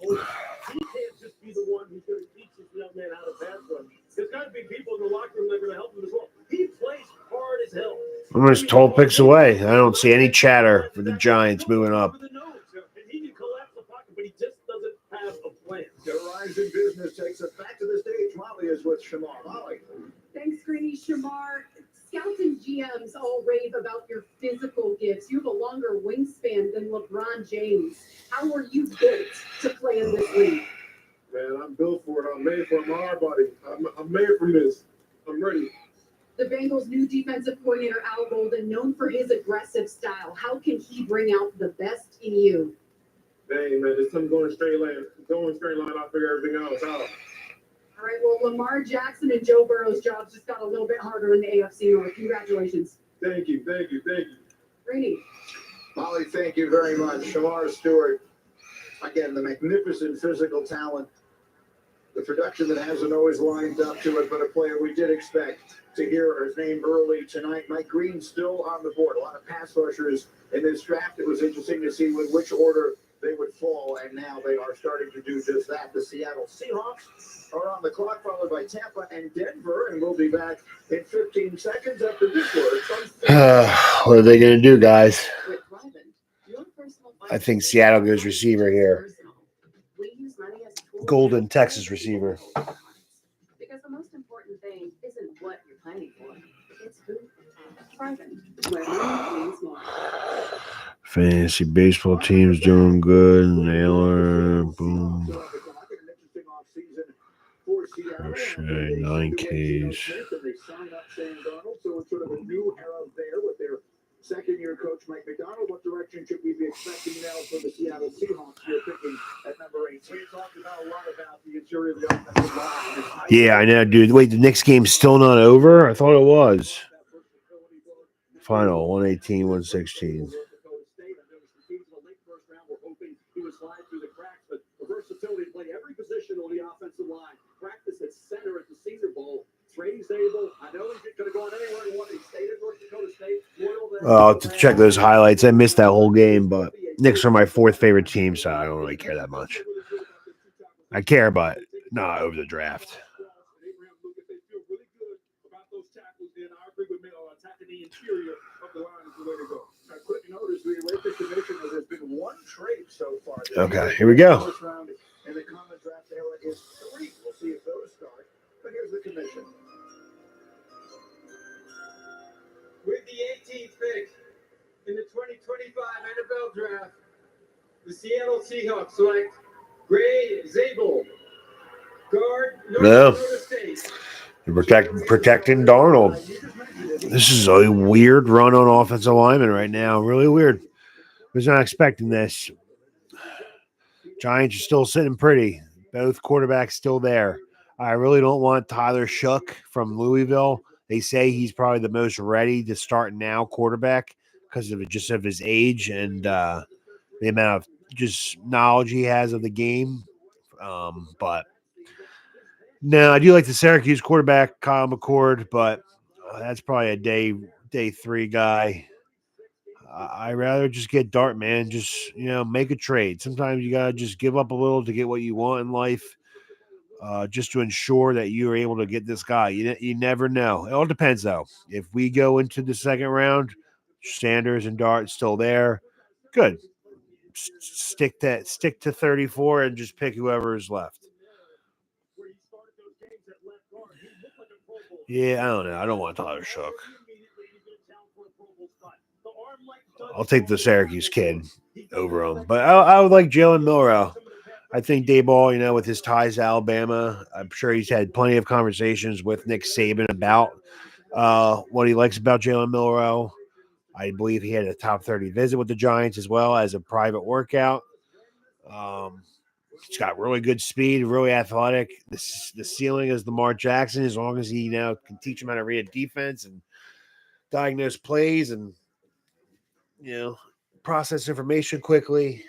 He can't just be the one who's going to teach this young man how to pass rush. There's got to be people in the locker room that are going to help him as well. He plays hard as hell. I'm just 12 picks away. I don't see any chatter for the Giants moving up. And he can collapse the pocket, but he just doesn't have a plan. Their rise in business takes us back to the stage. Molly is with Shamar. Molly. Thanks, Greeny. Shamar, scouts and GMs all rave about your physical gifts. You have a longer wingspan than LeBron James. How were you built to play in this league? Man, I'm built for it. I'm made for it. My hard body. I'm made for this. I'm ready. The Bengals' new defensive coordinator, Al Golden, known for his aggressive style. How can he bring out the best in you? Dang, man, there's something going straight line. Going straight line, I'll figure everything else out. All right, well, Lamar Jackson and Joe Burrow's jobs just got a little bit harder in the AFC North. Congratulations. Thank you. Rainey. Molly, thank you very much. Shamar Stewart, again, the magnificent physical talent, the production that hasn't always lined up to it, but a player we did expect to hear his name early tonight. Mike Green still on the board. A lot of pass rushers in this draft. It was interesting to see in which order they would fall, and now they are starting to do just that. The Seattle Seahawks are on the clock, followed by Tampa and Denver, and we'll be back in 15 seconds after this word. What are they going to do, guys? I think Seattle goes receiver here. Golden, Texas receiver. Because the most important thing isn't what you're planning for. It's who. Private. Where money means more. Fantasy baseball team's doing good. Naylor, boom. Crochet, 9 Ks. They signed up Sam Darnold, so it's sort of a new era there with their second-year coach Mike McDonald. What direction should we be expecting now for the Seattle Seahawks? You're picking at number 8. We talked about a lot about the interior of the offensive line. Yeah, I know, dude. Wait, the Knicks game's still not over? I thought it was. Final, 118-116. He would slide through the cracks, but the versatility to play every position on the offensive line. Practice at center at the Senior Bowl. Train's able. I know he could have gone anywhere he wanted. He stayed at North Dakota State. Oh, to check those highlights. I missed that whole game, but Knicks are my 4th favorite team, so I don't really care that much. I care, but not over the draft. Attacking the interior of the line is the way to go. I quick notice we rate the commission that there's been one trade so far. Okay, here we go. First round in the common draft era is 3. We'll see if those start. But here's the commission. With the 18th pick in the 2025 NFL Draft, the Seattle Seahawks select Gray Zabel, guard, North Dakota State. Protecting Darnold. This is a weird run on offensive lineman right now. Really weird. Was not expecting this. Giants are still sitting pretty. Both quarterbacks still there. I really don't want Tyler Shook from Louisville. They say he's probably the most ready to start now quarterback because of just of his age and the amount of just knowledge he has of the game. But no, I do like the Syracuse quarterback, Kyle McCord, but that's probably a day day 3 guy. I rather just get Dart, man. Just, make a trade. Sometimes you got to just give up a little to get what you want in life, just to ensure that you're able to get this guy. You never know. It all depends, though. If we go into the second round, Sanders and Dart still there, good. Stick to 34 and just pick whoever is left. Yeah, I don't know. I don't want Tyler Shook. I'll take the Syracuse kid over him. But I would like Jalen Milroe. I think Dayball, with his ties to Alabama, I'm sure he's had plenty of conversations with Nick Saban about what he likes about Jalen Milroe. I believe he had a top 30 visit with the Giants as well as a private workout. He's got really good speed, really athletic. The ceiling is Lamar Jackson, as long as he now can teach him how to read a defense and diagnose plays and process information quickly.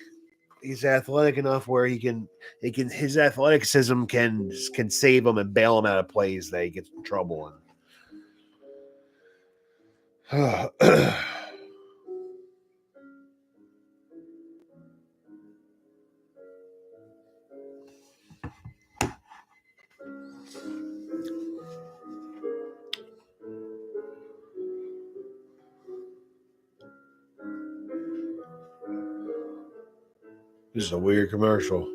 He's athletic enough where his athleticism can save him and bail him out of plays that he gets in trouble in. This is a weird commercial.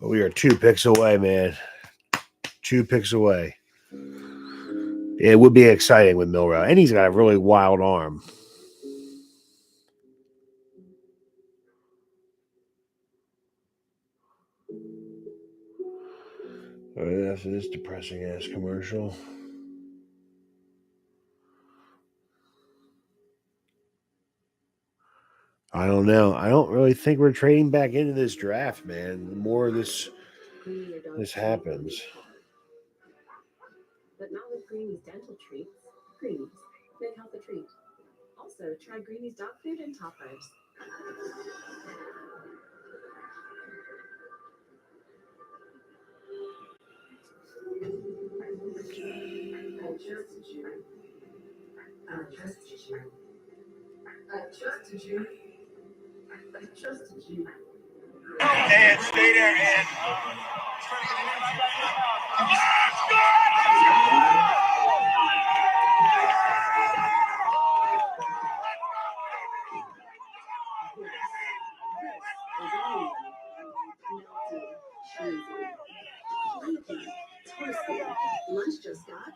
But we are 2 picks away, man. 2 picks away. It would be exciting with Milroe. And he's got a really wild arm. After this depressing ass commercial. I don't know. I don't really think we're trading back into this draft, man. The more this happens. But not with Greeny's dental treats. Greeny's, made health a treat. Also, try Greeny's dog food and toppers. I trusted you. I trusted you. I trusted you. I trusted you. And stay there, and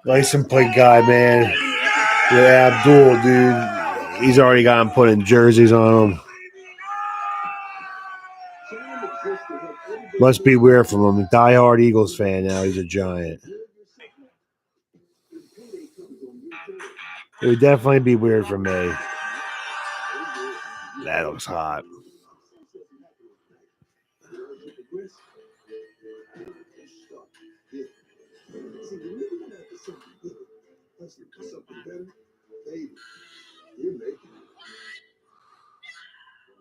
License plate guy, man. Yeah, Abdul, dude. He's already got him putting jerseys on him. Must be weird from him. A diehard Eagles fan now. He's a Giant. It would definitely be weird for me. That looks hot.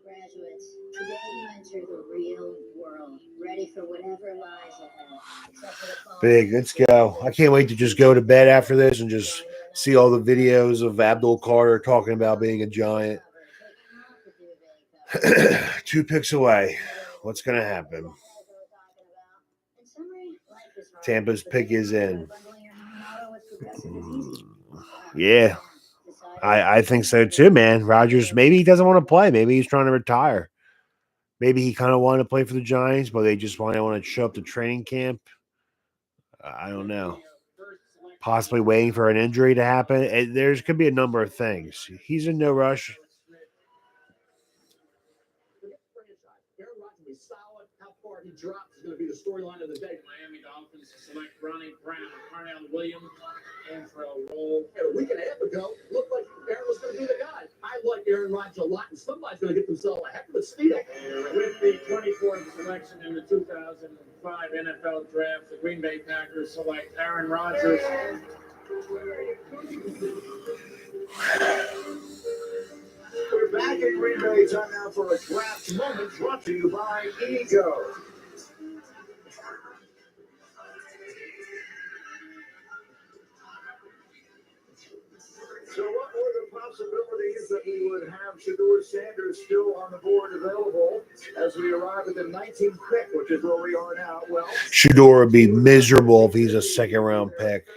Graduates, today you enter the real world, ready for whatever lies ahead. Except for the call. Big, let's go. I can't wait to just go to bed after this and just see all the videos of Abdul Carter talking about being a Giant. 2 picks away. What's going to happen? Tampa's pick is in. Yeah. I think so too, man. Rodgers, maybe he doesn't want to play. Maybe he's trying to retire. Maybe he kind of wanted to play for the Giants, but they just want to show up to training camp. I don't know. Possibly waiting for an injury to happen. There could be a number of things. He's in no rush. Aaron Rodgers will be solid. How far he drops is going to be the storyline of the day. Miami Dolphins select Ronnie Brown, Carnell Williams, and for a role. A week and a half ago, looked like Aaron was going to be the guy. I like Aaron Rodgers a lot, and somebody's going to get themselves a heck of a steal. With the 24th selection in the 2005 NFL Draft, the Green Bay Packers select Aaron Rodgers. we're back in Green Bay. Time now for a draft moment brought to you by Ego. So what that we would have Shedeur Sanders still on the board available as we arrive at the 19th pick, which is where we are now. Well, Shedeur would be miserable if he's a second-round pick.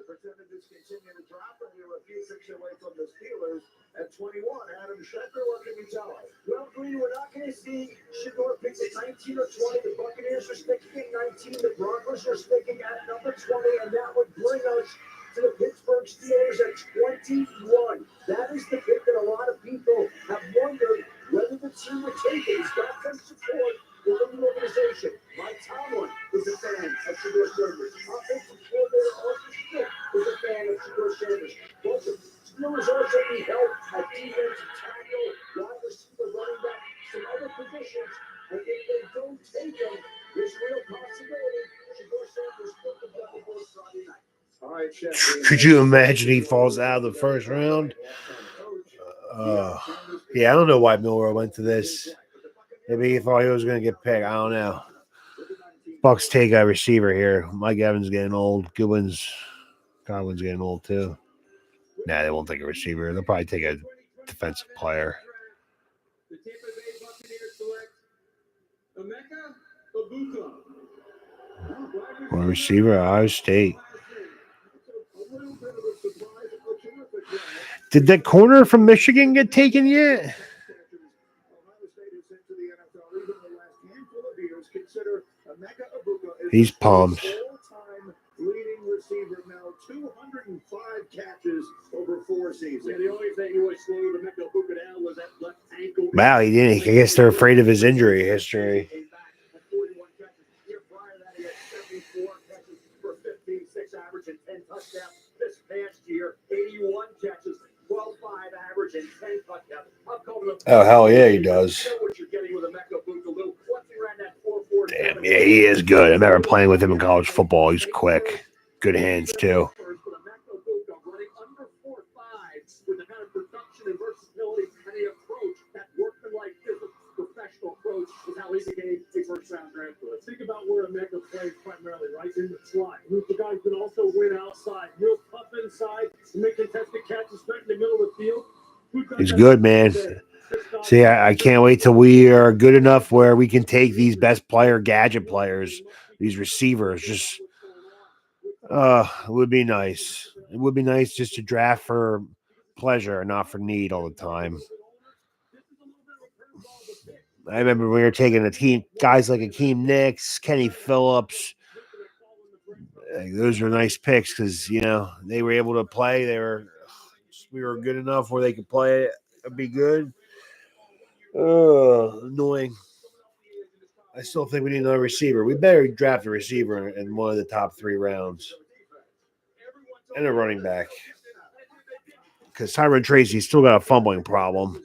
the percentages continue to drop, and we were a few picks away from the Steelers at 21. Adam Schefter, what can you tell us? Well, Green, we're not going to see Shedeur picks at 19 or 20. The Buccaneers are sticking at 19. The Broncos are sticking at number 20, and that would bring us to the Pittsburgh Steelers at 21. That is the pick that a lot of people have wondered whether the team would take it. He's got some support within the organization. Mike Tomlin is a fan of Shedeur Sanders. Offensive coordinator Arthur Smith is a fan of Shedeur Sanders. Both of Steelers also need help at defensive tackle, wide receiver, running back, some other positions. And if they don't take him, there's a real possibility Shedeur Sanders will be on the board Friday night. All right, Chef. Could you imagine he falls out of the first round? Yeah, I don't know why Milroe went to this. Maybe he thought he was going to get picked. I don't know. Bucks take a receiver here. Mike Evans getting old. Godwin's getting old too. Nah, they won't take a receiver. They'll probably take a defensive player. The Tampa Bay Buccaneers select Emeka Egbuka. One receiver, Ohio State. Did that corner from Michigan get taken yet? He's pumped. Leading receiver now, 205 catches over 4 seasons. Yeah, the only thing he was slowed Emeka Egbuka down was that left ankle. Wow, he didn't. I guess they're afraid of his injury history. 41 catches. Year prior to that, he had 74 catches for 15-6 average and 10 touchdowns. This past year, 81 catches, 12-5 average and 10 touchdowns. Oh, hell yeah, he does. You know what you're getting with Emeka Egbuka, little clutching around that 4-4. Damn, yeah, he is good. I remember playing with him in college football. He's quick. Good hands, too. Running under 4.5 with the kind of production and versatility and the approach, that workmanlike professional approach is how he became a first-round draft pick. Think about where Emeka plays primarily, right? In the slot. He's the guy who can also win outside. Real tough inside, make contested catches right in the middle of the field. He's good, man. See, I can't wait till we are good enough where we can take these best player, gadget players, these receivers. Just, it would be nice. It would be nice just to draft for pleasure, not for need all the time. I remember we were taking a team, guys like Akeem Nicks, Kenny Phillips. Those were nice picks because, you know, they were able to play. We were good enough where they could play it. It'd be good. Annoying. I still think we need another receiver. We better draft a receiver in one of the top 3 rounds. And a running back. Because Tyron Tracy's still got a fumbling problem.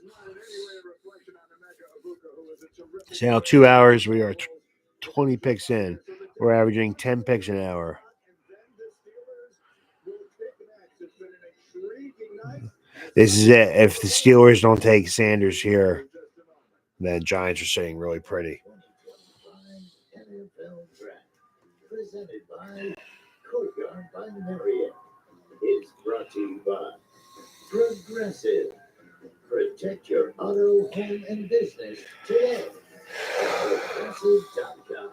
See now 2 hours, we are 20 picks in. We're averaging 10 picks an hour. This is it. If the Steelers don't take Sanders here, then Giants are sitting really pretty. Presented by Courtyard by Marriott. Is brought to you by Progressive. Protect your auto, home, and business today at Progressive.com.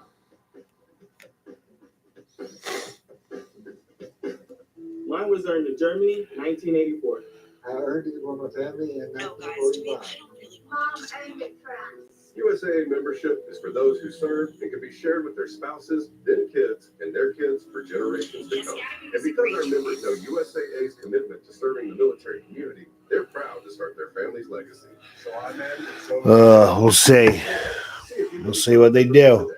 Mine was earned in Germany, 1984. I earned it with my family in 1945. Mom earned it for us. USAA membership is for those who serve and can be shared with their spouses, then kids, and their kids for generations to come. And because our members know USAA's commitment to serving the military community, they're proud to start their family's legacy. So I'm We'll see. We'll see what they do.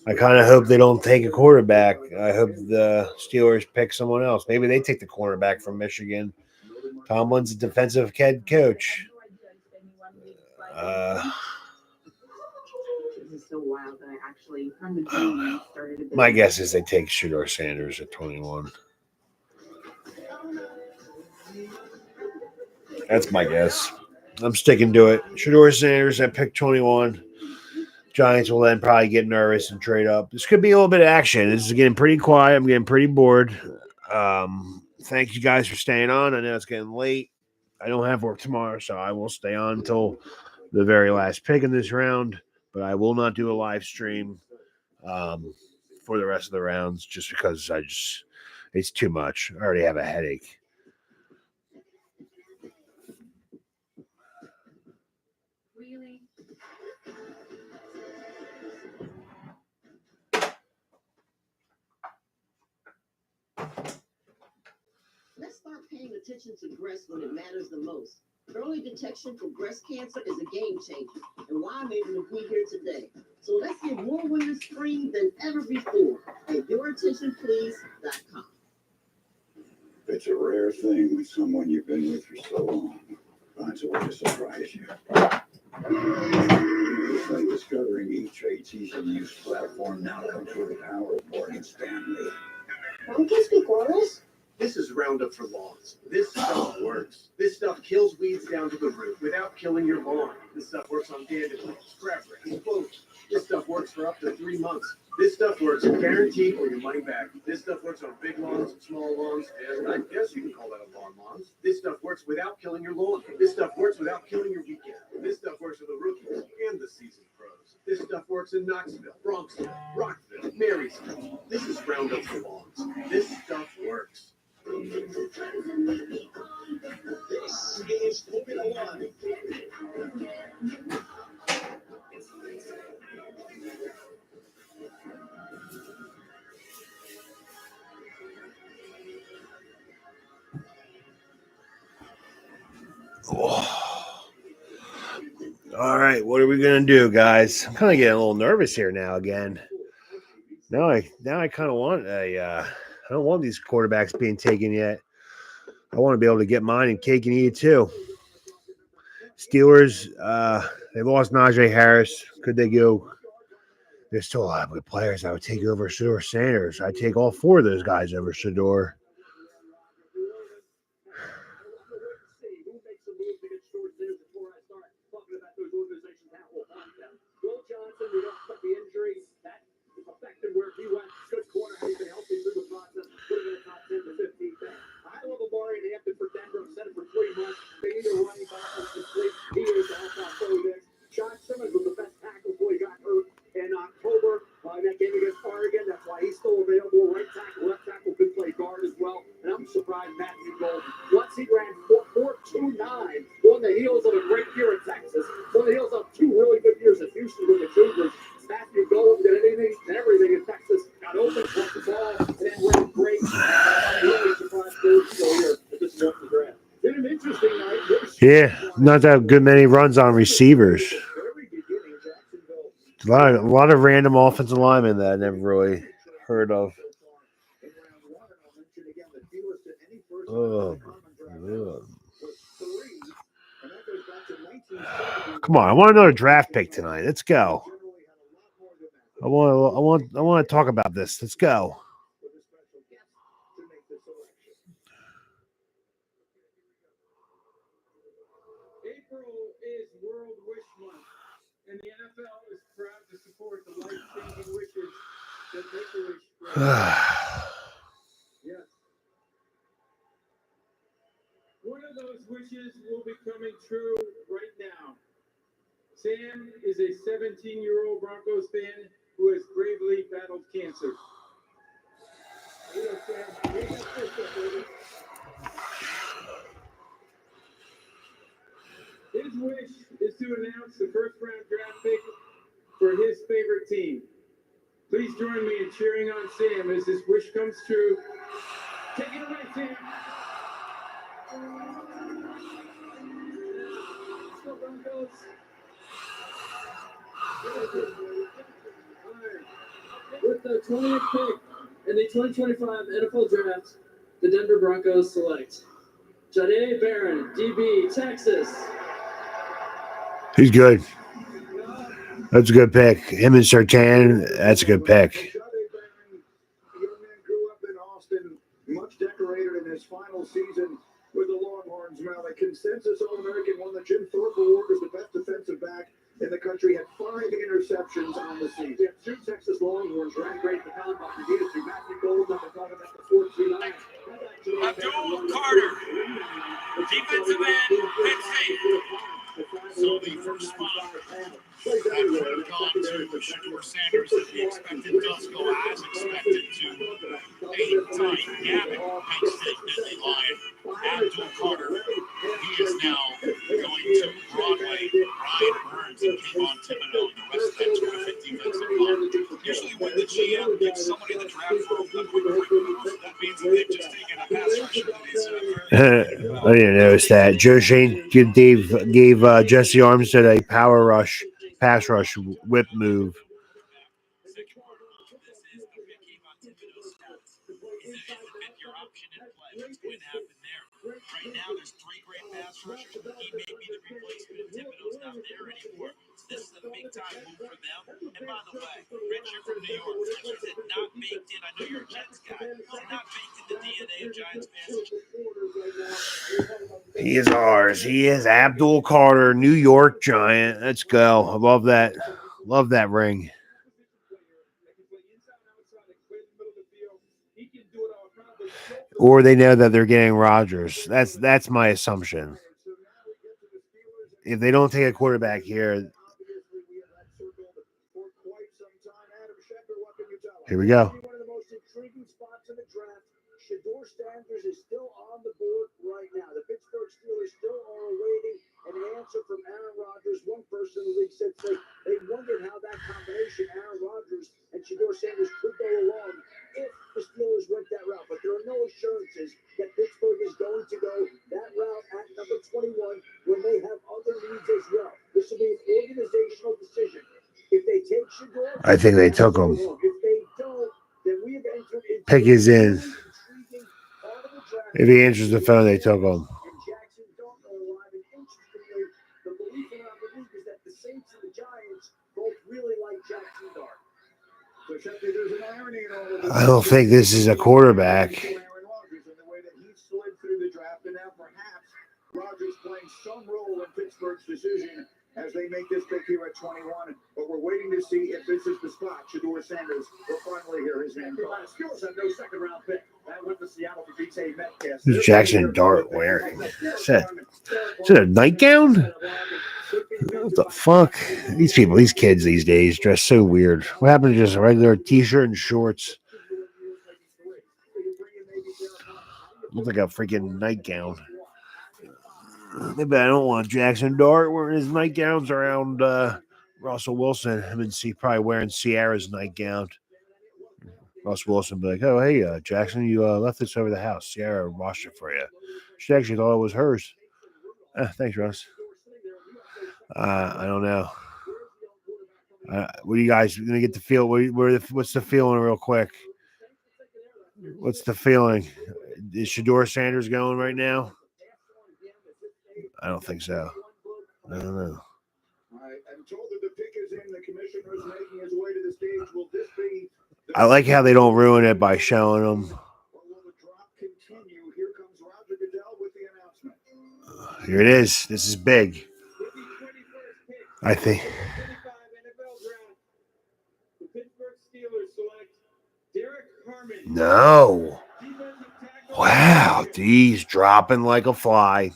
I kind of hope they don't take a quarterback. I hope the Steelers pick someone else. Maybe they take the cornerback from Michigan. Tomlin's a defensive head coach. This is so wild that I actually, from the beginning, started. My guess is they take Shedeur Sanders at 21. That's my guess. I'm sticking to it. Shedeur Sanders at pick 21. Giants will then probably get nervous and trade up. This could be a little bit of action. This is getting pretty quiet. I'm getting pretty bored. Thank you guys for staying on. I know it's getting late. I don't have work tomorrow, so I will stay on until the very last pick in this round. But I will not do a live stream for the rest of the rounds just because it's too much. I already have a headache. Really? Let's start paying attention to breast when it matters the most. Early detection for breast cancer is a game changer, and why I'm able to be here today. So let's give more women scream than ever before at YourAttentionPlease.com. It's a rare thing when someone you've been with for so long finds a way to surprise you. It's like discovering E-Trade's easy-to-use platform now comes with the power of Morgan Stanley. Mom can speak English? This is Roundup for lawns. This stuff works. This stuff kills weeds down to the root without killing your lawn. This stuff works on dandelions, crabgrass, clover. This stuff works for up to 3 months. This stuff works guaranteed or your money back. This stuff works on big lawns, small lawns, and I guess you can call that a lawns. This stuff works without killing your lawn. This stuff works without killing your weekend. This stuff works for the rookies and the seasoned pros. This stuff works in Knoxville, Bronxville, Rockville, Marysville. This is Roundup for lawns. This stuff works. This is Formula One. All right, what are we gonna do, guys? I'm kind of getting a little nervous here now again. Now I kind of want I don't want these quarterbacks being taken yet. I want to be able to get mine and cake and eat it too. Steelers, they lost Najee Harris. Could they go? There's still a lot of good players. I would take over Shador Sanders. I'd take all 4 of those guys over Shador. Where he went, good corner, he's been healthy through the process, put him in the top 10 to 15 back. I love Amari in Hampton for Denver. I've said it for 3 months. They need a running back that's complete. He is the help out Davis. Josh Simmons was the best tackle before he got hurt in October in that game against Oregon. That's why he's still available. Right tackle, left tackle could play guard as well. And I'm surprised Matthew Golden, once he ran 4.29 on the heels of a great year in Texas, on the heels of 2 really good years at Houston with the Cougars. Matthew Golden did anything and everything in Texas, got open, caught the ball, and then ran great. I'm really surprised they're still here at this point in the draft. Been an interesting night. Yeah, not that good many runs on receivers. A lot of random offensive linemen that I never really heard of. Come on, I want another draft pick tonight. Let's go. I want to talk about this. Let's go. April is World Wish Month, and the NFL is proud to support the life-changing wishes that Make-A-Wish brings. Yes. One of those wishes will be coming true right now. Sam is a 17-year-old Broncos fan who has bravely battled cancer. His wish is to announce the first-round draft pick for his favorite team. Please join me in cheering on Sam as his wish comes true. Take it away, Sam. Let's go, Broncos. With the 20th pick in the 2025 NFL Draft, the Denver Broncos select Jahdae Barron, DB, Texas. He's good. That's a good pick. Him and Surtain, that's a good pick. Much decorated in his final season with the Longhorns. Now, the consensus All-American one, the Jim Thorpe Award, is the best defensive back in the country. Had 5 interceptions on the season. We have 2 Texas Longhorns ran great at the combine. He needed to. Matthew Golden, I'm talking about the 4-2-9. Abdul Carter, defensive end, Penn State. So the first spot that would have gone to Shedeur Sanders as we expected does go as expected to a tight Gavin, Penn State Nittany Lion. Abdul Carter, he is now going to Broadway. Brian Burns and Kayvon Thibodeau, the rest of that terrific defensive line. Usually when the GM gets somebody in the draft for a quick move, that means that they've just taken a pass rusher that is I didn't notice that. Joe Shane gave Jesse Armstead a power rush, pass rush whip move. Right now, there's three great pass rushers. He may be the replacement if Thibodeau's not there anymore. This is a big-time move for them. And by the way, Rich, you're from New York. Is it not baked in? I know you're a Jets guy. Is it not baked in the DNA of Giants fans? He is ours. He is Abdul Carter, New York Giant. Let's go. I love that. Love that ring. Or they know that they're getting Rodgers. That's my assumption. If they don't take a quarterback here we go. One of the most intriguing spots in the draft. Shedeur Sanders is still on the board right now. The Pittsburgh Steelers still are awaiting an answer from Aaron Rodgers. One person in the league said they wondered how that combination, Aaron Rodgers and Shedeur Sanders, could go along if the Steelers went that route. But there are no assurances that Pittsburgh is going to go that route at number 21 when they have other needs as well. This will be an organizational decision. If they take Shedeur, I think they took him. if they don't, then we have entered into Pick is in. If he answers the phone, they took him. and Jackson don't know why. And interestingly, the belief around the league is that the Saints and the Giants both really like Jackson Dart. So Shepard, there's an irony in all of this. I don't think this is a quarterback. Aaron Rodgers and the way that he slid through the draft, and now perhaps Rodgers playing some role in Pittsburgh's decision as they make this pick here at 21. But we're waiting to see if this is the spot. Shedeur Sanders will finally hear his name called. Steelers have no second-round pick. That went to Seattle for DK Metcalf. Who's Jackson Dart wearing? Is that a nightgown? What the fuck? These kids these days dress so weird. What happened to just a regular t-shirt and shorts? Looks like a freaking nightgown. Maybe I don't want Jackson Dart wearing his nightgowns around Russell Wilson. Him and probably wearing Sierra's nightgown. Russell Wilson be like, "Oh, hey, Jackson, you left this over the house. Sierra washed it for you. She actually thought it was hers." Thanks, Russ. I don't know. What do you guys gonna get the feel? What's the feeling, real quick? What's the feeling? Is Shedeur Sanders going right now? I don't think so. I don't know. I'm told that the pick is in. The commissioner is making his way to the stage. Will this be? I like how they don't ruin it by showing them. Or will the drop continue? Here comes Roger Goodell with the announcement. Here it is. This is big. I think. The Pittsburgh Steelers select Derek Harmon. No. Wow, he's dropping like a fly.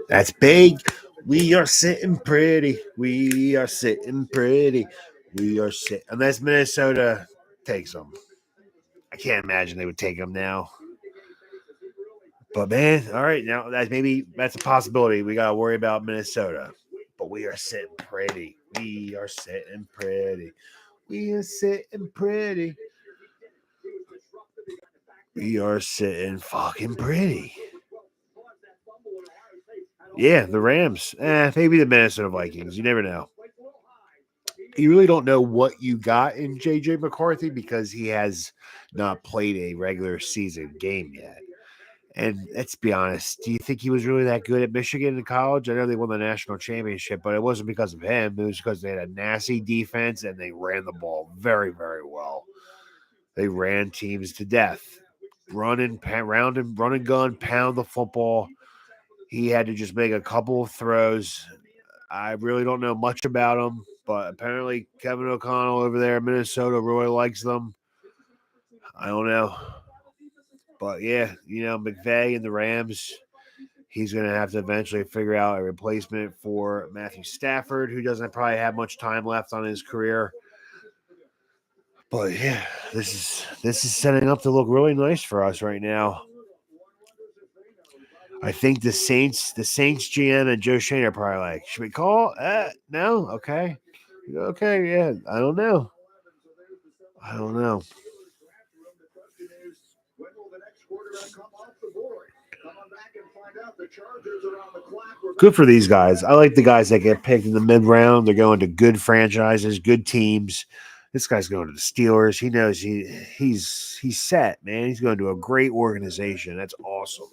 That's big. We are sitting pretty. We are sitting pretty. We are sitting. Unless Minnesota takes them. I can't imagine they would take them now. But man, all right, now that's a possibility. We gotta worry about Minnesota. But we are sitting pretty. We are sitting pretty. We are sitting pretty. We are sitting fucking pretty. Yeah, the Rams. Maybe the Minnesota Vikings. You never know. You really don't know what you got in J.J. McCarthy because he has not played a regular season game yet. And let's be honest, do you think he was really that good at Michigan in college? I know they won the national championship, but it wasn't because of him. It was because they had a nasty defense and they ran the ball very, very well. They ran teams to death. run and gun, pound the football. He had to just make a couple of throws. I really don't know much about him, but apparently Kevin O'Connell over there in Minnesota really likes them. I don't know. But yeah, McVay and the Rams, he's going to have to eventually figure out a replacement for Matthew Stafford, who doesn't probably have much time left on his career. But yeah, this is setting up to look really nice for us right now. I think the Saints GM and Joe Shane are probably like, should we call? No, okay, yeah. I don't know. Good for these guys. I like the guys that get picked in the mid round. They're going to good franchises, good teams. This guy's going to the Steelers. He knows he's set, man. He's going to a great organization. That's awesome.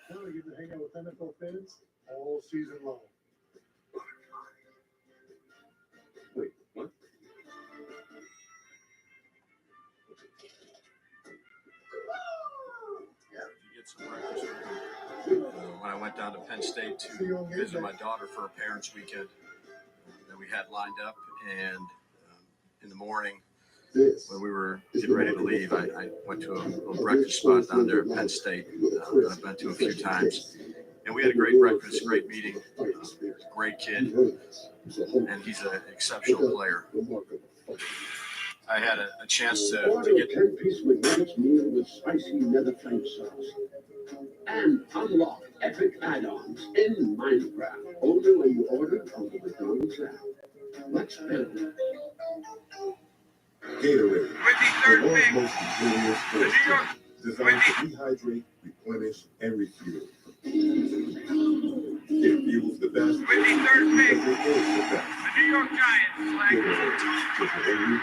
Now you can hang out with NFL fans all season long. Wait, what? You get some breakfast. When I went down to Penn State to visit my daughter for a parents' weekend that we had lined up, and in the morning when we were getting ready to leave, I went to a little breakfast spot down there at Penn State that I've been to a few times. And we had a great breakfast, great meeting, great kid, and he's an exceptional player. I had a chance to get 10-piece McNuggets meal with spicy nether flame sauce. And unlock epic add-ons in Minecraft. Only when you order from the McDonald's app. Let's build. Gatorade, the world's most luxurious sports drink, designed to rehydrate, replenish, and refuel. It fuels the best. Whitney, third pick. It is the best. The New York Giants Gatorade.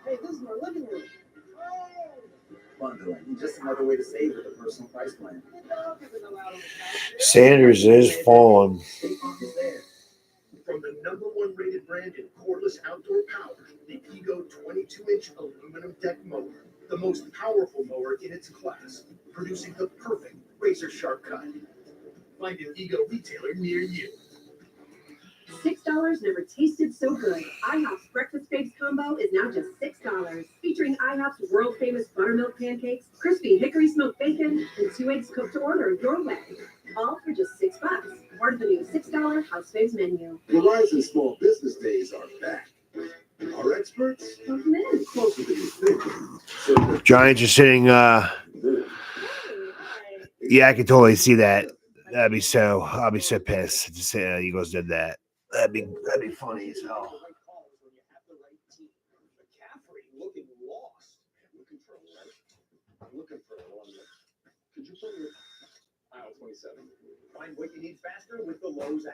Hey, this is my living room. Bundling, just another way to save with a personal price plan. Sanders is falling. From the #1 rated brand in cordless outdoor power, the Ego 22-inch aluminum deck mower, the most powerful mower in its class, producing the perfect razor-sharp cut. Find an Ego retailer near you. $6 never tasted so good. IHOP's Breakfast Bakes combo is now just $6. Featuring IHOP's world-famous buttermilk pancakes, crispy hickory smoked bacon, and 2 eggs cooked to order your way. All for just $6. Part of the new $6 House Faves menu. Verizon Small Business Days are back. Our experts? Welcome in. Closer than you think. Giants are sitting. Yeah, I can totally see that. I'll be so pissed to say Eagles did that. That'd be funny as hell. Looking lost. Looking for one. Could you put your aisle 27? Find what you need faster with the Lowe's app.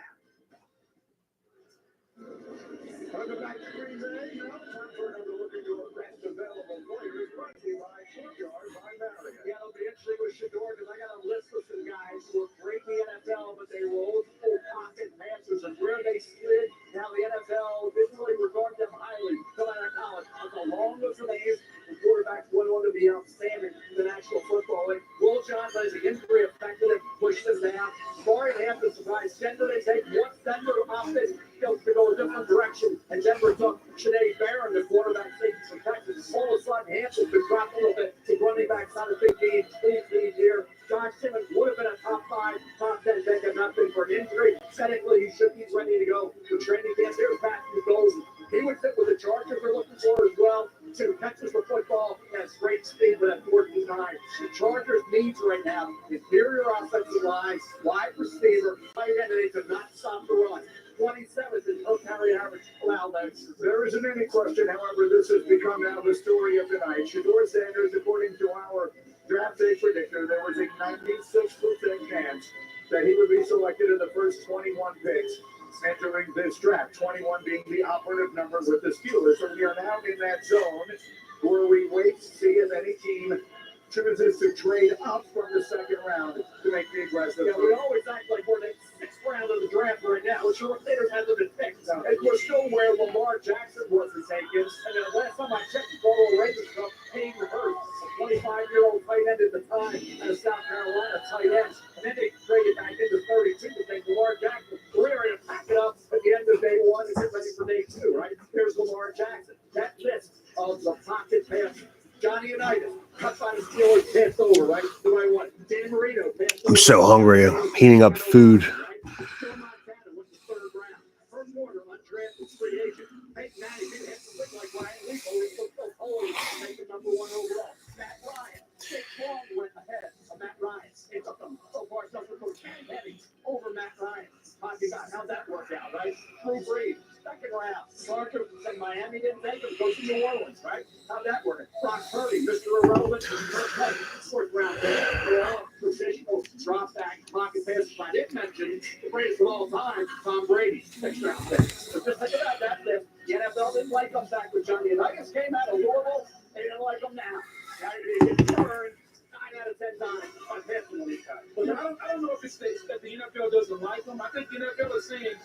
Welcome back to Green Bay. Now time for another look at your best available players. Brought to you by Short by Marriott. Yeah, it'll be interesting with Shador because I got a list of some guys who were great in the NFL, but they were old full pocket passers, and where they slid. Now the NFL didn't really regard them highly coming out of college. But the long list of names, the quarterbacks went on to be outstanding in the National Football League. Will Johnson is the injury affected him, pushed him down. Sorry to have to surprise Denver. They take one Denver offense to go a different direction, and Denver took Shanae Barron, the quarterback safety from Texas. All of a sudden, Hampton could drop a little bit to running backs not a big need. Please lead here. Josh Simmons would have been a top 5, top 10 pick, and nothing for an injury. Technically, he should be ready to go. The training camp, there's Matthew Golden. He would fit with the Chargers they're looking for as well. To Texas for football, has great speed with that 14-9. The Chargers needs right now inferior offensive line, wide receiver, tight end, and they could not stop the run. 27th in per carry average allowed. There isn't any question, however, this has become now the story of the night. Shador Sanders, according to our draft day predictor, there was a 96% chance that he would be selected in the first 21 picks. entering this draft. 21 being the operative number with the Steelers. So we are now in that zone where we wait to see if any team chooses to trade up from the second round to make the aggressive. Yeah, we always act like we're the sixth round of the draft right now. Which your players haven't been picked. And we're still where Lamar Jackson wasn't taken. And then last time I checked, the total Ravens got Hayden Hurst, a 25-year-old tight end at the time, and a South Carolina tight end. And then they traded back into 32 to take Lamar Jackson. We're ready to pack it up at the end of day one and get ready for day two, right? Here's Lamar Jackson. That list of the pocket passes. Johnny Unitas, cut by the Steelers, passed over, right? Do I want Dan Marino, passed over. I'm so hungry. I'm heating up food. Joe Montana went to third round. Herb Warner, undrafted free agent. Peyton Manning didn't have to look like Ryan Leaf, but Phil Foley taken number 1 overall. Matt Ryan, Jake Long went ahead of Matt Ryan. It took them so far, so for Cam Headings over Matt Ryan. How'd that work out, right? Drew Brees, second round. Parker said Miami didn't take him, goes to New Orleans, right? How'd that work? Brock Purdy, Mr. Irrelevant, fourth round pick. They're all positional drop back pocket passes. I didn't mention the greatest of all time, Tom Brady, sixth round pick. So just think about that list. The NFL didn't like him back with Johnny Unitas came out of Louisville. They didn't like him now. Now they get turned 9 out of 10 times on passing on these guys. But I don't know if it's that the NFL doesn't like them. I think the NFL is saying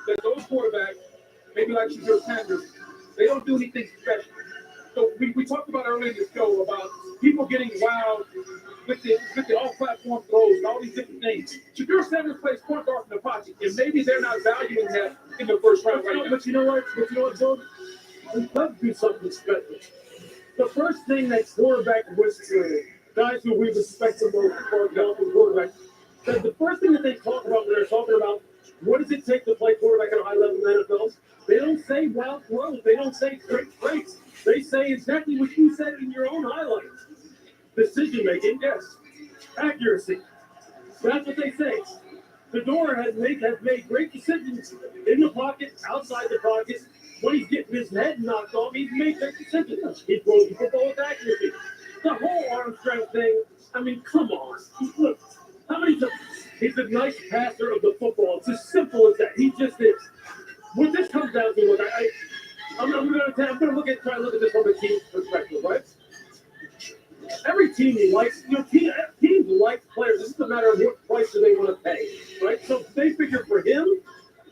that those quarterbacks, maybe like Shaquille Sanders, they don't do anything special. So we talked about earlier in the show about people getting wild with the all-platform throws and all these different things. Shaquille Sanders plays point guard in the pocket, and maybe they're not valuing that in the first round right now. But you know what, Joe? Let's do something special. The first thing that quarterback was guys who we respect the most for developing quarterback, that the first thing that they talk about when they're talking about what does it take to play quarterback at a high level in the NFL, they don't say wild throws. They don't say great traits. They say exactly what you said in your own highlights. Decision making, yes. Accuracy. That's what they say. Fedora has made great decisions in the pocket, outside the pocket. When he's getting his head knocked off, he's made great decisions. He throws the football with accuracy. The whole arm strength thing, I mean, come on. Look, how many times? He's a nice passer of the football. It's as simple as that. He just is. What this comes down to, look, I'm going to try to look at this from a team perspective, right? Every team likes, teams like players. It's just a matter of what price do they want to pay, right? So they figure for him,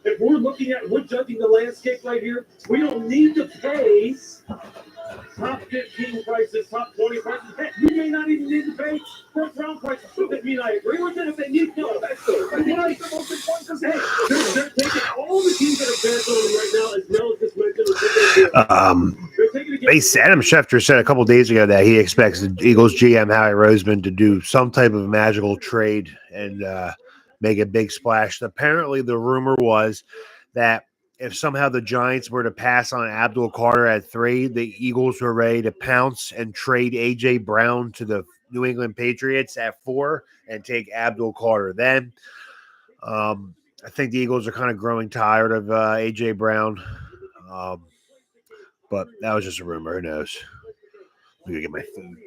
if we're judging the landscape right here, we don't need to pay top 15 prices, top 20 prices. Heck, we may not even need to pay first round prices. Doesn't mean I agree with it. If they need to, that's good. But you know, it's the most important because, hey, they're taking all the teams that are bad on them right now, as Mel just mentioned. Adam Schefter said a couple days ago that he expects the Eagles GM Howie Roseman to do some type of magical trade and make a big splash. Apparently, the rumor was that if somehow the Giants were to pass on Abdul Carter at 3, the Eagles were ready to pounce and trade A.J. Brown to the New England Patriots at 4 and take Abdul Carter. Then I think the Eagles are kind of growing tired of A.J. Brown. But that was just a rumor. Who knows? I'm going to get my food.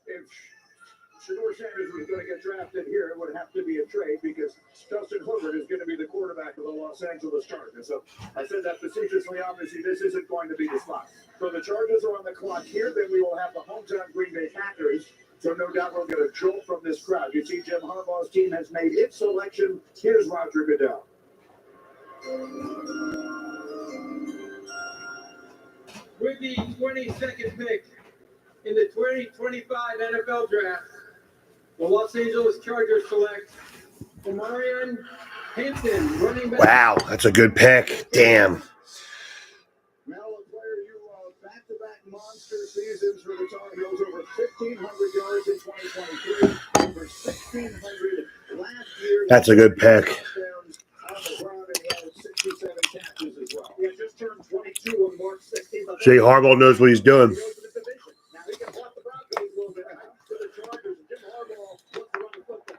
If Shedeur Sanders was going to get drafted here, it would have to be a trade because Justin Herbert is going to be the quarterback of the Los Angeles Chargers. So I said that facetiously. Obviously, this isn't going to be the spot. So the Chargers are on the clock here. Then we will have the hometown Green Bay Packers. So no doubt we'll get a jolt from this crowd. You see, Jim Harbaugh's team has made its selection. Here's Roger Goodell. With the 22nd pick in the 2025 NFL Draft, the Los Angeles Chargers select Omarion Hampton, running back. Wow, that's a good pick. Damn. Now, a player you back-to-back monster seasons for the Tar Heels, over 1,500 yards in 2023, over 1,600 last year. That's a good pick. On the ground, and he had 67 catches as well. He had just turned 22 on March 16th. Jay Harbaugh knows what he's doing. Now he can block the Broncos a little bit to the Chargers. Jim Harbaugh wants to run the football.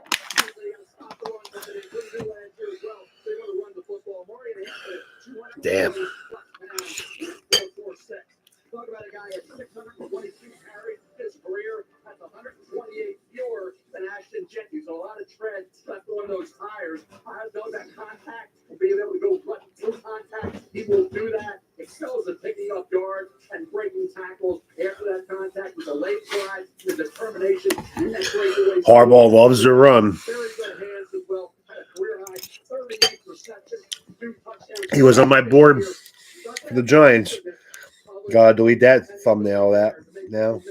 They got to stop the run, but they couldn't do last year as well. They want to run the football. Marion Hampton, 200 Damn. Talk about a guy at 622 carries in his career. That's 128 fewer than Ashton Jenkins. Yankees. A lot of tread left on those tires. I know that contact, being able to go through contact, he will do that. Excels at picking up yards and breaking tackles after that contact with a late drive, the determination. Harbaugh loves to run. Very good hands as well. Had a career high 38 receptions, 2 touchdowns. He was on my board for the Giants. Gotta delete that thumbnail that now.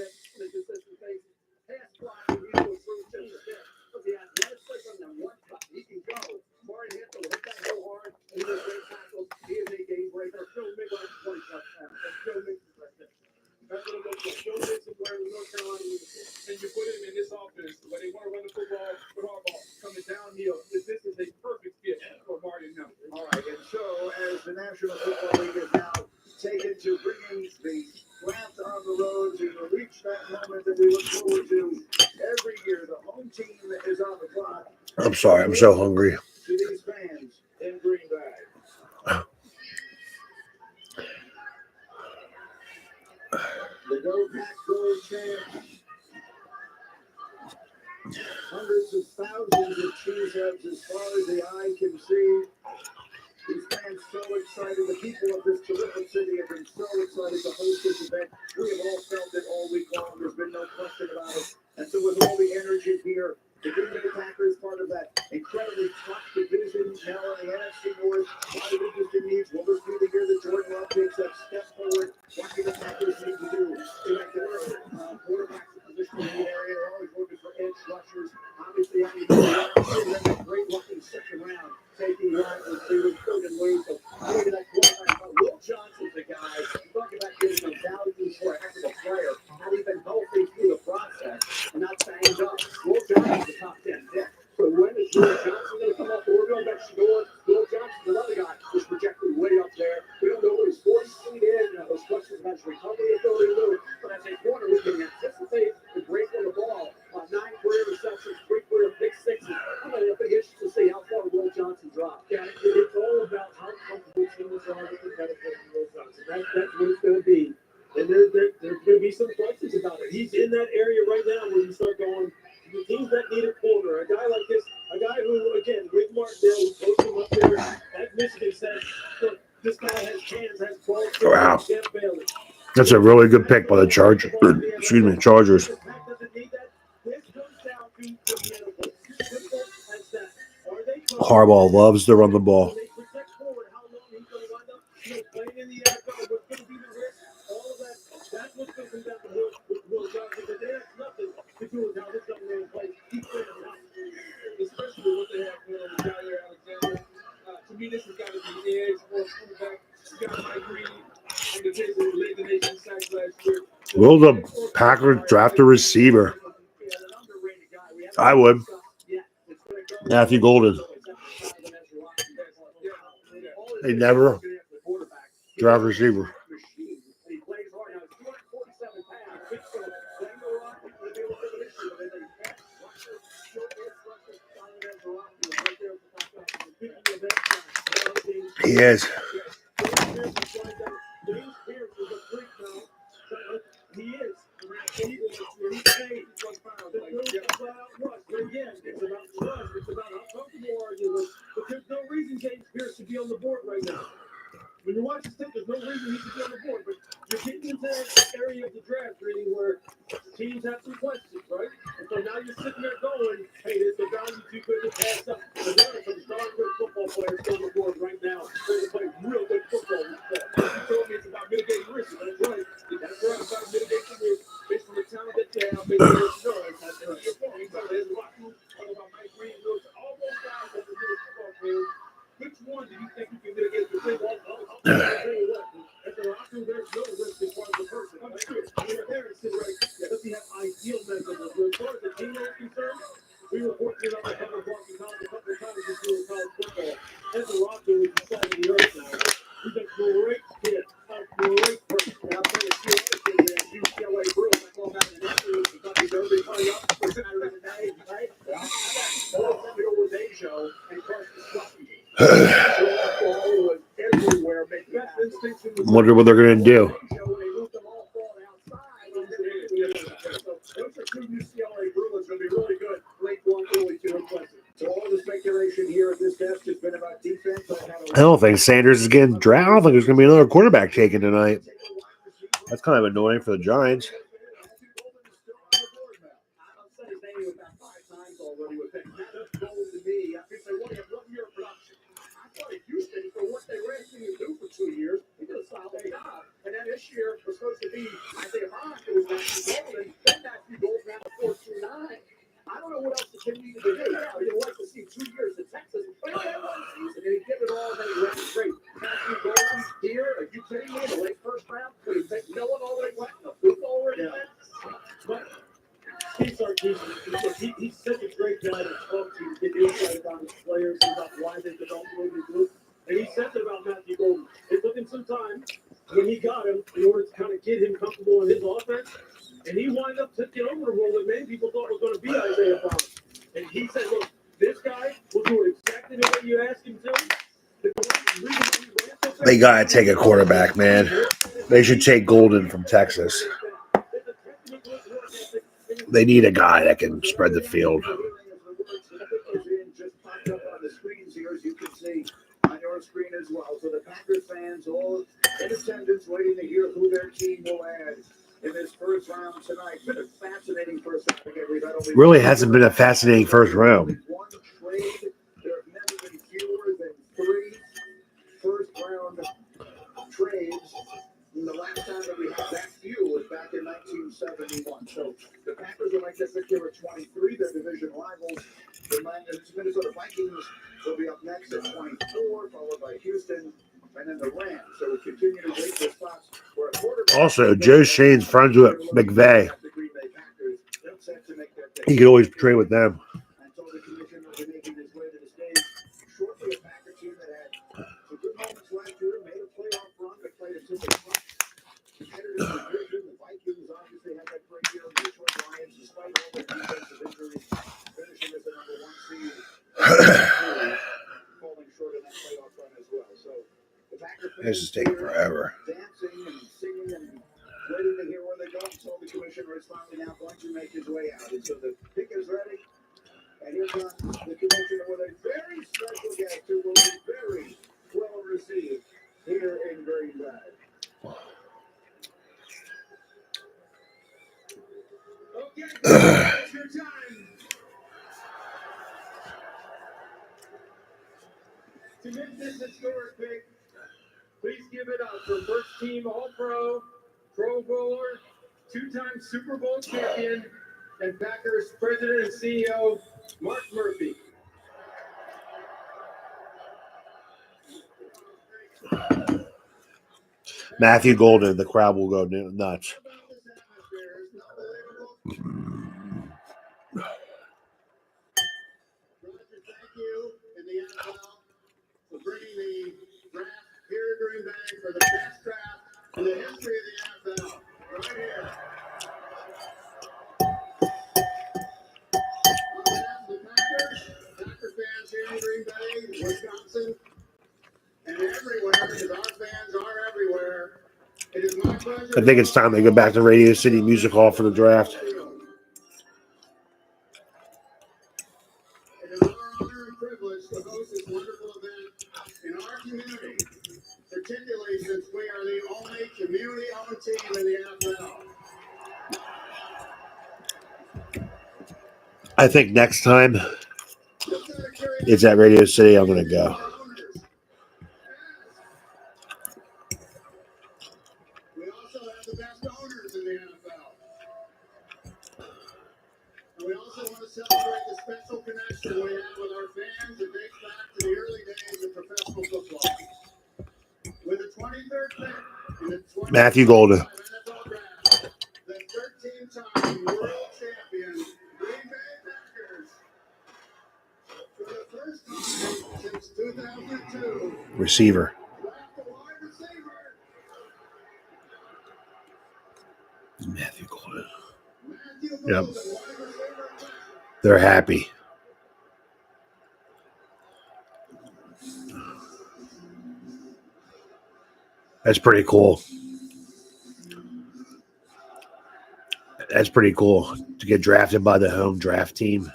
And you put him in this offense where they want to run the football with Harbaugh coming downhill. This is a perfect fit for Marty and him. All right, and so as the National Football League is now taken to bringing the draft on the road to reach that moment that we look forward to every year, the home team is on the clock. I'm sorry, I'm so hungry. To these fans in Green Bay. The Go Pack Go champs. Hundreds of thousands of cheeseheads as far as the eye can see. These fans so excited. The people of this terrific city have been so excited to host this event. We have all felt it all week long. There's been no question about it. And so with all the energy here, the Green Bay Packers, part of that incredibly tough division now in the NFC North. A lot of interesting needs. Will this be the year that Jordan Love takes that step forward? What do the Packers need to do to make their quarterbacks in position in the area? They're always looking for edge rushers. Obviously, having a great looking second round. Taking wide receivers, third and loose. So maybe that quarterback, Will Johnson's the guy. Talking about getting some value for a heck of a player. How he's been healthy through the process and not banged up. Will Johnson's a top 10 pick. So when is Will Johnson going to come up? We're going back to door. Will Johnson, another guy, is projected way up there. We don't know what his 40 feet in. Those questions about his recovery ability, but as a corner, we can anticipate the break on the ball. 9 career receptions, 3 career pick sixes. I'm going to be interested to see how far Will Johnson dropped. Yeah, it's all about how comfortable teams are with the benefit of Will Johnson. That's what it's going to be. And there's going to be some questions about it. He's in that area right now where you start going, the teams that need a corner, a guy like this, a guy who, again, with Martindale, who coached him up there at Michigan, said, look, this guy has hands, has balls. Wow. That's a really good pick by the Chargers. Excuse me, Chargers. Harbaugh loves to run the ball. Especially what they have going on with Tyler Alexander. To me, this has got to be the edge for quarterback Scott Mike Green and the case of led the nation sacks last year. Will the Packers draft a receiver? I would. Matthew Golden. They never draft a receiver. He is. But there's no reason James Pierce should be on the board right now. When you watch this tape, there's no reason he should be on the board. But you're getting into that area of the draft, really, where teams have some questions, right? And so now you're sitting there going, hey, there's a value too good to pass up. But there are some darn good football players on the board right now who play real good football. You told me it's about mitigating risk. That's right. That's right. It's about mitigating risk based on the talent that they have, based on what you know. That's right. Your point. There's a lot about Mike Green. All those guys that are good football players. Which one do you think you can mitigate the risk? I'll tell you what. At the locker room, there's no risk as far as the person. I'm sure. I mean, there it's right. Does he have ideal measurables? But as far as the team is concerned, we were fortunate enough to cover Boston College a couple of times this year in college football. As a roster with the side of the earth now. He's a great kid. A great person. And I'll tell you, UCLA Bruins. I call that an absolute Kentucky Derby coming up for Saturday night, right? All of them was A show and Carson Sutton. Wonder what they're going to do. Those are two UCLA Bruins going to be really good late one, early So all the speculation here at this desk has been about defense. I don't think Sanders is getting drafted. I don't think there's going to be another quarterback taken tonight. That's kind of annoying for the Giants. Houston, for what they were asking you to do for 2 years, he did a solid job. And then this year was supposed to be Isaiah Bond, it was Matthew Golden, then Matthew Golden ran a 4.29. I don't know what else the kid needed to do. Yeah, you'd like to see 2 years in Texas, but he only had 1 season, and he did it all, and then he ran straight. Matthew Golden here, are you kidding me? In the late first round, could he take no one already went, the football already went? But Steve Sarkisian, he's such a great guy to talk to, get insight about his players and about why they developed the way they do. And he says it about Matthew Golden. It took him some time when he got him in order to kind of get him comfortable in his offense. And he wound up taking over the role that many people thought was going to be Isaiah Bond. And he said, look, this guy will do it exactly the way you ask him to. They got to take a quarterback, man. They should take Golden from Texas. They need a guy that can spread the field. On your screen as well. So the Packers fans all in attendance waiting to hear who their team will add in this first round tonight. Been a fascinating first round. Really hasn't been a fascinating first round. One trade. There have never been fewer than 3 first-round trades. And the last time that we had that few was back in 1971. So the Packers will make this pick here at 23. Their division rivals, the Minnesota Vikings, will be up next at 24, followed by Houston, and then the Rams. So we continue to wait for spots where a quarterback. Also, Joe Shane's friends with McVay. He could always trade with them. Until the commission will be making his way to the stage. Shortly, a Packer team that had some good moments last year, made a playoff run, but played a super tough competitive division. The Vikings obviously had that great year. The Detroit Lions, despite all their defensive injuries, finishing as the number 1 seed. Falling short in that playoff run as well. So the Packers This is taking forever. dancing and singing and waiting to hear where they go until the commissioner is finally now going to make his way out. And so the pick is ready. And here comes the commissioner with a very special guest who will be very well received here in Green Bay. Okay, it's your time. To make this historic pick, please give it up for first team All-Pro, Pro Bowler, 2-time Super Bowl champion, and Packers president and CEO, Mark Murphy. Matthew Golden, the crowd will go nuts. Thank you in the NFL for bringing the draft here to Green Bay for the best draft in the history of the NFL. Right here. On behalf of the Packers, Packer fans here in Green Bay, Wisconsin, and everywhere, because our fans are everywhere. It is my pleasure. I think it's time they go back to Radio City Music Hall for the draft. It is our honor and privilege to host this wonderful event in our community, particularly since we are the only community-owned team in the NFL. I think next time it's at Radio City, I'm going to go. We also have the best owners in the NFL. And we also want to celebrate the special connection we have with our fans that dates back to the early days of professional football. With the 23rd pick in the 2025 Matthew Golden. NFL Draft, the 13-time world champion Green Bay Packers, for the first time since 2002, Receiver. draft a wide receiver. Matthew Golden. Matthew Yep. Golden, wide receiver. They're happy. That's pretty cool. That's pretty cool to get drafted by the home draft team.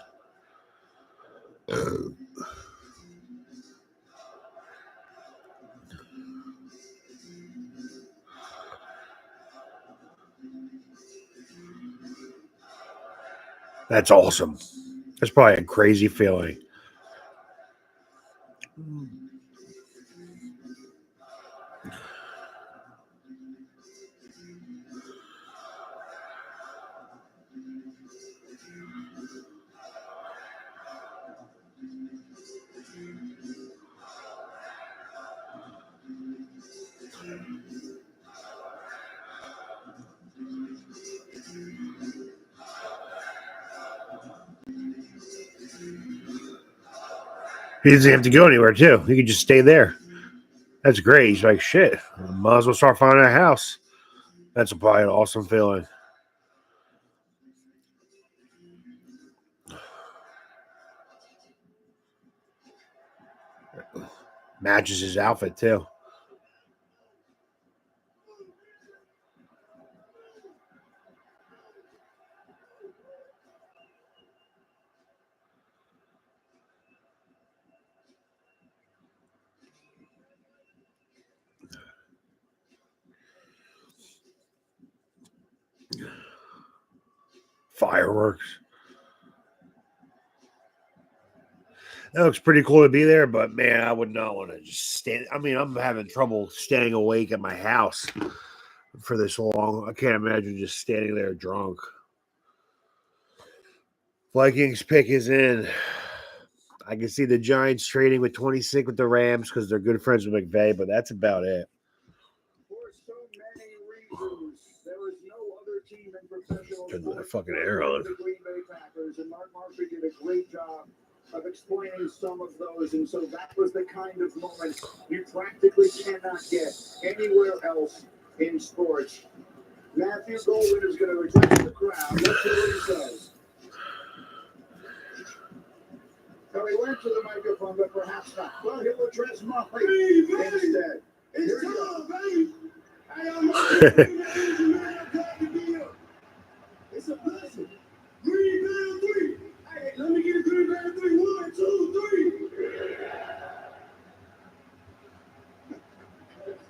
That's awesome. That's probably a crazy feeling. He doesn't have to go anywhere, too. He can just stay there. That's great. He's like, shit, might as well start finding a house. That's probably an awesome feeling. Matches his outfit, too. Fireworks. That looks pretty cool to be there, but man, I would not want to just stand. I mean, I'm having trouble staying awake at my house for this long. I can't imagine just standing there drunk. Vikings pick is in. I can see the Giants trading with 26 with the Rams because they're good friends with McVay, but that's about it. For so many reasons, there is no other team in professional Turn that sports fucking air on. the Green Bay Packers, and Mark Murphy did a great job of explaining some of those, and so that was the kind of moment you practically cannot get anywhere else in sports. Matthew Golden is going to address the crowd. Let's hear what he says. So he went to the microphone, but perhaps not. Well, he'll address Molly instead. It's time, baby. Hey, I'm glad to be here. It's a blessing. Green Bay 3. Hey, let me get a Green Bay 3. 1, 2,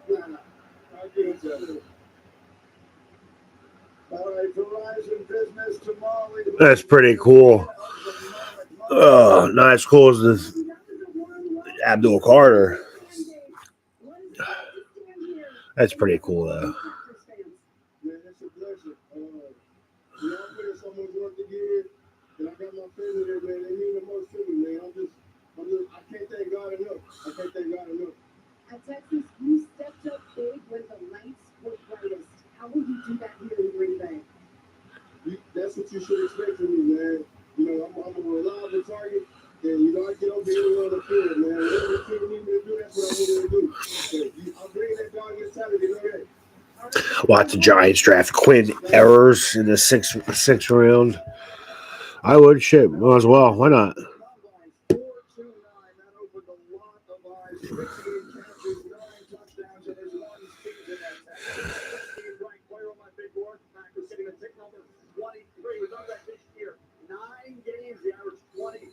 3. I'll get it to you. All right, Verizon Business to Molly. That's pretty cool. Not as cool as this Abdul Carter. That's pretty cool, though. Man, it's a blessing. You know, I put in so much work to get here, and I got my family there, man. They mean the most to me, man. I can't thank God enough. I can't thank God enough. At Texas, you stepped up big when the lights were brightest. How will you do that here in Green Bay? That's what you should expect from me, man. You know, I'm a reliable target, and you know, I get over anywhere on the field, man. Whatever the team needs me to do, that's what I want to do. So I'm bringing that dog mentality, you know that. Watch the Giants draft Quinn Errors in the sixth round. I would shit. Might as well. Why not? 4-2-9, that opened a lot of eyes. 15 catches, 9 touchdowns in his one season at Texas. 16th ranked player on my big board. Packers sitting at pick number 23. We know that this year. 9 games, he averaged 20+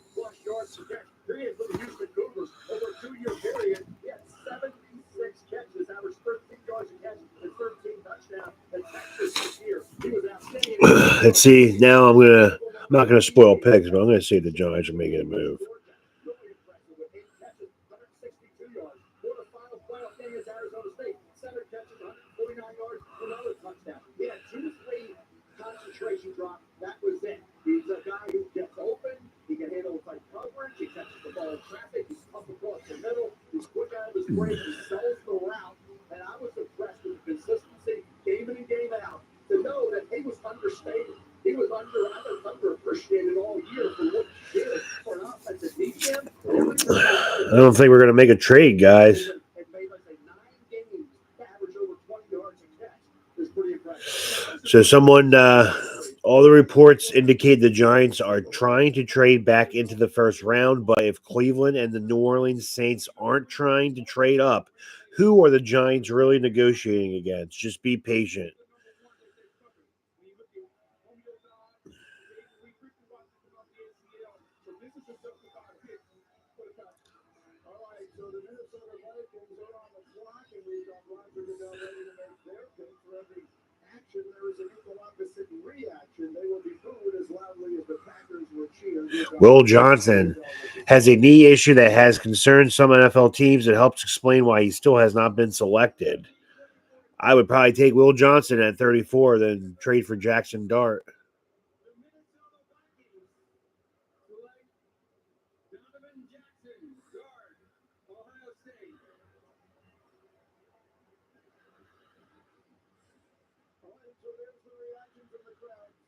yards per catch. Here he is with the Houston Cougars over a 2-year period. He had 76 catches, averaged 13 yards a catch, and 13 touchdowns at Texas this year. He was outstanding. Let's see. Now I'm not gonna spoil picks, but I'm gonna see if the Giants are making a move. Really impressive with 8 catches, 162 yards. For the final playoff game against Arizona State, 7 catches, 149 yards, another touchdown. He had 2 to 3 concentration drop. That was it. He's a guy who gets open. He can handle tight coverage. He catches the ball in traffic. He's up across the middle. He's quick out of his break. He sells the route. And I was impressed with the consistency, game in and game out, to know that he was understated. He was underappreciated all year for what he did for an offensive defense. I don't think we're gonna make a trade, guys. And made, like, 9 games to average over 20 yards a catch. It's pretty impressive. So all the reports indicate the Giants are trying to trade back into the first round, but if Cleveland and the New Orleans Saints aren't trying to trade up, who are the Giants really negotiating against? Just be patient. Will Johnson has a knee issue that has concerned some NFL teams. It helps explain why he still has not been selected. I would probably take Will Johnson at 34 than trade for Jackson Dart.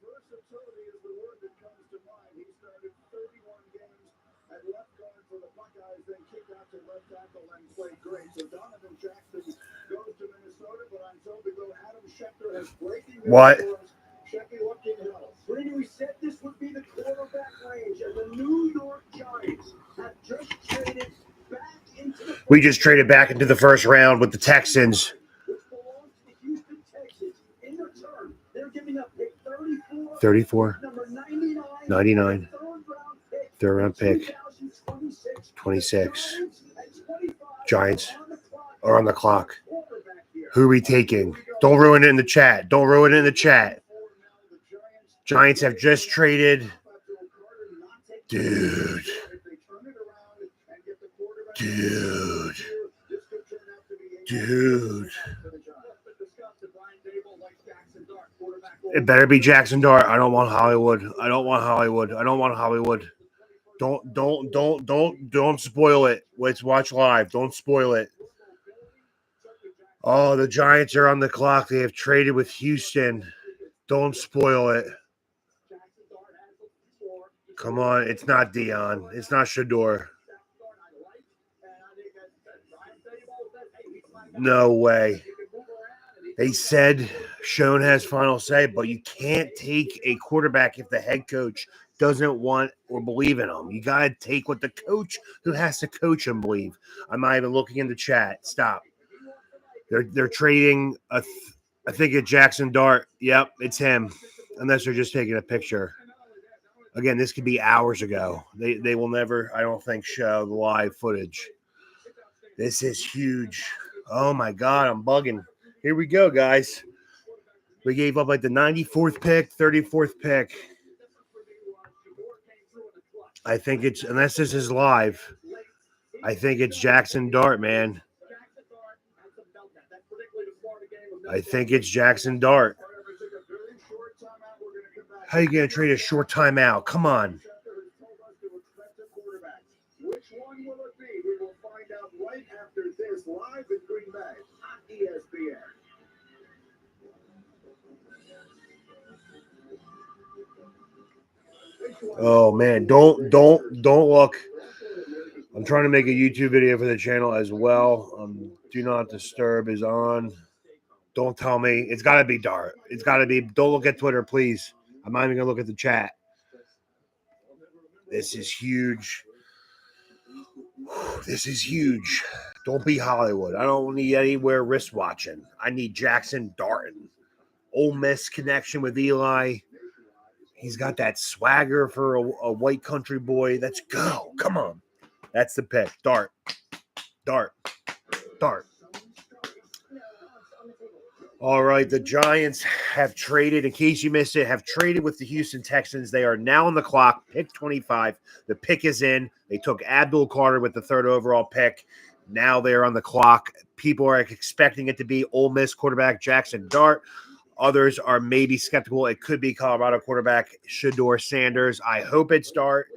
Versatility is the word that comes to mind. He started 31 games at left guard for the Buckeyes, then kicked out to left tackle and played great. So Donovan Jackson goes to Minnesota, but I'm told to go Adam Schefter has breaking news What? for us. Shecky looking health. Brady, we said this would be the quarterback range, and the New York Giants have just traded back into the We just traded back into the first round with the Texans. which belongs to the Houston Texans. In return, they're giving up a 34, number 99, 99, third round pick, 26, 26. Giants are on the clock. Who are we taking? Don't ruin it in the chat. Don't ruin it in the chat. Giants have just traded. Dude. It better be Jackson Dart. I don't want Hollywood. Don't spoil it. Let's watch live. Don't spoil it. Oh, the Giants are on the clock. They have traded with Houston. Don't spoil it. Come on. It's not Dion. It's not Shador. No way. They said Schoen has final say, but you can't take a quarterback if the head coach doesn't want or believe in him. You got to take what the coach who has to coach him believe. I'm not even looking in the chat. Stop. They're trading, I think, it's Jackson Dart. Yep, it's him, unless they're just taking a picture. Again, this could be hours ago. They will never, I don't think, show the live footage. This is huge. Oh, my God, I'm bugging. Here we go, guys. We gave up like the 94th pick, 34th pick. I think it's, unless this is live, I think it's Jackson Dart, man. I think it's Jackson Dart. How are you going to trade a short timeout? Come on. Which one will it be? We will find out right after this live in Green Bay on ESPN. Oh man, don't look. I'm trying to make a YouTube video for the channel as well. Do not disturb is on. Don't tell me. It's got to be Dart. It's got to be. Don't look at Twitter, please. I'm not even gonna look at the chat. This is huge. This is huge. Don't be Hollywood. I don't need anywhere wrist watching. I need Jackson Darton. Ole Miss connection with Eli. He's got that swagger for a white country boy. Let's go. Come on. That's the pick. Dart. All right. The Giants have traded, in case you missed it, have traded with the Houston Texans. They are now on the clock. Pick 25. The pick is in. They took Abdul Carter with the third overall pick. Now they're on the clock. People are expecting it to be Ole Miss quarterback Jackson Dart. Others are maybe skeptical. It could be Colorado quarterback Shador Sanders. I hope it's Dart.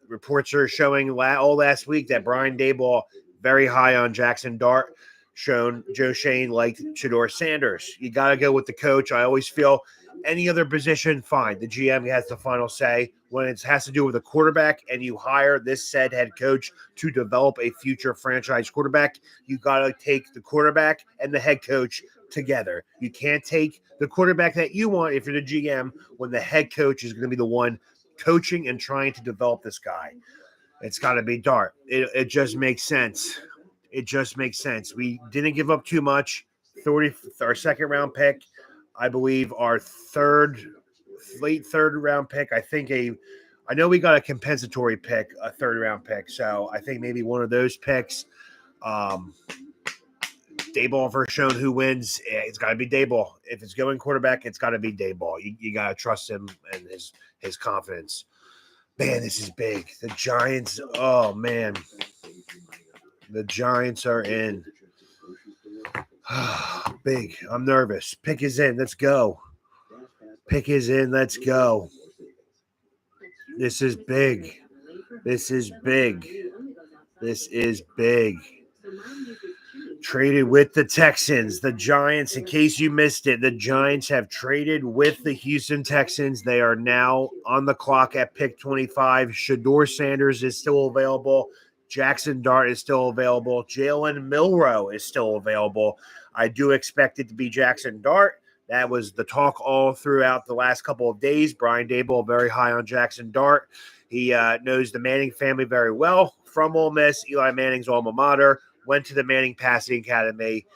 Reports are showing all last week that Brian Daboll very high on Jackson Dart. Joe Shane liked Shador Sanders. You got to go with the coach. I always feel any other position, fine. The GM has the final say. When it has to do with a quarterback and you hire this said head coach to develop a future franchise quarterback, you got to take the quarterback and the head coach together. You can't take the quarterback that you want if you're the GM when the head coach is going to be the one coaching and trying to develop this guy. It's got to be Dart. It just makes sense. It just makes sense. We didn't give up too much. Our second round pick, I believe our late third round pick. I know we got a compensatory pick, a third round pick. So I think maybe one of those picks. Daboll first shown who wins. It's got to be Daboll. If it's going quarterback, it's got to be Daboll. You got to trust him and his confidence. Man, this is big. The Giants, oh, man. The Giants are in. Big. I'm nervous. Pick is in. Let's go. Pick is in. Let's go. This is big. This is big. This is big. Traded with the Texans. The Giants, in case you missed it, the Giants have traded with the Houston Texans. They are now on the clock at pick 25. Shador Sanders is still available. Jackson Dart is still available. Jalen Milroe is still available. I do expect it to be Jackson Dart. That was the talk all throughout the last couple of days. Brian Daboll very high on Jackson Dart. He knows the Manning family very well. From Ole Miss, Eli Manning's alma mater, went to the Manning Passing Academy.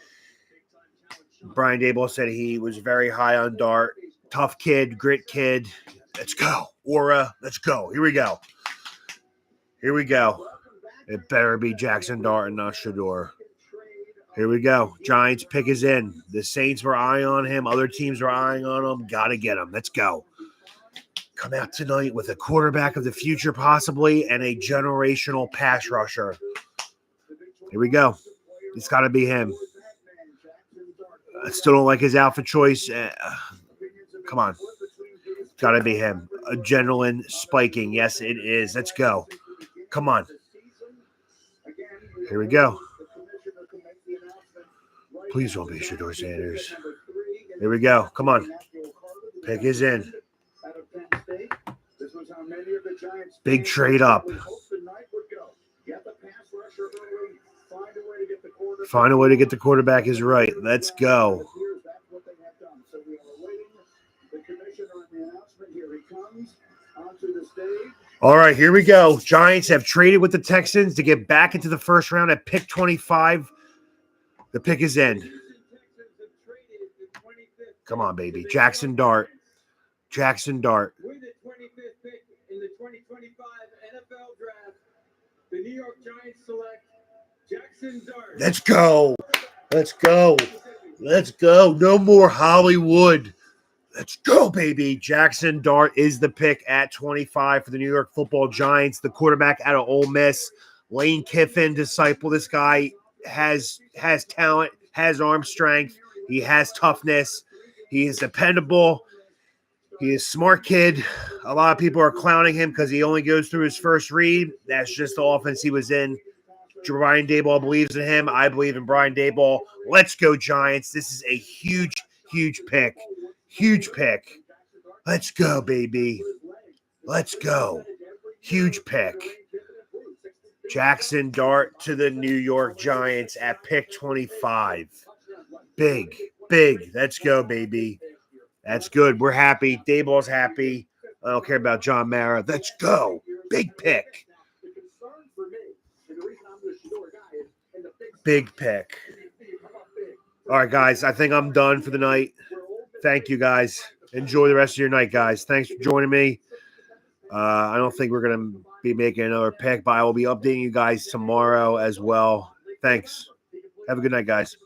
Brian Daboll said he was very high on Dart. Tough kid, grit kid. Let's go. Aura, let's go. Here we go. Here we go. It better be Jackson Dart and not Shador. Here we go. Giants pick is in. The Saints were eyeing on him. Other teams were eyeing on him. Got to get him. Let's go. Come out tonight with a quarterback of the future possibly and a generational pass rusher. Here we go. It's got to be him. I still don't like his outfit choice. Come on. It's got to be him. Adrenaline spiking. Yes, it is. Let's go. Come on. Here we go. Please don't be Shador Sanders. Here we go. Come on. Pick is in. Big trade up. Find a way to get the quarterback is right. Let's go. All right, here we go. Giants have traded with the Texans to get back into the first round at pick 25. The pick is in. Come on, baby. Jackson Dart. Jackson Dart. With the 25th pick in the 2025 NFL Draft, the New York Giants select Jackson Dart. Let's go. Let's go. Let's go. No more Hollywood. Let's go, baby. Jackson Dart is the pick at 25 for the New York Football Giants, the quarterback out of Ole Miss. Lane Kiffin, disciple. This guy has talent, has arm strength. He has toughness. He is dependable. He is a smart kid. A lot of people are clowning him because he only goes through his first read. That's just the offense he was in. Brian Daboll believes in him. I believe in Brian Daboll. Let's go, Giants. This is a huge, huge pick. Huge pick. Let's go, baby. Let's go. Huge pick. Jackson Dart to the New York Giants at pick 25. Big, big. Let's go, baby. That's good. We're happy. Daboll's happy. I don't care about John Mara. Let's go. Big pick. Big pick. All right, guys. I think I'm done for the night. Thank you, guys. Enjoy the rest of your night, guys. Thanks for joining me. I don't think we're going to be making another pick, but I will be updating you guys tomorrow as well. Thanks. Have a good night, guys.